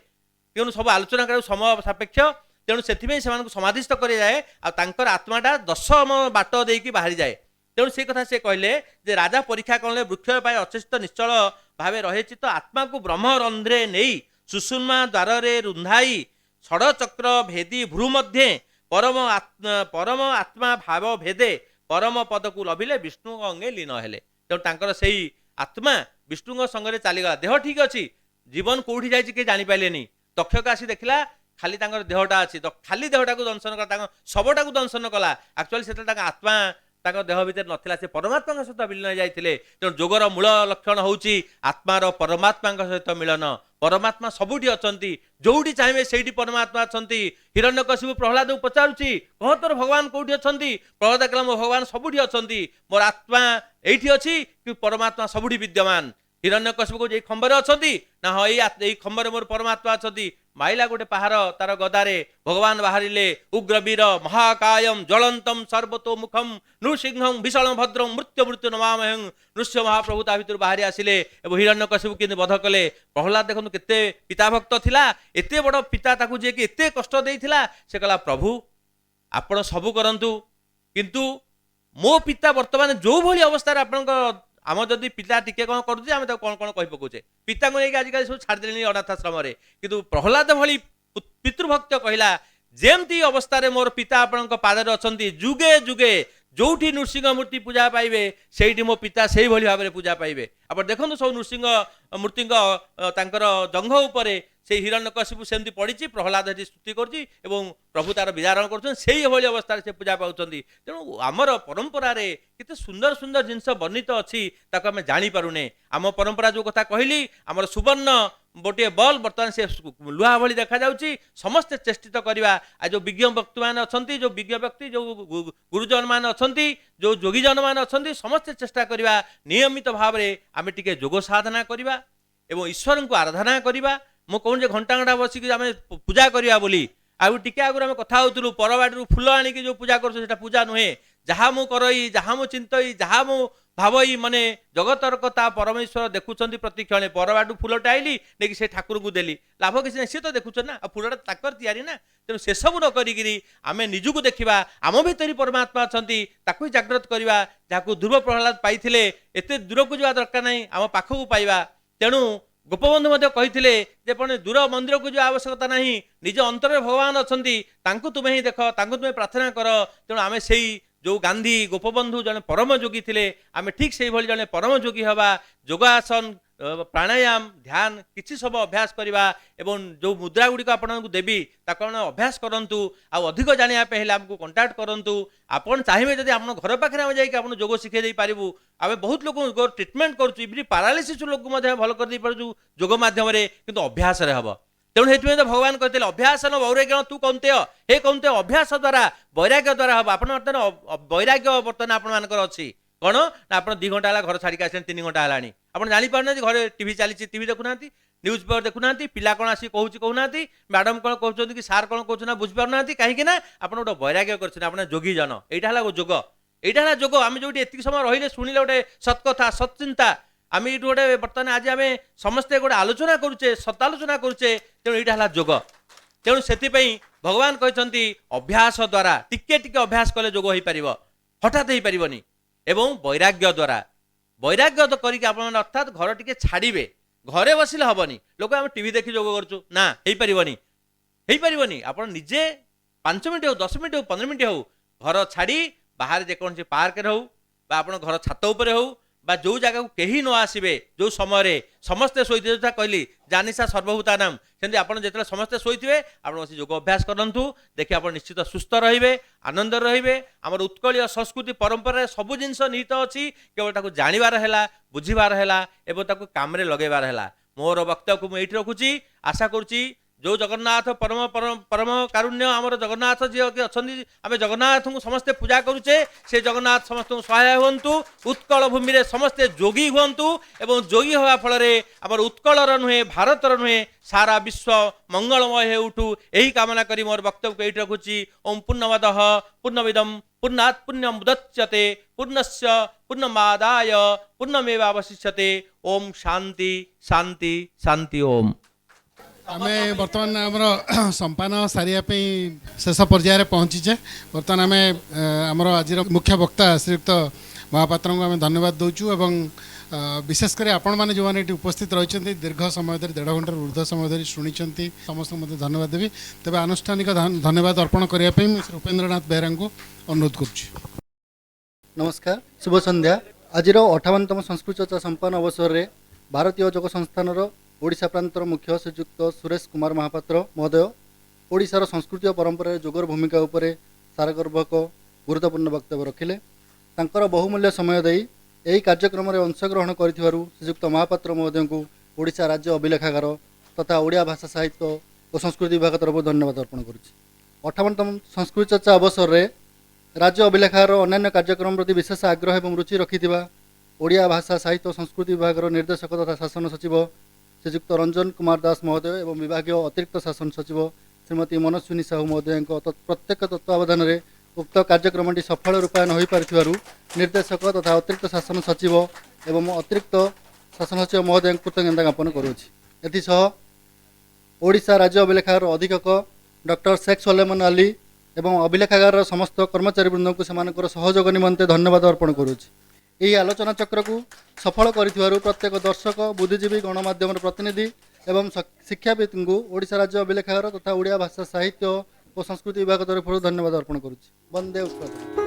तेणु सब आलोचना कर समय सापेक्ष तेणु से समाधिस्थ कर जाए आर आत्माटा 10म बाट देकी बाहरी जाए तेणु से कथा से कहले जे राजा परीक्षा कले वृक्ष अचेष्ट निश्चल भाव रहे तो आत्मा को ब्रह्म रंध्रे नहीं सुषुम्ना द्वार रुंधाई षड़ चक्र भेदी भ्रू मध्य परम आत्मा भाव भेदे परम पद को लभिले विष्णु अंगे लीन हेले तेणु से आत्मा विष्णु संगे चलीगला देह ठीक अच्छी जीवन कौटी जाए कि जापारे तक्षक आसी देखला खाली देहटा अच्छी तो खाली देहटा को दंशन कला शवटा को दंशन कला एक्चुअली से आत्मा देह भितर नथिला से परमात्मा सहित मिलन जाइए तेणु जोगर मूल लक्षण होची आत्मार परमात्मा सहित मिलन परमात्मा सबुठी अच्छी जोटी चाहिए से परमात्मा अच्छा हिरण्यकशिपु प्रहलाद को पचारुची कह तोर भगवान कौटी अच्छा प्रहलाद कहला मो भगवान सबुठी अच्छा मोर आत्मा एठी अच्छी कि परमात्मा सबुठी विद्यमान हिरण्यकशिपु को खंबरे अच्छा ना हाँ यही खंबरे मोर परमात्मा अच्छा माइला गोटे पहाड़ तार गदारे भगवान बाहरिले उग्रवीर महाकायम ज्वलंतम सर्वतो मुखम नृसिंहम विशाल भद्रम मृत्यु मृत्यु नमामहं नृस्य महाप्रभु ता भितर बाहरी आसिले एवं हिरण्यकशिपु केमती वध कले प्रहलाद देखो केते पिता भक्त थिला एते बड़ पिता ताकू जे कि एते कष्ट देइथिला से कहला प्रभु आपण सबु करंतु किंतु मो पिता वर्तमान जो भली अवस्था आपण आम जदि पिता टिके कौन करुचे आम कौन कौन कही पकाउे पिता को लेकिन आजिकल सब छाड़दे अनाथाश्रम किंतु प्रहलाद भली पितृभक्त कहला जेमती अवस्था मोर पिता आपण पादर अच्छा जुगे जुगे जोठी नृसिंह मूर्ति पूजा पाइबे से मो पिता से भाव में पूजा पाइबे आप देखो सब नृसिंह मूर्ति जंघ उपरे से हिरण्यकशिपु सेमती पड़ी प्रहलाद ये स्तुति कर प्रभु तार विदारण कर अवस्था से पूजा पाँच तेणु आमर परंपरा केते सुंदर सुंदर जिनस वर्णित अच्छी आम जापे आम परंपरा जो कथा कहली आमर सुवर्ण गोटे बल बर्तमान से लुहा भली देखा जाउची समस्ते चेष्टित करवा आ जो विज्ञ व्यक्ति मान अच्छा जो विज्ञ व्यक्ति जो गुरुजन मान अच्छा जो योगीजन मान अच्छा समस्ते चेष्टा करवा नियमित भाव में आम टिके जोग साधना करवा एवं ईश्वर को आराधना करवा मु कहूँ घंटा घंटा बसिक आम पूजा करवा बोली आउ टिके आगुरी आम कथा होतुलु परबाड़ी फुल आणिक जो पूजा कर पूजा नुहे जहाँ मु करई जहाँ मु चिंतई जहाँ मु भावई माने जगतर कथा परमेश्वर देखुं प्रति क्षण परबाटू फुलटा आईली नहीं से ठाकुर को देली लाभ किसी ना सी तो देखुन ना फुलटा ताकर तैयारी ना तेणु से सब न करी आम निजक देखा आम भीतर परमात्मा अच्छा ताकू जागृत करवा जहाँ ध्रुव प्रहलाद पाई एत दूर को जावा दरकार नहीं आम पाखक पाइबा तेणु गोपबंधु कहते दूर मंदिर को जो आवश्यकता नहीं निज अंतर भगवान अच्छा तुम्हें ही देख तुम्हें प्रार्थना कर तेणु आम से जो गांधी गोपबंधु जड़े परम योगी थे आम ठीक से जड़े परम योगी हवा योगासन प्राणायाम ध्यान किसी सब अभ्यास करवा एवं जो मुद्रा गुड़िक आपको देवी ताको अभ्यास करूँ आउ अधिक जानापी आमको कंटाक्ट करूँ आपड़ चाहिए जब आप घर पाखे जाकर जोग शिखे पारू आम बहुत लोग ट्रिटमेंट करुँ पारालीसिस लोक भल कर पार्छु जोग मध्यम किंतु अभ्यास हम तेणु से तो भगवान कहते अभ्यास न वैराग्य तू कौंते हे कौंते अभ्यास द्वारा वैराग्य द्वारा हम आप वैराग्य बर्तमान आपण अच्छी कौन ना आप 2 घंटा घर छाड़ी आसे 3 घंटा है ଆପଣ ଜାଣିପାରୁନାହାନ୍ତି ଘରେ ଟିଭି ଚାଲିଛି ଟିଭି ଦେଖୁନାହାନ୍ତି ନ୍ୟୁଜ୍ ପେପର ଦେଖୁନାହାନ୍ତି ପିଲା କ'ଣ ଆସି କହୁଛି କହୁନାହାନ୍ତି ମ୍ୟାଡ଼ାମ୍ କ'ଣ କହୁଛନ୍ତି କି ସାର୍ କ'ଣ କହୁଛନ୍ତି ନା ବୁଝିପାରୁନାହାନ୍ତି କାହିଁକି ନା ଆପଣ ଗୋଟେ ବୈରାଗ୍ୟ କରିଛନ୍ତି ଆପଣ ଯୋଗୀ ଜନ ଏଇଟା ହେଲା ଯୋଗ ଏଇଟା ହେଲା ଯୋଗ ଆମେ ଯୋଉଠି ଏତିକି ସମୟ ରହିଲେ ଶୁଣିଲେ ଗୋଟେ ସତ୍କଥା ସତ୍ଚିନ୍ତା ଆମେ ଏଇଠୁ ଗୋଟେ ବର୍ତ୍ତମାନ ଆଜି ଆମେ ସମସ୍ତେ ଗୋଟେ ଆଲୋଚନା କରୁଛେ ସତାଲୋଚନା କରୁଛେ ତେଣୁ ଏଇଟା ହେଲା ଯୋଗ ତେଣୁ ସେଥିପାଇଁ ଭଗବାନ କହିଛନ୍ତି ଅଭ୍ୟାସ ଦ୍ୱାରା ଟିକେ ଟିକେ ଅଭ୍ୟାସ କଲେ ଯୋଗ ହେଇପାରିବ ହଠାତ୍ ହେଇପାରିବନି ଏବଂ ବୈରାଗ୍ୟ କରିକି ଆପଣମାନେ ଅର୍ଥାତ୍ ଘର ଟିକେ ଛାଡ଼ିବେ ଘରେ ବସିଲେ ହବନି ଲୋକ ଆମେ ଟିଭି ଦେଖି ଯୋଗ କରୁଛୁ ନା ହେଇପାରିବନି ଆପଣ ନିଜେ 5 ମିନିଟ୍ ହଉ 10 ମିନିଟ୍ ହଉ 15 ମିନିଟ୍ ହଉ ଘର ଛାଡ଼ି ବାହାରେ ଯେକୌଣସି ପାର୍କରେ ହଉ ବା ଆପଣ ଘର ଛାତ ଉପରେ ହଉ ବା ଯେଉଁ ଜାଗାକୁ କେହି ନ ଆସିବେ ଯେଉଁ ସମୟରେ ସମସ୍ତେ ଶୋଇଥିବେ ଯଥା କହିଲି ଜାନିସା ସର୍ବଭୂତାନାମ୍ ସେମିତି ଆପଣ ଯେତେବେଳେ ସମସ୍ତେ ଶୋଇଥିବେ ଆପଣ ବସି ଯୋଗ ଅଭ୍ୟାସ କରନ୍ତୁ ଦେଖି ଆପଣ ନିଶ୍ଚିତ ସୁସ୍ଥ ରହିବେ ଆନନ୍ଦରେ ରହିବେ ଆମର ଉତ୍କଳୀୟ ସଂସ୍କୃତି ପରମ୍ପରାରେ ସବୁ ଜିନିଷ ନିହିତ ଅଛି କେବଳ ତାକୁ ଜାଣିବାର ହେଲା ବୁଝିବାର ହେଲା ଏବଂ ତାକୁ କାମରେ ଲଗେଇବାର ହେଲା ମୋର ବକ୍ତବ୍ୟକୁ ମୁଁ ଏଇଠି ରଖୁଛି ଆଶା କରୁଛି जो जगन्नाथ परम परम परम कारुण्य आमर जगन्नाथ जी अच्छी आम जगन्नाथ को समस्ते पूजा करुचे से जगन्नाथ समस्त सहाय हूँ उत्कल भूमि में समस्ते जोगी हूँ एवं जोगी हवा फल आमर उत्कलर नुहे भारतर नुहे सारा विश्व मंगलमय उठू यही कामना करी मोर वक्तव्य को ये रखुची ओम पूर्णमद पूर्णमिदम पूर्णात् पूर्णम मुदच्यते पूर्णस्य पूर्णमादाय पूर्णमेवावशिष्यते ओम शांति शांति शांति ओम आमे बर्तमान आमर संपान सारिया शेष पर्यायर पहुँचीचे बर्तमान आमे आमर आज मुख्य वक्ता श्रीयुक्त महापात्र को आम धन्यवाद दौचु एवं विशेषकर आपण मैंने जो मैंने उपस्थित रही दीर्घ समय धरी 1.5 घंटार ऊर्ध्व समय धरी शुणी समस्त मत धन्यवाद देवी तेज आनुष्ठानिक धन्यवाद अर्पण करने श्री उपेन्द्रनाथ बेहरा को अनुरोध कर नमस्कार शुभ संध्या आज 58तम संस्कृत चर्चा संपन्न अवसर में भारतीय योग संस्थान ओडिशा प्रांतर मुख्य श्रीयुक्त सुरेश कुमार महापात्र महोदय ओडिशार संस्कृति और परंपरा जोगर भूमिका उपरे सारगर्भक गुरुत्वपूर्ण वक्तव्य रखिले तांकर बहुमूल्य समय दे यही कार्यक्रम में अंशग्रहण करिथिबारु श्रीयुक्त महापात्र महोदय को ओडिशा राज्य अभिलेखागार तथा ओडिया भाषा साहित्य और संस्कृति विभाग तरफ धन्यवाद अर्पण करुछि 58तम संस्कृत चर्चा अवसर में राज्य अभिलेखागार अन्य कार्यक्रम प्रति विशेष आग्रह और रुचि रखिथिबा ओडिया भाषा साहित्य और संस्कृति विभाग निर्देशक तथा शासन सचिव श्रीयुक्त रंजन कुमार दास महोदय एवं विभागीय अतिरिक्त शासन सचिव श्रीमती मनस्विनी साहू महोदय प्रत्येक तत्वावधान में उक्त कार्यक्रम सफल रूपायन हो पार निर्देशक तथा अतिरिक्त शासन सचिव एवं अतिरिक्त शासन सचिव महोदय कृतज्ञता ज्ञापन करुछि एथिसह ओडिशा राज्य अभिलेखागार अधीक्षक डॉक्टर शेख सलेमान अली एवं अभिलेखागार समस्त कर्मचारी वृंद को सेमानकर सहयोग निमंते धन्यवाद अर्पण करुछि यही आलोचना चक्र को सफल करिथिबारु प्रत्येक दर्शक बुद्धिजीवी गणमाध्यम प्रतिनिधि एवं शिक्षाविद को ओडिशा राज्य अभिलेखागार तथा ओडिया भाषा साहित्य और संस्कृति विभाग तरफ धन्यवाद अर्पण करुछि वंदे उत्कल।